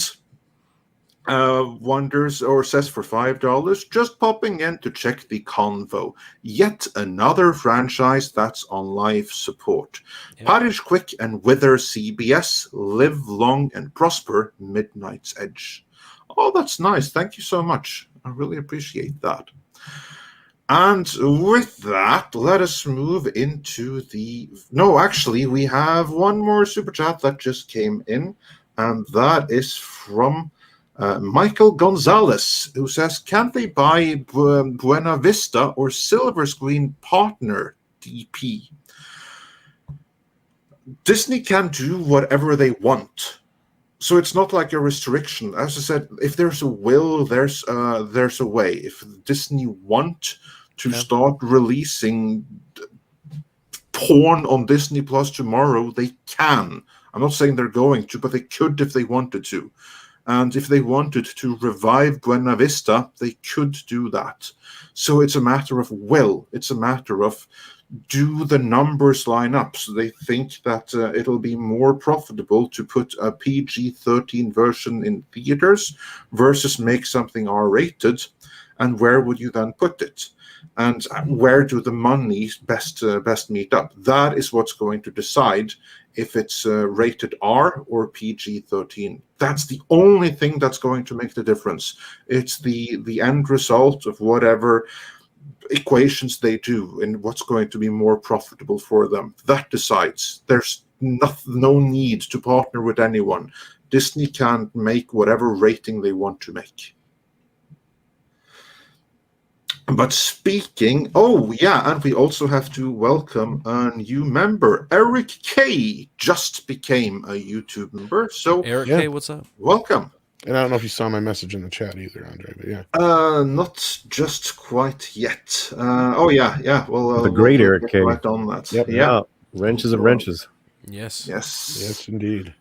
wonders or says for $5, just popping in to check the convo. Yet another franchise that's on live support. Yep. Parish Quick and Wither CBS, live long and prosper, Midnight's Edge. Oh, that's nice. Thank you so much. I really appreciate that. And with that, let us move into the... No, actually, we have one more super chat that just came in, and that is from Michael Gonzalez, who says, can't they buy Buena Vista or Silver Screen Partner DP? Disney can do whatever they want. So it's not like a restriction. As I said, if there's a will, there's a way. If Disney want to start releasing porn on Disney Plus tomorrow, they can. I'm not saying they're going to, but they could if they wanted to. And if they wanted to revive Buena Vista, they could do that. So it's a matter of will. It's a matter of, do the numbers line up? So they think that it'll be more profitable to put a PG-13 version in theaters versus make something R-rated. And where would you then put it? And where do the money best meet up? That is what's going to decide if it's rated R or PG-13. That's the only thing that's going to make the difference. It's the end result of whatever equations they do and what's going to be more profitable for them. That decides. There's no need to partner with anyone. Disney can make whatever rating they want to make. But speaking, and we also have to welcome a new member. Eric K just became a YouTube member. So Eric K, what's up? Welcome. And I don't know if you saw my message in the chat either, Andre, but yeah. Not just quite yet. Well, the great Eric K. Right on that. Yep. Yeah. Wrenches of wrenches. Yes. Yes. Yes, indeed.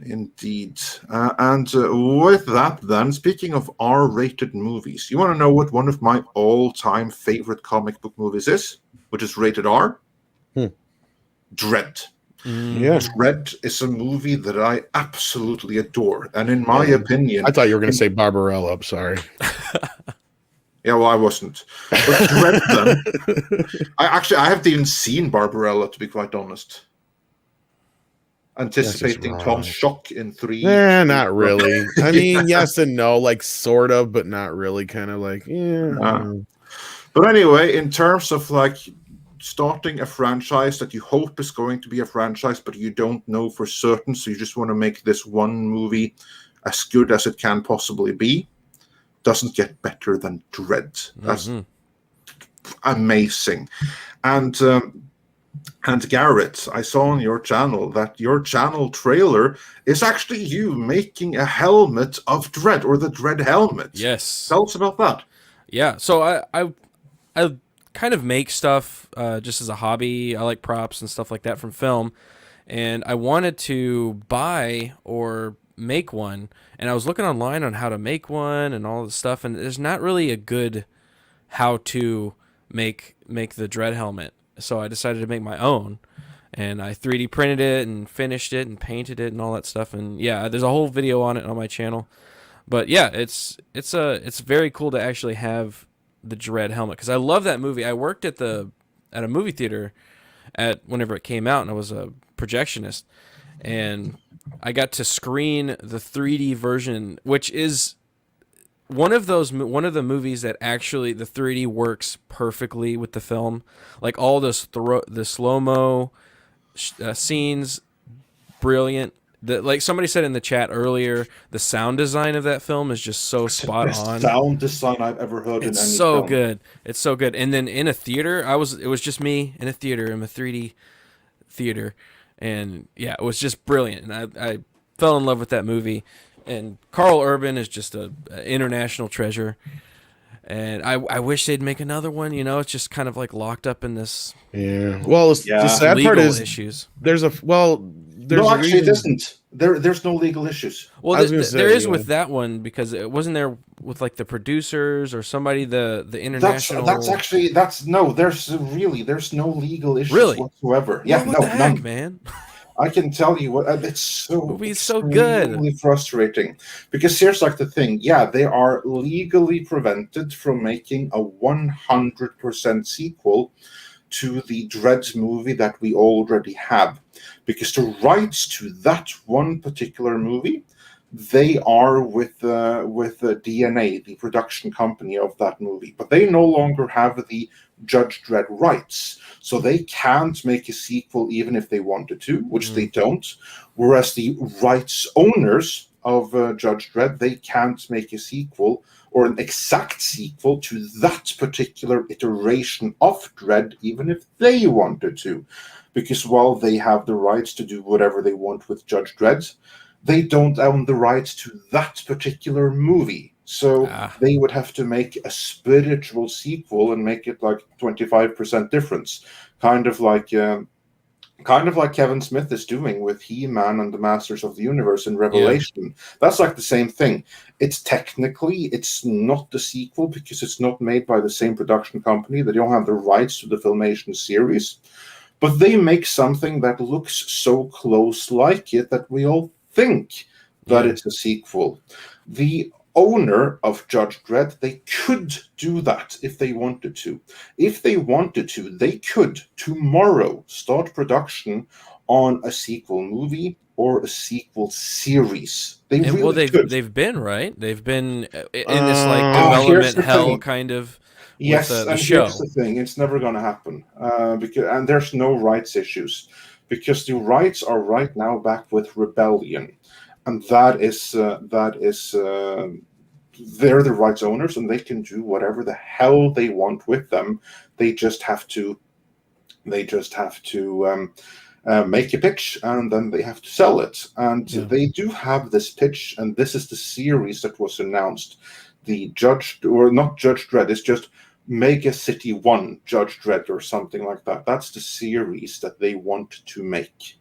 Indeed. And with that, then, speaking of R-rated movies, you want to know what one of my all-time favorite comic book movies is, which is rated R? Dredd. Yeah. Dredd is a movie that I absolutely adore. And in my opinion... I thought you were going to say Barbarella. I'm sorry. Yeah, well, I wasn't. But Dredd, then... I haven't even seen Barbarella, to be quite honest. Anticipating Tom's shock in 3. Not really. I mean, yes and no, like sort of, but not really. Kind of like, yeah. But anyway, in terms of like starting a franchise that you hope is going to be a franchise, but you don't know for certain, so you just want to make this one movie as good as it can possibly be, doesn't get better than Dredd. That's amazing. And Garrett, I saw on your channel that your channel trailer is actually you making a helmet of Dredd, or the Dredd helmet. Yes. Tell us about that. Yeah, so I kind of make stuff just as a hobby. I like props and stuff like that from film, and I wanted to buy or make one, and I was looking online on how to make one and all this stuff, and there's not really a good how to make the Dredd helmet. So I decided to make my own, and I 3D printed it and finished it and painted it and all that stuff. And yeah, there's a whole video on it on my channel. But yeah, it's very cool to actually have the Dredd helmet, because I love that movie. I worked at a movie theater whenever it came out, and I was a projectionist, and I got to screen the 3D version, which is one of the movies that actually the 3D works perfectly with the film. Like all the slow-mo scenes, brilliant. Like somebody said in the chat earlier, the sound design of that film is just so spot on. Sound design I've ever heard in any so film. good. It's so good. And then in a theater, it was just me in a theater, in a 3D theater, and yeah, it was just brilliant. And I fell in love with that movie. And Carl Urban is just an international treasure. And I wish they'd make another one. You know, it's just kind of like locked up in this. Yeah. Well, the sad part is issues. There's actually, it isn't. There's no legal issues. Well, there is with that one, because it wasn't there with like the producers or somebody, the international. There's no legal issues whatsoever. Yeah, what the heck, man. I can tell you what it's so good, frustrating, because here's like the thing. Yeah, they are legally prevented from making a 100% sequel to the Dredd movie that we already have, because the rights to that one particular movie, they are with DNA, the production company of that movie, but they no longer have the Judge Dredd rights, so they can't make a sequel even if they wanted to, which they don't. Whereas the rights owners of Judge Dredd, they can't make a sequel or an exact sequel to that particular iteration of Dredd, even if they wanted to, because while they have the rights to do whatever they want with Judge Dredd, they don't own the rights to that particular movie. So they would have to make a spiritual sequel and make it like 25% difference, kind of like Kevin Smith is doing with He-Man and the Masters of the Universe in Revelation. Yeah. That's like the same thing. It's not the sequel because it's not made by the same production company. They don't have the rights to the Filmation series, but they make something that looks so close like it that we all think that it's a sequel. The owner of Judge Dredd, they could do that if they wanted to. If they wanted to, they could tomorrow start production on a sequel movie or a sequel series. They've been, right? They've been in this like development hell kind of. Yes, with, and show. Here's the thing: it's never going to happen because there's no rights issues, because the rights are right now back with Rebellion. And they're the rights owners, and they can do whatever the hell they want with them. They just have to make a pitch, and then they have to sell it. And they do have this pitch, and this is the series that was announced. Not Judge Dredd, it's just Mega City 1 Judge Dredd or something like that. That's the series that they want to make.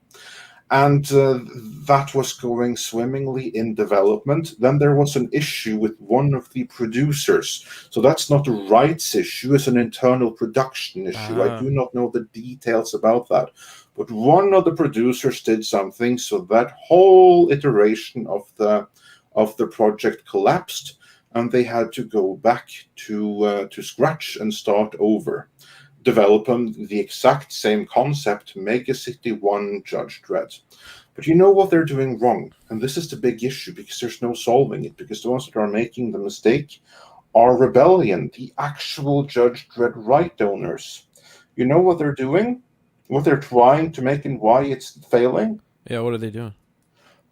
and that was going swimmingly in development. Then there was an issue with one of the producers. So that's not a rights issue, it's an internal production issue. I do not know the details about that. But one of the producers did something, so that whole iteration of the project collapsed, and they had to go back to scratch and start over. Developing the exact same concept, Mega City 1 Judge Dredd. But you know what they're doing wrong? And this is the big issue, because there's no solving it, because the ones that are making the mistake are Rebellion, the actual Judge Dredd right owners. You know what they're doing? What they're trying to make and why it's failing? Yeah, what are they doing?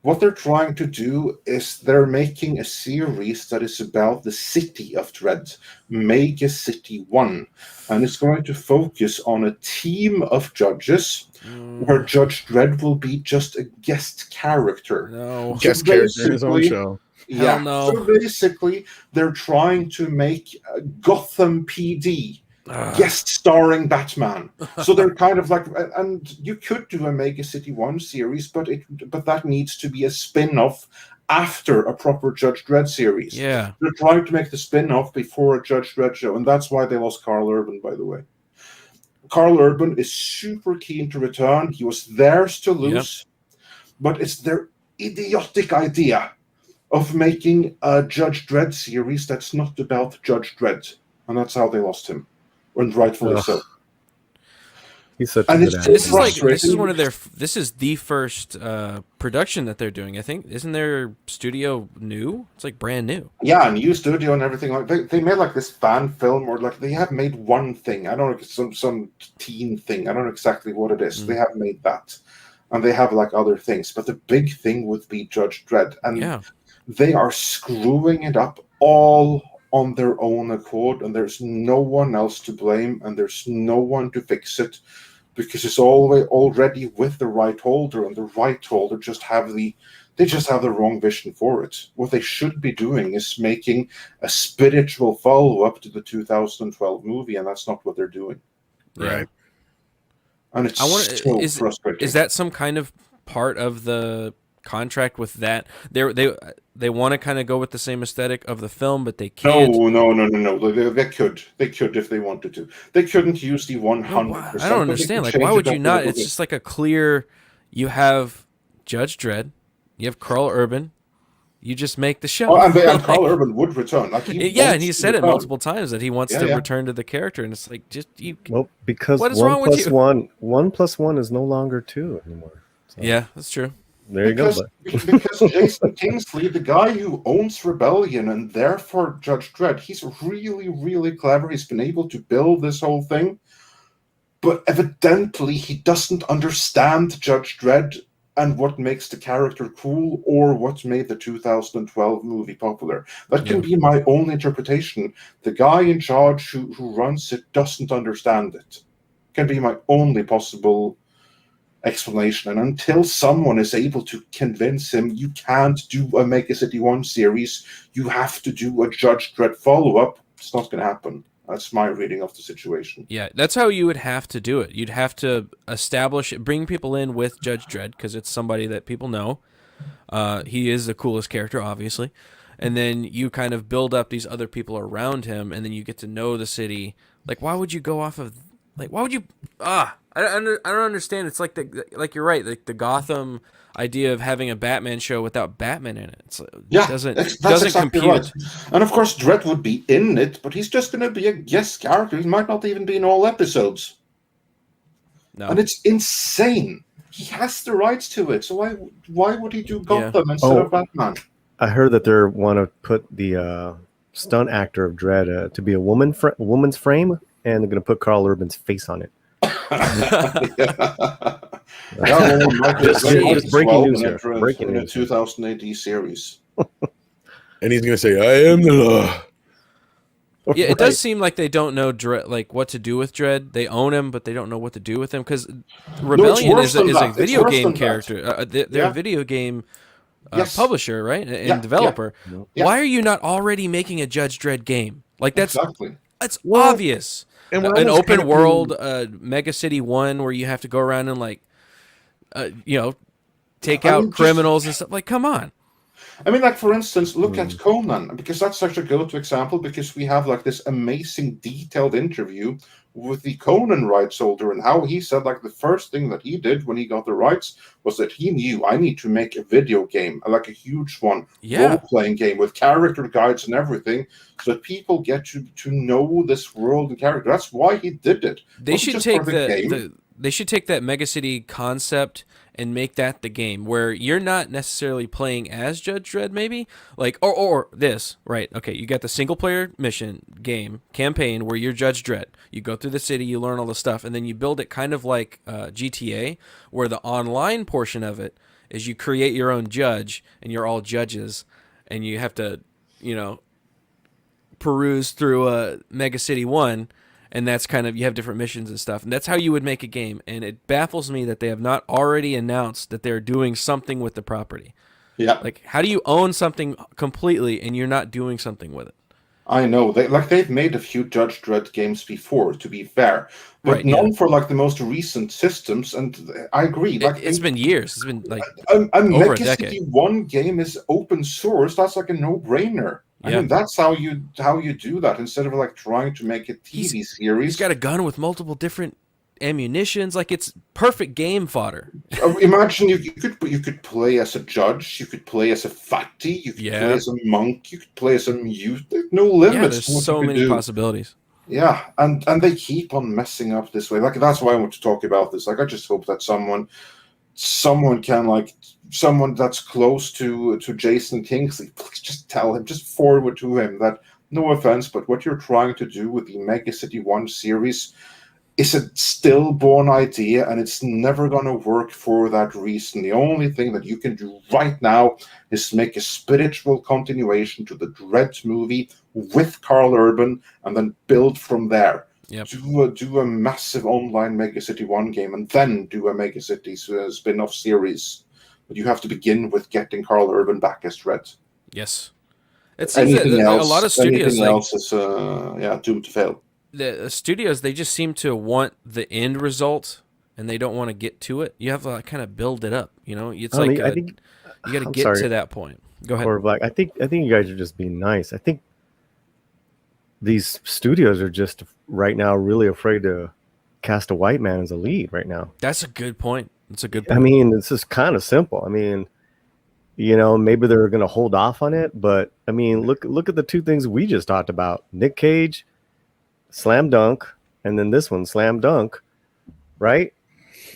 What they're trying to do is they're making a series that is about the city of Dredd, Mega City 1. And it's going to focus on a team of judges where Judge Dredd will be just a guest character. No. So Guest character in his own show. Yeah. Hell no. So basically, they're trying to make Gotham PD guest starring Batman. So they're kind of like, and you could do a Mega City 1 series, but that needs to be a spin-off after a proper Judge Dredd series. Yeah. They're trying to make the spin-off before a Judge Dredd show, and that's why they lost Carl Urban, by the way. Carl Urban is super keen to return. He was theirs to lose, but it's their idiotic idea of making a Judge Dredd series that's not about Judge Dredd, and that's how they lost him. And rightfully so. He's such and a good actor. This is one of their. This is the first production that they're doing. I think isn't their studio new? It's like brand new. Yeah, new studio and everything. Like they made like this fan film, or like they have made one thing. I don't know, some teen thing. I don't know exactly what it is. They have made that, and they have like other things. But the big thing would be Judge Dredd, and they are screwing it up all on their own accord, and there's no one else to blame, and there's no one to fix it, because it's already with the right holder, and the right holder just have the wrong vision for it. What they should be doing is making a spiritual follow-up to the 2012 movie, and that's not what they're doing. Right. And it's so frustrating. Is that some kind of part of the contract with that? They want to kind of go with the same aesthetic of the film, but they can't. No. They could if they wanted to. They couldn't use the 100%. I don't understand. Like, why would you not? It's just like a clear. You have Judge Dredd, you have Carl Urban. You just make the show. Oh, and Carl Urban would return. Like and he said it multiple times that he wants to return to the character, and it's like because what is wrong with you? 1 + 1 is no longer 2 anymore. So. Yeah, that's true. There you go. Because Jason Kingsley, the guy who owns Rebellion and therefore Judge Dredd, he's really, really clever. He's been able to build this whole thing, but evidently he doesn't understand Judge Dredd and what makes the character cool, or what made the 2012 movie popular. That can be my own interpretation. The guy in charge who runs it doesn't understand it. Can be my only possible explanation. And until someone is able to convince him you can't do a Mega City 1 series, you have to do a Judge Dredd follow-up, it's not going to happen. That's my reading of the situation. Yeah, that's how you would have to do it. You'd have to bring people in with Judge Dredd, because it's somebody that people know. He is the coolest character, obviously. And then you kind of build up these other people around him, and then you get to know the city. Like, why would you go off of... Like, why would you... I don't understand. It's like you're right. Like the Gotham idea of having a Batman show without Batman in it. It doesn't exactly compute. Right. And of course, Dredd would be in it, but he's just going to be a guest character. He might not even be in all episodes. No. And it's insane. He has the rights to it. So why would he do Gotham instead of Batman? I heard that they want to put the stunt actor of Dredd to be a woman's frame, and they're going to put Carl Urban's face on it. Just breaking news here. Breaking news. 2000 AD series. And he's going to say, I am the law. Yeah, it does seem like they don't know like what to do with Dredd. They own him, but they don't know what to do with him, because Rebellion is a video game character. They're a video game publisher, right? And developer. Yeah. Why are you not already making a Judge Dredd game? Like that's obvious. And an open world Mega City 1 where you have to go around and take out criminals and stuff. Like, come on. I mean, like, for instance, look at Conan, because that's such a go-to example, because we have like this amazing detailed interview with the Conan rights holder, and how he said like the first thing that he did when he got the rights was that he knew, I need to make a video game, like a huge one, role-playing game with character guides and everything, so that people get to know this world and character. That's why he did it. They should take they should take that Megacity concept and make that the game, where you're not necessarily playing as Judge Dredd, maybe, like, or this, right? Okay, you got the single player mission game campaign where you're Judge Dredd. You go through the city, you learn all the stuff, and then you build it kind of like GTA, where the online portion of it is you create your own judge, and you're all judges, and you have to, peruse through Megacity 1. And that's kind of, you have different missions and stuff. And that's how you would make a game. And it baffles me that they have not already announced that they're doing something with the property. Yeah. Like, how do you own something completely and you're not doing something with it? I know. They've made a few Judge Dredd games before, to be fair. But none for like the most recent systems. And I agree. Like, it's been years. It's been like over a decade. Megacity 1 game is open source. That's like a no-brainer. I mean, that's how you do that, instead of like trying to make a TV series. He's got a gun with multiple different ammunitions. Like, it's perfect game fodder. Imagine you could play as a judge, you could play as a fatty, you could play as a monk, you could play as a mute. There's no limits. Yeah, there's so many possibilities. Yeah, and they keep on messing up this way. Like, that's why I want to talk about this. Like, I just hope that someone can, like, someone that's close to Jason Kingsley, please just tell him, just forward to him that, no offense, but what you're trying to do with the Megacity 1 series is a stillborn idea, and it's never going to work for that reason. The only thing that you can do right now is make a spiritual continuation to the Dredd movie with Carl Urban, and then build from there. Yep. Do a massive online Megacity 1 game, and then do a Megacity spin-off series. But you have to begin with getting Carl Urban back as Dredd. Yes. It seems that a lot of studios, anything else is doomed to fail. The studios, they just seem to want the end result, and they don't want to get to it. You have to kind of build it up. It's I think you got to get to that point. Go ahead. Or Black. I think you guys are just being nice. I think these studios are just right now really afraid to cast a white man as a lead right now. That's a good point. That's a good point. I mean, it's just kind of simple. I mean, maybe they're going to hold off on it, but I mean, look at the two things we just talked about. Nick Cage, slam dunk, and then this one, slam dunk, right?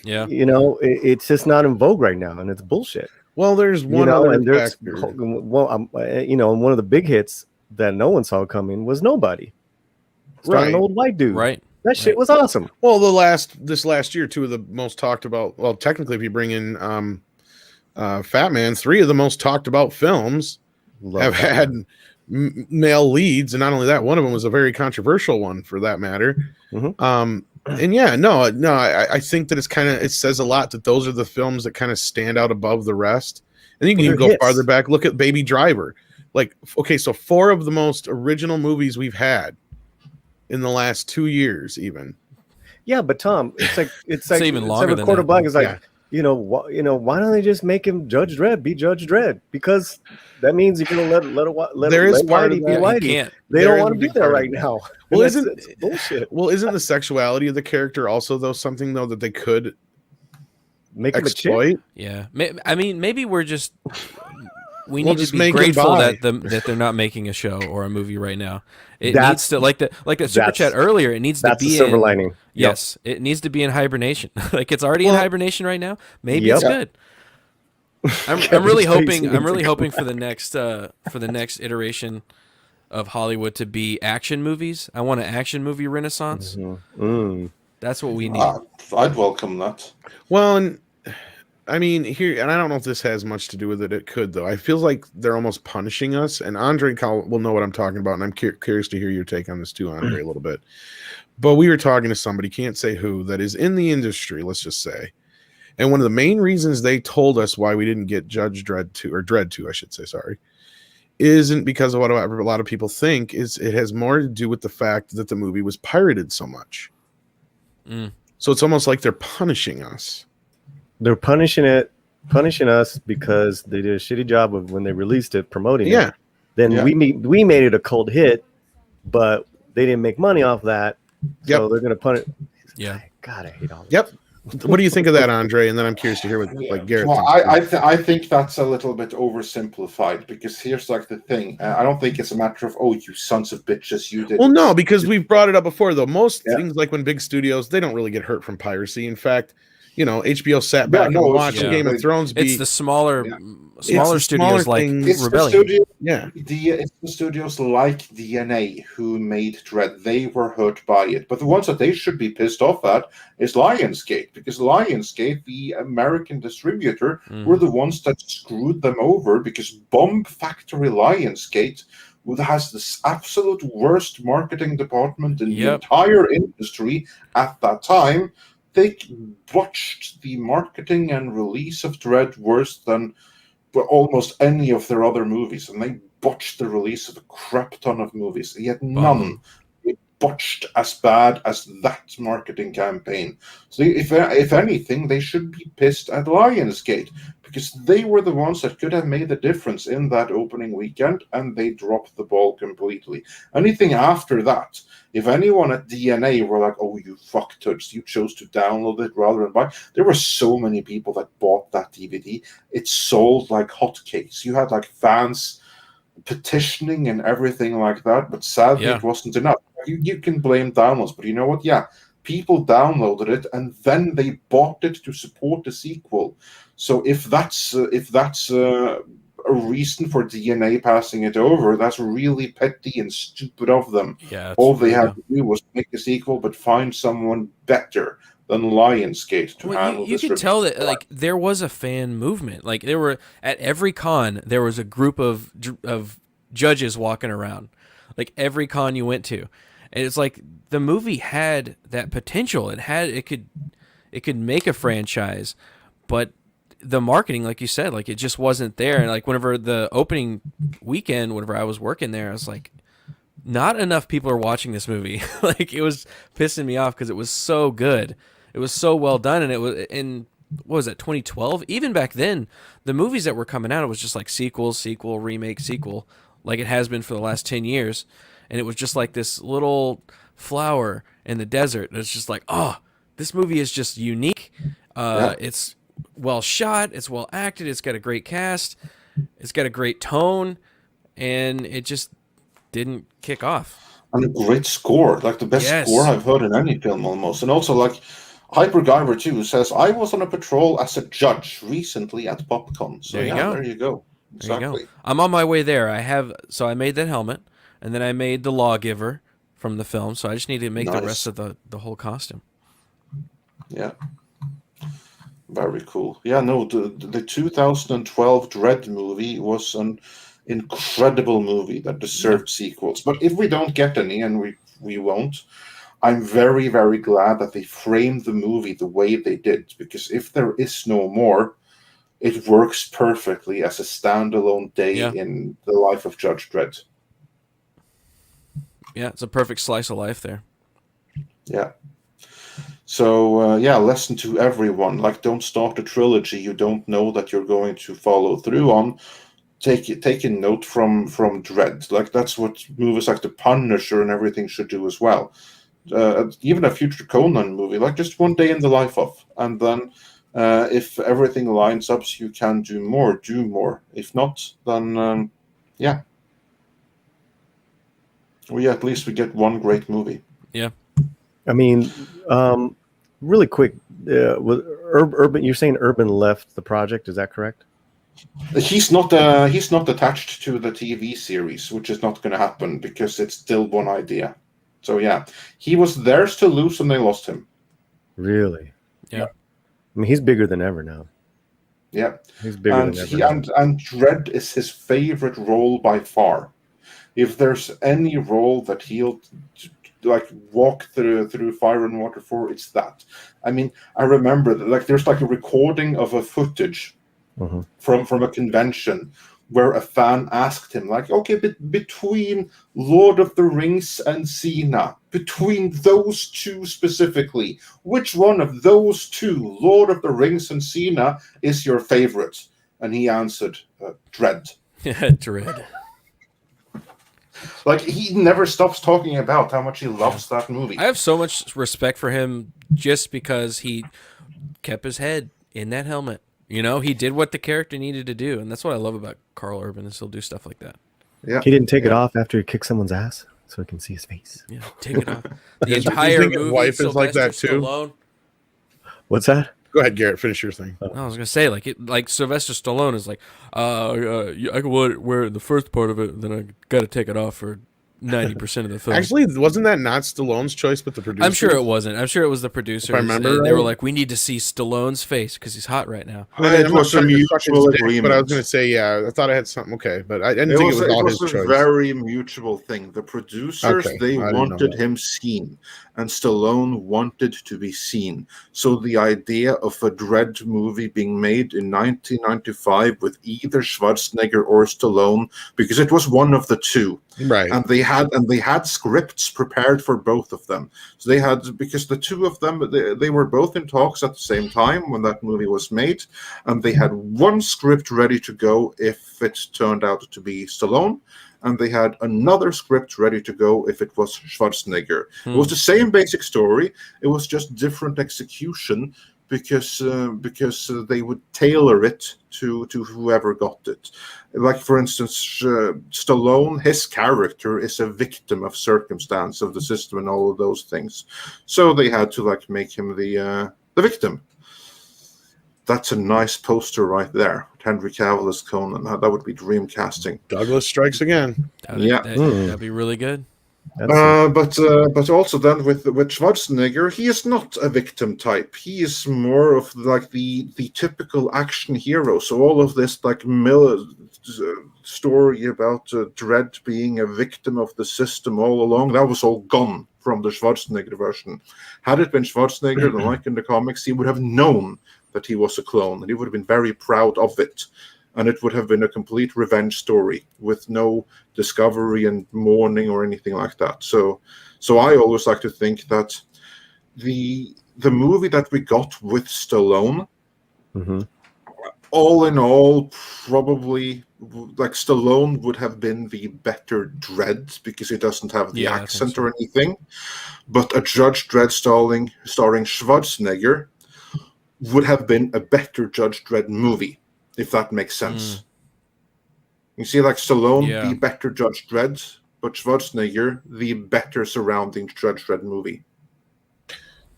Yeah. It's just not in vogue right now, and it's bullshit. Well, there's one other factor. One of the big hits that no one saw coming was Nobody. Starring an old white dude. Right. That shit was awesome. Well, this last year, two of the most talked about. Well, technically, if you bring in Fat Man, three of the most talked about films have had male leads, and not only that, one of them was a very controversial one, for that matter. Mm-hmm. And yeah, I think that it says a lot that those are the films that kind of stand out above the rest. And you can even go farther back. Look at Baby Driver. Like, okay, so 4 of the most original movies we've had in the last 2 years, even. Yeah, but Tom, it's like even longer than that. Black is like, why don't they just make him Judge Dredd, be Judge Dredd? Because that means you're gonna let Whitey be Whitey. They don't want to be there right now. Well, isn't bullshit? Well, isn't the sexuality of the character also something that they could make exploit? Him a chick? Yeah, I mean, maybe we need to be grateful that they're not making a show or a movie right now. It needs to, like the super chat earlier. It needs to be a silver lining. Yes, it needs to be in hibernation. Like, it's already in hibernation right now. Maybe it's good. I'm really hoping. I'm really hoping for the next iteration of Hollywood to be action movies. I want an action movie renaissance. Mm-hmm. That's what we need. I'd welcome that. Well, and I mean, here, and I don't know if this has much to do with it. It could, though. I feel like they're almost punishing us. And Andre will know what I'm talking about. And I'm curious to hear your take on this too, Andre, a little bit. But we were talking to somebody, can't say who, that is in the industry, let's just say. And one of the main reasons they told us why we didn't get Judge Dredd 2, or Dredd 2, I should say, sorry, isn't because of what a lot of people think. It has more to do with the fact that the movie was pirated so much. So it's almost like they're punishing us. They're punishing it punishing us because they did a shitty job of when they released it, promoting Yeah. it. Then we made it a cult hit, but they didn't make money off that. So they're gonna punish. Yeah. God, I hate all this. Yep. What do you think of that, Andre? And then I'm curious to hear what like Garrett Well, thinks. I think that's a little bit oversimplified, because here's like the thing. I don't think it's a matter of, oh, you sons of bitches, you did. Well, no, because we've brought it up before, though. Most things, like when big studios, they don't really get hurt from piracy. In fact, HBO sat back and watched Game of Thrones. It's the smaller studios like it's Rebellion. It's the studios like DNA who made Dread. They were hurt by it. But the ones that they should be pissed off at is Lionsgate, because Lionsgate, the American distributor, were the ones that screwed them over, because Bomb Factory Lionsgate, who has this absolute worst marketing department in the entire industry at that time, they botched the marketing and release of Dread worse than almost any of their other movies, and they botched the release of a crap ton of movies. Yet none botched as bad as that marketing campaign. So if anything, they should be pissed at Lionsgate, because they were the ones that could have made the difference in that opening weekend, and they dropped the ball completely. Anything after that, if anyone at DNA were like, oh, you fucktards, you chose to download it rather than buy, there were so many people that bought that DVD. It sold like hotcakes. You had like fans petitioning and everything like that, but sadly it wasn't enough. You can blame downloads, but you know what? Yeah, people downloaded it and then they bought it to support the sequel. So if that's a reason for DNA passing it over, that's really petty and stupid of them. Yeah, all they had to do was make a sequel, but find someone better than Lionsgate to handle you this. could tell that like there was a fan movement. Like there were at every con, there was a group of judges walking around. Like every con you went to, and it's like the movie had that potential. It could make a franchise, but the marketing, like you said, like it just wasn't there. And like whenever the opening weekend, whenever I was working there, I was like, not enough people are watching this movie. Like it was pissing me off because it was so good. It was so well done, and it was in what was it, 2012? Even back then, the movies that were coming out, it was just like sequel, remake, sequel, like it has been for the last 10 years. And it was just like this little flower in the desert. It's just like, oh, this movie is just unique. It's well shot, it's well acted, it's got a great cast, it's got a great tone, and it just didn't kick off. And a great score, like the best score I've heard in any film almost. And also like Hyper Guyver 2 says, I was on a patrol as a judge recently at PopCon. So there you go. Exactly. There you go. I'm on my way there. I made that helmet, and then I made the Lawgiver from the film, so I just need to make the rest of the whole costume. Yeah. Very cool. Yeah, no, the 2012 Dread movie was an incredible movie that deserved sequels. But if we don't get any, and we won't, I'm very, very glad that they framed the movie the way they did, because if there is no more, it works perfectly as a standalone day in the life of Judge Dredd. Yeah, it's a perfect slice of life there. Yeah. So, lesson to everyone. Like, don't start a trilogy you don't know that you're going to follow through on. Take a note from Dredd. Like, that's what movies like The Punisher and everything should do as well. Even a future Conan movie, like just one day in the life of. And then if everything lines up so you can do more. If not, then, at least we get one great movie. Yeah. I mean, really quick, Urban. You're saying Urban left the project? Is that correct? He's not attached to the TV series, which is not going to happen because it's still one idea. So yeah, he was theirs to lose, and they lost him. Really? Yeah. I mean, he's bigger than ever now. Yeah, he's bigger than ever. And Dredd is his favorite role by far. If there's any role that he'll like walk through fire and water for, it's that. I mean, I remember that, like there's like a recording of a footage from a convention where a fan asked him, like, okay, between Lord of the Rings and Cena, between those two specifically, which one of those two, Lord of the Rings and Cena, is your favorite? And he answered, Dread. Dread. Like, he never stops talking about how much he loves that movie. I have so much respect for him just because he kept his head in that helmet. You know, he did what the character needed to do, and that's what I love about Carl Urban, is he'll do stuff like that. Yeah, he didn't take it off after he kicked someone's ass, so he can see his face. Yeah, take it off. The Do you entire think his movie, wife is like that too? Stallone. What's that? Go ahead, Garrett. Finish your thing. I was gonna say, like Sylvester Stallone is like, I can wear the first part of it, then I got to take it off for 90% of the film. Actually, wasn't that not Stallone's choice, but the producer? I'm sure it wasn't. I'm sure it was the producers. If I remember, they were like, we need to see Stallone's face because he's hot right now. It was a mutual agreement. But I was going to say, yeah, I thought I had something. Okay, but I didn't think it was all his choice. It was a very mutual thing. The producers, they wanted him seen, and Stallone wanted to be seen. So the idea of a Dread movie being made in 1995 with either Schwarzenegger or Stallone, because it was one of the two, right? And they had scripts prepared for both of them. So they had, because the two of them, they were both in talks at the same time when that movie was made, and they had one script ready to go if it turned out to be Stallone, and they had another script ready to go if it was Schwarzenegger. It was the same basic story. It was just different execution because they would tailor it to whoever got it. Like, for instance, Stallone, his character is a victim of circumstance, of the system and all of those things. So they had to make him the victim. That's a nice poster right there. Henry Cavill as Conan. That would be dream casting. Douglas strikes again. That'd be really good. But also then with Schwarzenegger, he is not a victim type. He is more of the typical action hero. So all of this story about Dredd being a victim of the system all along, that was all gone from the Schwarzenegger version. Had it been Schwarzenegger, like in the comics, he would have known that he was a clone, and he would have been very proud of it. And it would have been a complete revenge story with no discovery and mourning or anything like that. So I always like to think that the movie that we got with Stallone, all in all, probably Stallone would have been the better Dredd because he doesn't have the accent or anything. But a Judge Dredd starring Schwarzenegger would have been a better Judge Dredd movie, if that makes sense. You see, Stallone, the better Judge Dredd, but Schwarzenegger, the better surrounding Judge Dredd movie.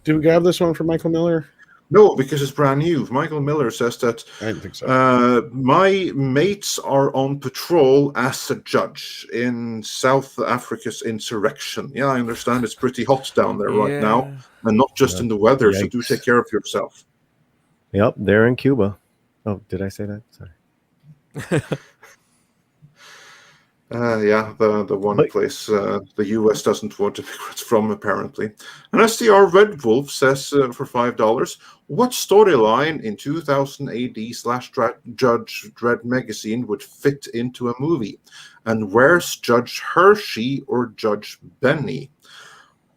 Did we grab this one from Michael Miller? No, because it's brand new. Michael Miller says that I didn't think so. My mates are on patrol as a judge in South Africa's insurrection. Yeah, I understand it's pretty hot down there right now, and not just in the weather, so do take care of yourself. Yep, they're in Cuba. Oh, did I say that? Sorry. The one place the U.S. doesn't want immigrants from, apparently. And SDR Red Wolf says for $5, what storyline in 2000 AD / Judge Dredd magazine would fit into a movie? And where's Judge Hershey or Judge Benny?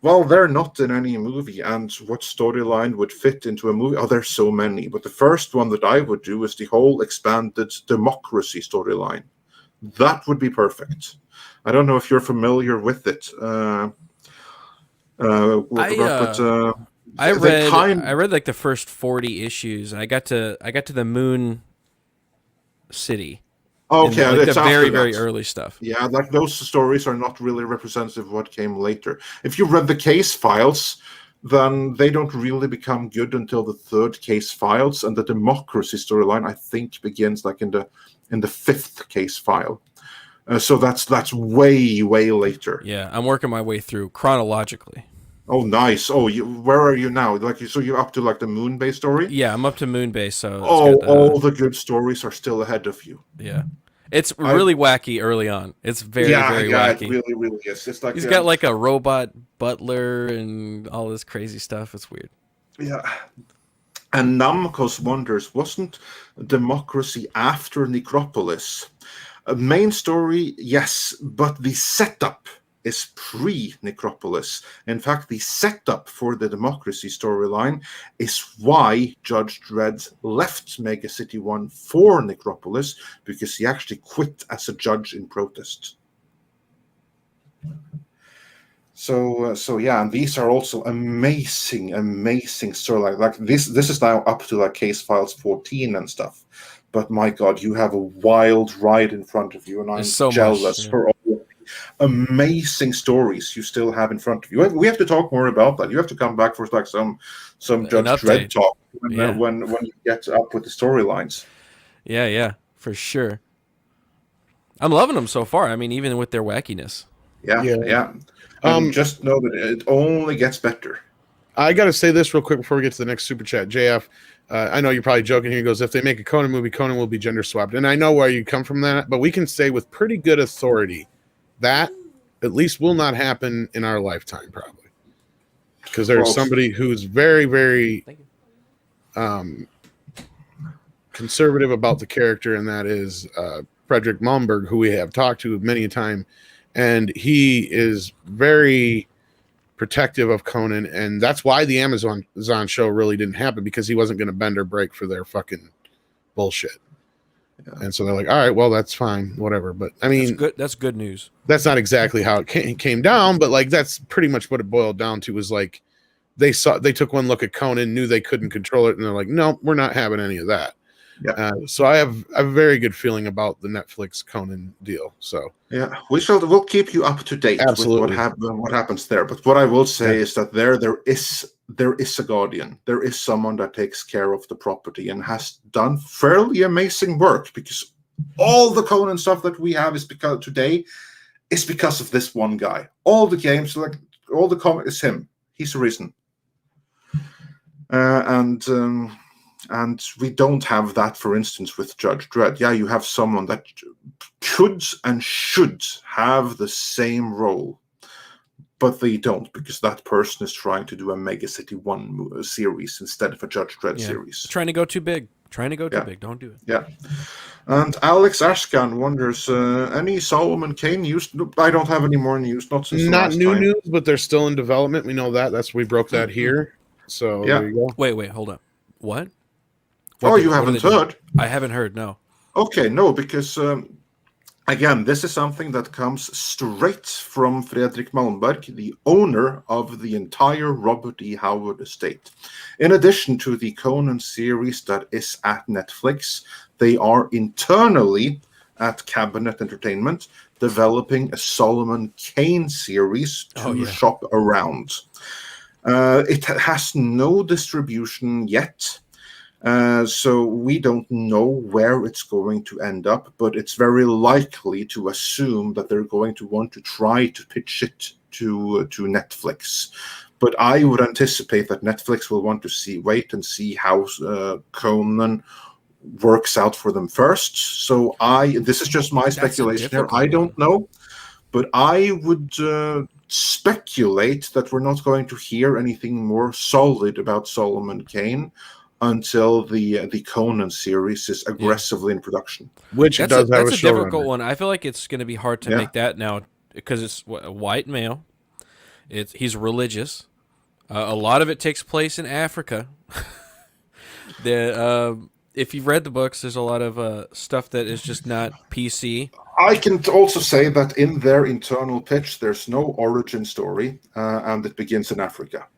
Well, they're not in any movie, and what storyline would fit into a movie? Oh, there's so many. But the first one that I would do is the whole expanded democracy storyline. That would be perfect. I don't know if you're familiar with it. I read the first 40 issues, and I got to the Moon City. Okay, the very, very early stuff. Yeah, those stories are not really representative of what came later. If you read the case files, then they don't really become good until the third case files, and the democracy storyline, I think, begins in the fifth case file. So that's way, way later. Yeah, I'm working my way through chronologically. Oh, nice. Oh, where are you now? So you're up to the Moonbase story? Yeah, I'm up to Moonbase. So all the good stories are still ahead of you. Yeah, it's really wacky early on. It's very wacky. It really, really is. It's he's got a robot butler and all this crazy stuff. It's weird. Yeah. And Namcos wonders, wasn't democracy after Necropolis? A main story, yes, but the setup is pre-Necropolis. In fact, the setup for the Democracy storyline is why Judge Dredd left Mega City 1 for Necropolis, because he actually quit as a judge in protest. So yeah, and these are also amazing storyline. Like this is now up to like Case Files 14 and stuff. But my God, you have a wild ride in front of you, and I'm so jealous much, yeah. for all the amazing stories you still have in front of you. We have to talk more about that. You have to come back for like some Judge Dredd talk when you get up with the storylines. Yeah, for sure. I'm loving them so far. I mean, even with their wackiness. Yeah. Just know that it only gets better. I got to say this real quick before we get to the next super chat. JF, I know you're probably joking here. He goes, if they make a Conan movie, Conan will be gender swapped. And I know where you come from that, but we can say with pretty good authority that at least will not happen in our lifetime, probably. Because there's somebody who's very, very conservative about the character, and that is Frederick Malmberg, who we have talked to many a time. And he is very protective of Conan, and that's why the Amazon show really didn't happen, because he wasn't going to bend or break for their fucking bullshit. Yeah. And so they're like, all right, well, that's fine, whatever. But I mean, that's good news. That's not exactly how it came down, but like that's pretty much what it boiled down to. Was like they took one look at Conan, knew they couldn't control it, and they're like, no, we're not having any of that. Yeah. So I have a very good feeling about the Netflix Conan deal. So yeah, we'll keep you up to date with what happens there. But what I will say is that there is a guardian. There is someone that takes care of the property and has done fairly amazing work, because all the Conan stuff that we have is because of this one guy. All the games, like all the comic, is him. He's the reason. And we don't have that, for instance, with Judge Dredd. Yeah, you have someone that could and should have the same role, but they don't, because that person is trying to do a Mega City 1 series instead of a Judge Dredd series. Trying to go too big. Big. Don't do it. Yeah. And Alex Ashkan wonders, any Solomon Kane news? Nope, I don't have any more news. Not since not new time. News, but they're still in development. We know that. We broke that here. So yeah. There you go. Wait, hold up. What? You haven't heard? I haven't heard, no. Okay, no, because, again, this is something that comes straight from Fredrik Malmberg, the owner of the entire Robert E. Howard estate. In addition to the Conan series that is at Netflix, they are internally at Cabinet Entertainment developing a Solomon Kane series to shop around. It has no distribution yet. So we don't know where it's going to end up, but it's very likely to assume that they're going to want to try to pitch it to Netflix. But I would anticipate that Netflix will want to wait and see how Conan works out for them first. So this is just my speculation here. I don't know, but I would speculate that we're not going to hear anything more solid about Solomon Kane until the Conan series is aggressively in production. Which that's does have a show difficult runner. one. I feel like it's going to be hard to make that now, because it's a white male. He's religious. A lot of it takes place in Africa. If you've read the books, there's a lot of stuff that is just not PC. I can also say that in their internal pitch, there's no origin story, and it begins in Africa.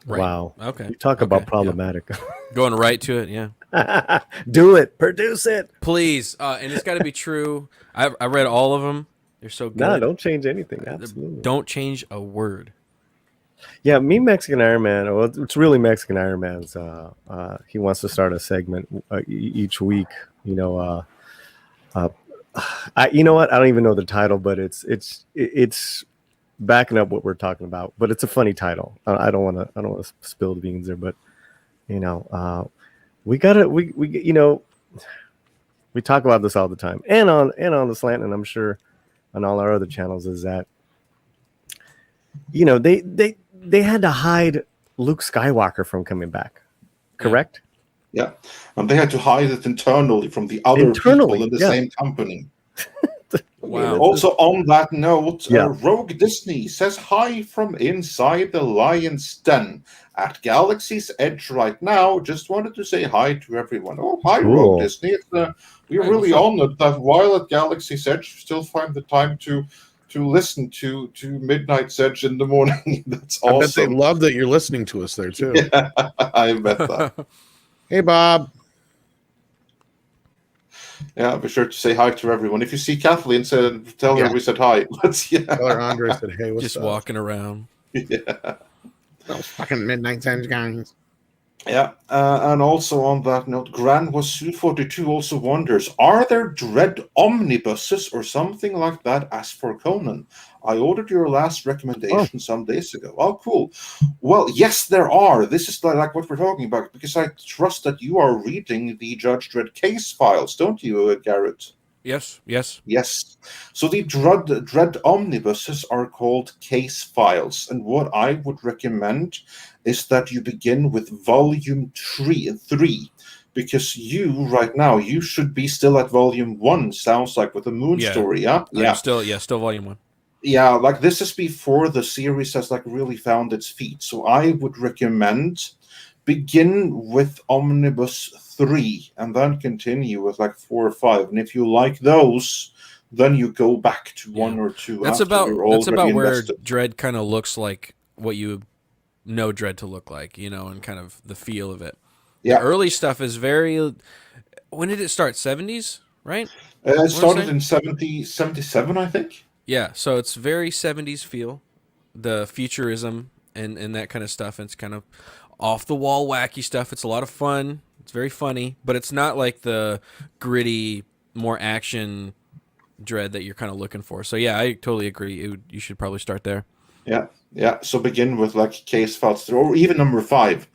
Right. Wow. Okay. You talk about problematic. Yeah. Going right to it, yeah. Do it. Produce it. Please. And it's got to be true. I read all of them. They're so good. No, don't change anything. Absolutely. Don't change a word. Yeah, me Mexican Iron Man. Well, it's really Mexican Iron Man's. He wants to start a segment each week. You know what? I don't even know the title, but it's backing up what we're talking about. But it's a funny title. I don't want to spill the beans there, but we talk about this all the time, and on the slant, and I'm sure on all our other channels, is that they had to hide Luke Skywalker from coming back, correct? Yeah, and they had to hide it internally from the other people in the same company. Wow. Also, on that note, Yeah. Rogue Disney says hi from inside the Lion's Den at Galaxy's Edge right now. Just wanted to say hi to everyone. Oh, hi, Cool. Rogue Disney. We're Hey, really what's up? honored that while at Galaxy's Edge, you still find the time to listen to Midnight's Edge in the morning. That's I bet they awesome. love that you're listening to us there too. Yeah, I bet that. Hey, Bob. Yeah, be sure to say hi to everyone. If you see Kathleen, tell her Yeah. we said hi. Tell her Andre said, "Hey, what's Just up?" walking around. Yeah. Those fucking Midnight Edge guys. Yeah, and also on that note, Gran Wasu 42 also wonders, are there Dread omnibuses or something like that as for Conan? I ordered your last recommendation some days ago. Oh, cool. Well, yes, there are. This is like what we're talking about, because I trust that you are reading the Judge Dredd case files, don't you, Garrett? Yes. Yes. So the Dread omnibuses are called case files, and what I would recommend is that you begin with volume 3, because you right now you should be still at volume 1. Sounds like with the Moon story, yeah. I'm still volume 1. Yeah, like this is before the series has like really found its feet. So I would recommend begin with Omnibus 3 and then continue with like 4 or 5. And if you like those, then you go back to 1 or 2. That's about where Dredd kind of looks like what you know Dredd to look like, and kind of the feel of it. Yeah. The early stuff is very. When did it start? 70s, right? It started in 77, I think. Yeah, so it's very 70s feel, the futurism and that kind of stuff. It's kind of off the wall wacky stuff. It's a lot of fun. It's very funny, but it's not like the gritty, more action Dredd that you're kind of looking for. So yeah, I totally agree. You should probably start there. Yeah. So begin with like Case Files 3 or even number 5.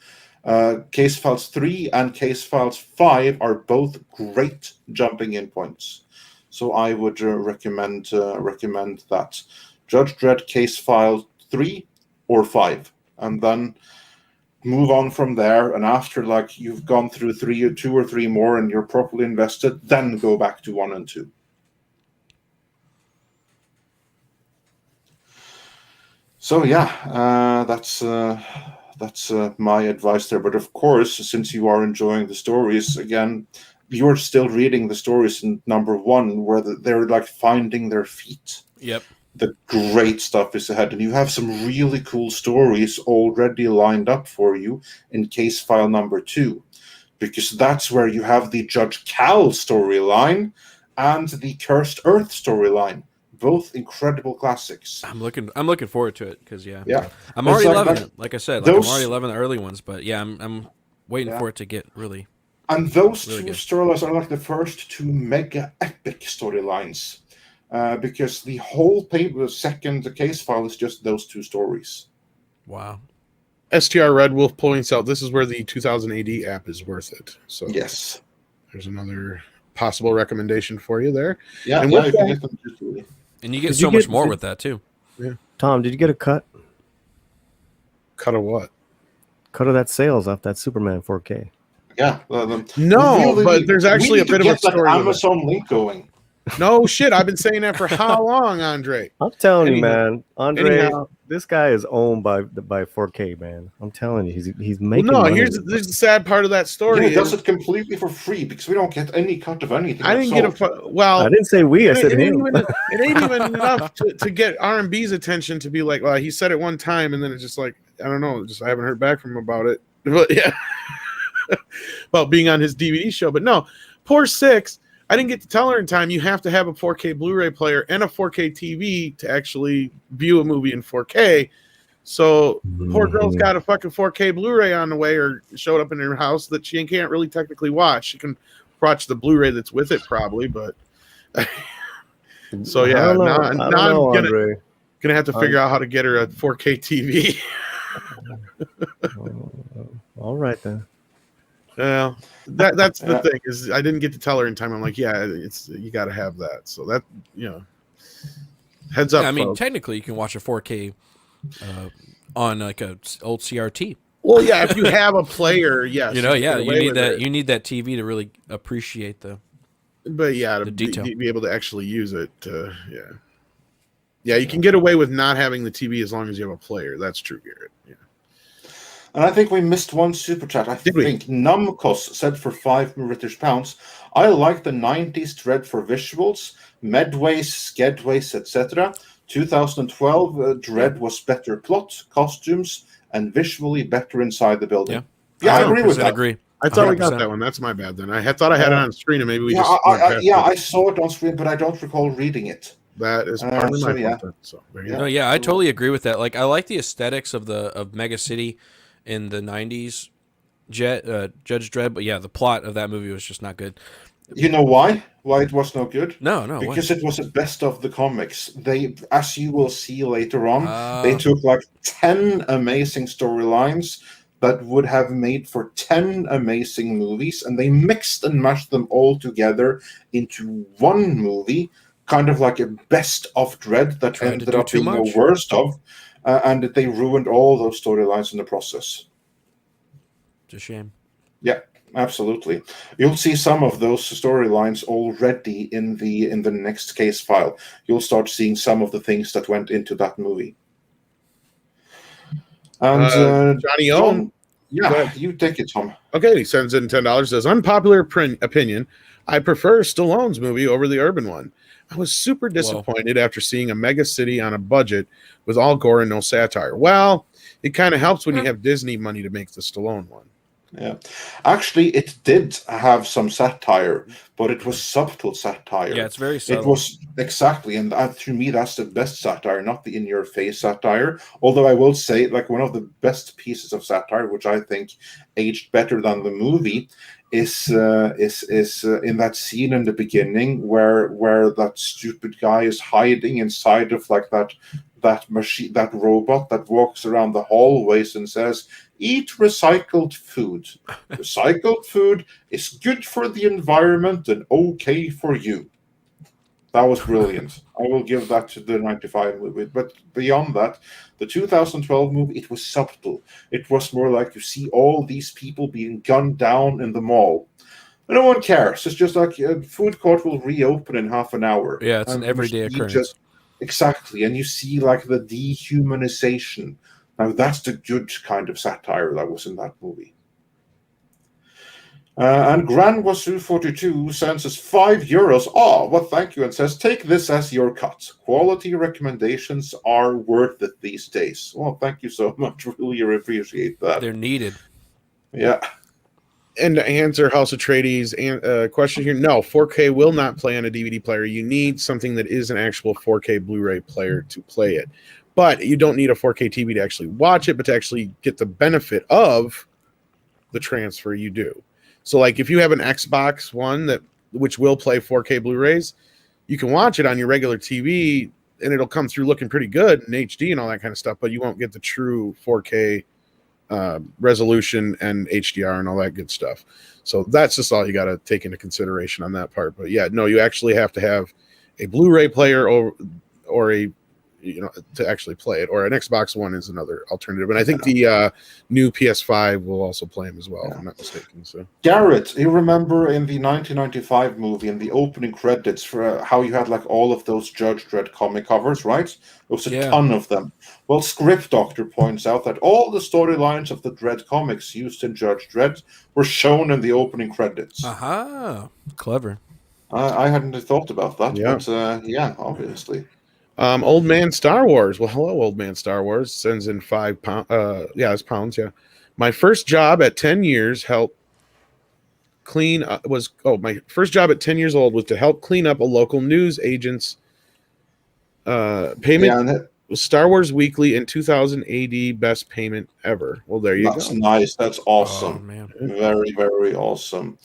Case Files 3 and Case Files 5 are both great jumping in points. So I would recommend that. Judge Dredd Case File 3 or 5, and then move on from there. And after like you've gone through 2 or 3 more and you're properly invested, then go back to 1 and 2. So yeah, that's my advice there. But of course, since you are enjoying the stories, again, you're still reading the stories in number 1 where they're like finding their feet. Yep. The great stuff is ahead, and you have some really cool stories already lined up for you in Case File number 2, because that's where you have the Judge Cal storyline and the Cursed Earth storyline. Both incredible classics. I'm looking forward to it because I'm It's already like loving it. Like I said, I'm already loving the early ones, but yeah, I'm waiting for it to get really. And those really 2 good. storylines are like the first 2 mega epic storylines, because the whole second case file is just those 2 stories. Wow. STR Red Wolf points out this is where the 2000 AD app is worth it. So yes, there's another possible recommendation for you there. Yeah, and you can get them digitally. And you get so much more with that too. Yeah. Tom, did you get a cut? Cut of what? Cut of that sales off that Superman 4K. Yeah. No, but there's actually a bit of a story. Amazon link going. No shit. I've been saying that for how long, Andre? I'm telling you, man. Andre, anyhow. This guy is owned by 4K, man. I'm telling you, he's making. Well, no, money. here's the sad part of that story. He does it completely for free because we don't get any cut of anything. I didn't get I didn't say we. I said him. It ain't even enough to get R&B's attention to be like, well, he said it one time, and then it's just like, I don't know, just I haven't heard back from him about it. But yeah, about being on his DVD show. But no, poor Six. I didn't get to tell her in time. You have to have a 4K Blu-ray player and a 4K TV to actually view a movie in 4K. So poor girl's got a fucking 4K Blu-ray on the way, or showed up in her house that she can't really technically watch. She can watch the Blu-ray that's with it probably, but so yeah. Now I'm gonna have to figure out how to get her a 4K TV. All right then. Well, that's the thing is I didn't get to tell her in time. I'm like, yeah, it's you got to have that. So that heads up. Yeah, I mean, folks. technically, you can watch a 4K on like a old CRT. Well, yeah, if you have a player, yes. You need that. You need that TV to really appreciate the But yeah, to The detail. be able to actually use it, yeah, you can get away with not having the TV as long as you have a player. That's true, Garrett. Yeah. And I think we missed one super chat. I think Numcos said for £5 British. I like the 90s Dread for visuals, Medways, Skedways, etc. 2012 Dread was better plot, costumes, and visually better inside the building. Yeah, I agree with that. Agree. I thought we 100%. got that one. That's my bad then. I thought I had it on screen and maybe we just I saw it on screen, but I don't recall reading it. That is probably my fault. Yeah. So No, yeah, I totally agree with that. Like, I like the aesthetics of Mega City in the '90s, Judge Dredd, but yeah, the plot of that movie was just not good. You know why? Why it was no good? No, because it was the best of the comics. They, as you will see later on, they took like 10 amazing storylines that would have made for 10 amazing movies, and they mixed and mashed them all together into one movie, kind of like a best of Dread that ended up being a worst of, and they ruined all those storylines in the process. It's a shame. Yeah, absolutely. You'll see some of those storylines already in the next case file. You'll start seeing some of the things that went into that movie. And Johnny Owen. Yeah, you take it, Tom. Okay, he sends in $10. Says, unpopular opinion, I prefer Stallone's movie over the Urban one. I was super disappointed after seeing a Mega City on a budget with all gore and no satire. Well, it kind of helps when you have Disney money to make the Stallone one. Yeah, actually, it did have some satire, but it was subtle satire. Yeah, it's very subtle. It was exactly, and to me, that's the best satire, not the in-your-face satire. Although I will say, like, one of the best pieces of satire, which I think aged better than the movie, is in that scene in the beginning where that stupid guy is hiding inside of like that machine, that robot that walks around the hallways and says, "Eat recycled food. Recycled food is good for the environment and okay for you." That was brilliant. I will give that to the 95 movie. But beyond that, the 2012 movie, it was subtle. It was more like you see all these people being gunned down in the mall. No one cares. It's just like a food court will reopen in half an hour. Yeah, it's an everyday occurrence. Exactly. And you see like the dehumanization. Now, that's the good kind of satire that was in that movie. And Gran Wasu 42 sends us €5. Oh, well, thank you. And says, take this as your cut. Quality recommendations are worth it these days. Well, thank you so much. Really appreciate that. They're needed. Yeah. And to answer House Atreides' question here, no, 4K will not play on a DVD player. You need something that is an actual 4K Blu-ray player to play it. But you don't need a 4K TV to actually watch it, but to actually get the benefit of the transfer, you do. So, like, if you have an Xbox One which will play 4K Blu-rays, you can watch it on your regular TV, and it'll come through looking pretty good in HD and all that kind of stuff, but you won't get the true 4K resolution and HDR and all that good stuff. So that's just all you got to take into consideration on that part. But yeah, no, you actually have to have a Blu-ray player or a to actually play it, or an Xbox One is another alternative. And I think the new PS5 will also play them as well, if I'm not mistaken. So Garrett, you remember in the 1995 movie, in the opening credits, for how you had like all of those Judge Dredd comic covers, right? There was a ton of them. Well, Script Doctor points out that all the storylines of the Dredd comics used in Judge Dredd were shown in the opening credits. Aha, clever. I hadn't thought about that, but yeah, obviously. Old Man Star Wars. Well, hello, Old Man Star Wars. Sends in £5. Yeah, it's pounds. Yeah. My first job at 10 years helped clean up my first job at 10 years old was to help clean up a local news agent's payment. Star Wars Weekly in 2000 AD, best payment ever. Well, there you go. That's nice. That's awesome. Oh, man. Very, very awesome.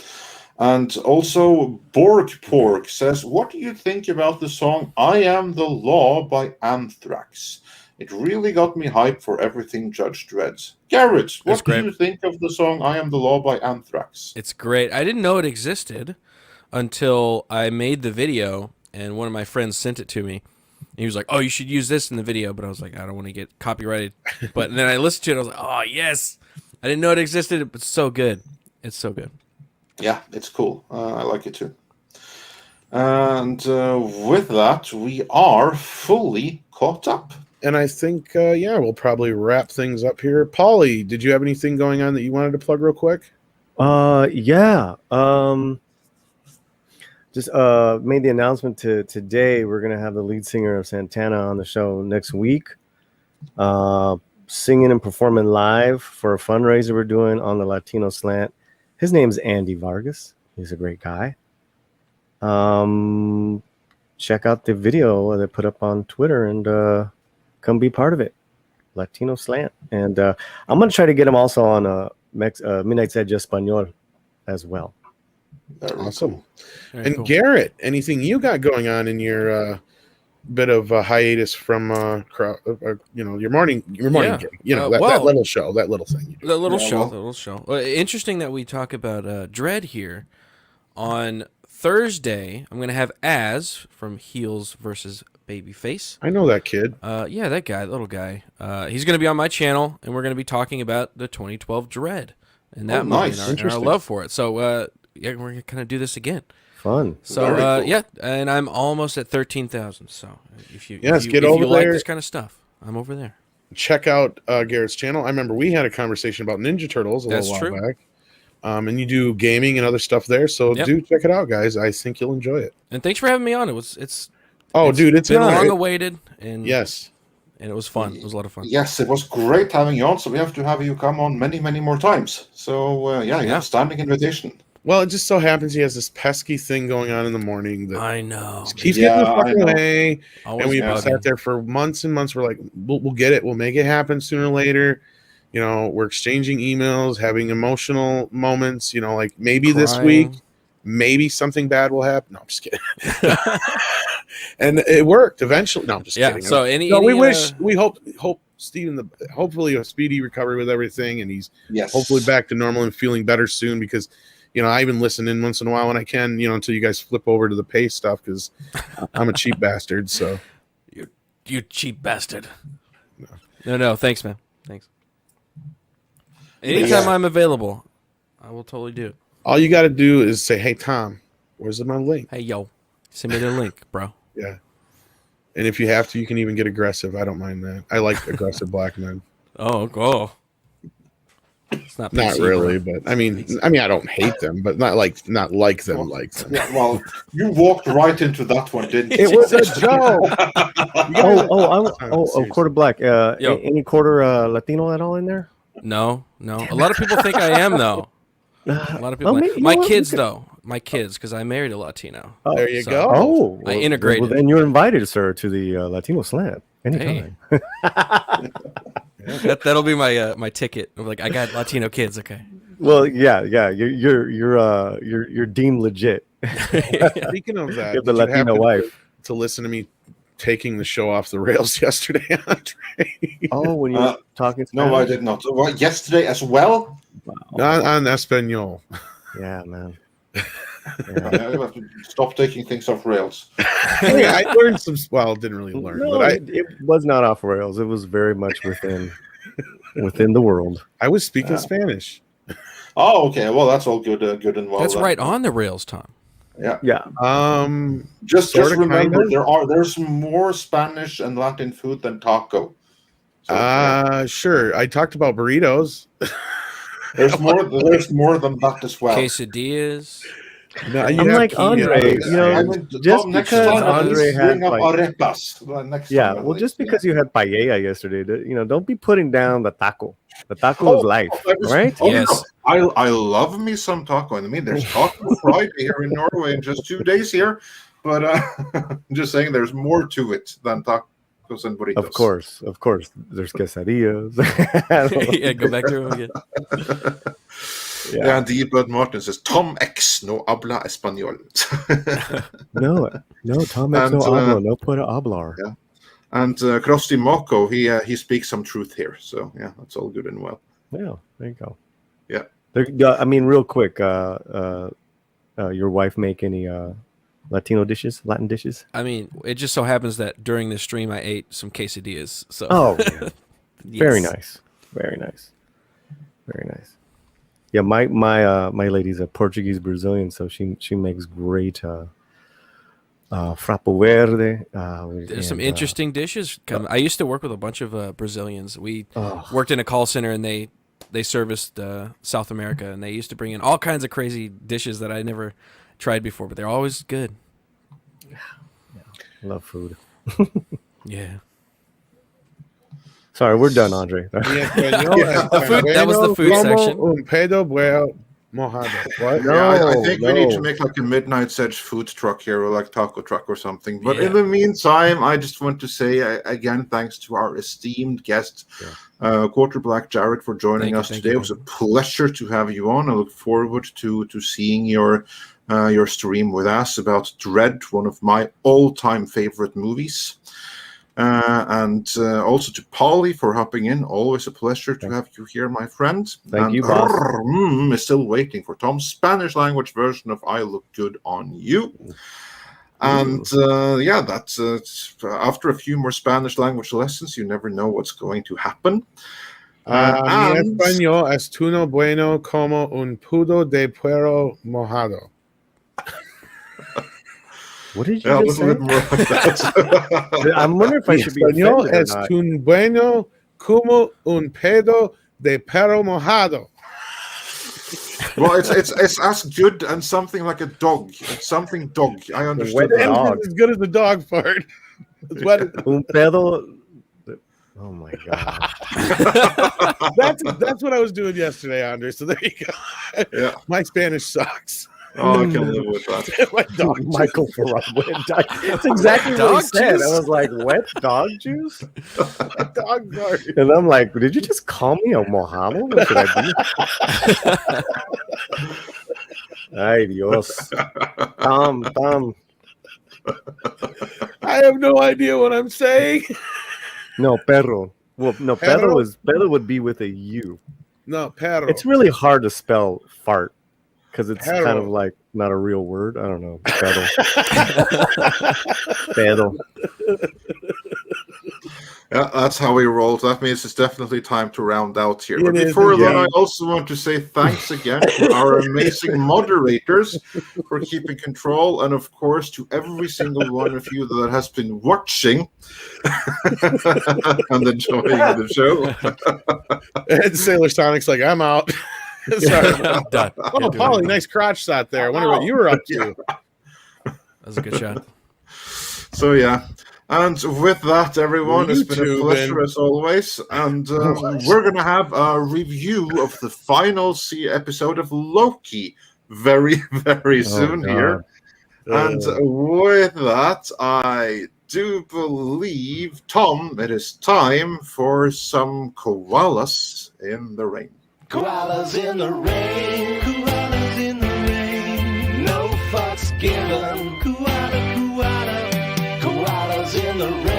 And also, Borg Pork says, what do you think about the song I Am the Law by Anthrax? It really got me hyped for everything Judge Dredd. Garrett, what do you think of the song I Am the Law by Anthrax? It's great. I didn't know it existed until I made the video, and one of my friends sent it to me. He was like, oh, you should use this in the video. But I was like, I don't want to get copyrighted. But then I listened to it. I was like, oh, yes. I didn't know it existed. But it's so good. It's so good. Yeah, it's cool. I like it too. And with that, we are fully caught up. And I think, we'll probably wrap things up here. Paulie, did you have anything going on that you wanted to plug real quick? Yeah. Just made the announcement today. We're gonna have the lead singer of Santana on the show next week, singing and performing live for a fundraiser we're doing on the Latino Slant. His name's Andy Vargas. He's a great guy. Check out the video they put up on Twitter and come be part of it. Latino Slant. And I'm gonna try to get him also on Midnight's Edge Espanol as well. Awesome. Very And cool. Garrett, anything you got going on in your bit of hiatus from your morning Yeah. gig, that little show, that little thing you do. The little show. Well, interesting that we talk about Dread here. On Thursday, I'm going to have Az from Heels versus Babyface. I know that kid. Yeah, that guy, little guy. He's going to be on my channel, and we're going to be talking about the 2012 Dread and that movie nice. and our love for it. So, we're going to kind of do this again. Fun. So, Very cool. and I'm almost at 13,000. So, if you Get if over you like there. this kind of stuff, I'm over there. Check out Garrett's channel. I remember we had a conversation about Ninja Turtles a That's little true. while back. And you do gaming and other stuff there, so Yep. do check it out, guys. I think you'll enjoy it. And thanks for having me on. It's It's been not. long awaited, and Yes. and it was fun. It was a lot of fun. Yes, it was great having you on. So we have to have you come on many, many more times. So you have a standing invitation. Well, it just so happens he has this pesky thing going on in the morning that I know. just keeps getting the fuck I know. away. Always And we've bugging. sat there for months and months. We're like, we'll get it. We'll make it happen sooner or later. We're exchanging emails, having emotional moments. Like maybe this week, Crying. maybe something bad will happen. No, I'm just kidding. And it worked eventually. No, I'm just kidding. So We hope Steven, hopefully a speedy recovery with everything, and he's hopefully back to normal and feeling better soon. Because I even listen in once in a while when I can. Until you guys flip over to the pay stuff, because I'm a cheap bastard. So you cheap bastard. No. Thanks, man. Thanks. Anytime I'm available, I will totally do it. all you got to do is say, "Hey Tom, where's my link?" Hey yo, send me the link, bro. Yeah. And if you have to, you can even get aggressive. I don't mind that. I like aggressive black men. Oh. It's not Not PC, really, bro. but I mean, I don't hate them, but not like them. Yeah, well, you walked right into that one, didn't you? It was a joke. Quarter black. Yo. Any quarter Latino at all in there? No. A lot of people think I am though. A lot of people. My kids, because I married a Latino. There you go. Oh, I integrated. Well, then you're invited, sir, to the Latino Slant anytime. That'll be my ticket. I'm like, I got Latino kids. Okay. Well, yeah. You're deemed legit. Speaking of that, You have the did you Latino happen wife. to listen to me taking the show off the rails yesterday, Andre? Oh, when you're talking. No, I did not. Well, yesterday as well. Not on Espanol. Yeah, man. Yeah, you have to stop taking things off rails. Hey, I learned some. Well, didn't really learn, No, but it was not off rails. It was very much within the world. I was speaking Spanish. Oh, okay. Well, that's all good and well. That's then. right on the rails, Tom. Yeah. Just sorta, remember, kinda. there's more Spanish and Latin food than taco. So, Sure. I talked about burritos. there's more than that as well. Quesadillas. No, I'm like Andre, just next because time, Andre please had bring up arepas. Next yeah, time, well, at just least, because you had paella yesterday, don't be putting down the taco. The taco is life, right? Yes. I love me some taco. I mean, there's Taco Friday here in Norway in just 2 days here, but I'm just saying there's more to it than tacos and burritos. Of course, there's quesadillas. Yeah, go back to him again. Yeah, and the Bud Martin says Tom X no habla español. no, Tom X no habla, no puedo hablar. Yeah. And Krusty Moko, he speaks some truth here. So yeah, that's all good and well. Yeah, there you go. Yeah. I mean, real quick, your wife make any Latino dishes, Latin dishes? I mean, it just so happens that during this stream I ate some quesadillas. So yeah. Yes. Very nice. Yeah, my lady's a Portuguese Brazilian, so she makes great Frappo Verde. There's some interesting dishes. I used to work with a bunch of Brazilians. We worked in a call center, and they serviced South America, and they used to bring in all kinds of crazy dishes that I never tried before, but they're always good. Love food. Yeah. Sorry, we're done, Andre. That was the food section. Un pedo bueno mojado. What? No, I think we need to make like a Midnight's Edge food truck here, or like taco truck or something. But in the meantime, I just want to say again, thanks to our esteemed guest, Quarter Black Garrett, for joining us today. It was a pleasure to have you on. I look forward to seeing your stream with us about Dread, one of my all-time favorite movies. And also to Polly for hopping in. Always a pleasure to have you here, my friend. Thank you, boss. Is still waiting for Tom's Spanish language version of I Look Good on You. And that's after a few more Spanish language lessons, you never know what's going to happen. Mi español es tuno bueno como un pudo de puero mojado. What did you just say? I'm wondering if I should be offended es un bueno como un pedo de perro mojado. Well, it's as good and something like a dog. It's something dog. I understand. It's as good as the dog part. Un pedo. Oh my god. That's what I was doing yesterday, Andre. So there you go. Yeah. My Spanish sucks. Oh, I can live with that. Michael Ferraro. That's exactly what he said. I was like, wet dog juice? Dog fart. And I'm like, did you just call me a mojado? What should I do? Ay, Dios. Tom. I have no idea what I'm saying. No, perro. Well, no, perro would be with a U. No, perro. It's really hard to spell fart. Because it's Perro. kind of like not a real word. I don't know. Pedo. Yeah, that's how we roll. That means it's definitely time to round out here. But before that, I also want to say thanks again to our amazing moderators for keeping control, and of course to every single one of you that has been watching and enjoying the show. And Sailor Sonic's like, I'm out. Sorry. I'm done. Oh, Polly, nice crotch shot there. I wonder what you were up to. That was a good shot. So, yeah. And with that, everyone, it's been a pleasure as always. And we're going to have a review of the final episode of Loki very, very soon here. And with that, I do believe, Tom, it is time for some koalas in the rain. Koalas in the rain, koalas in the rain, no fucks given, koalas in the rain.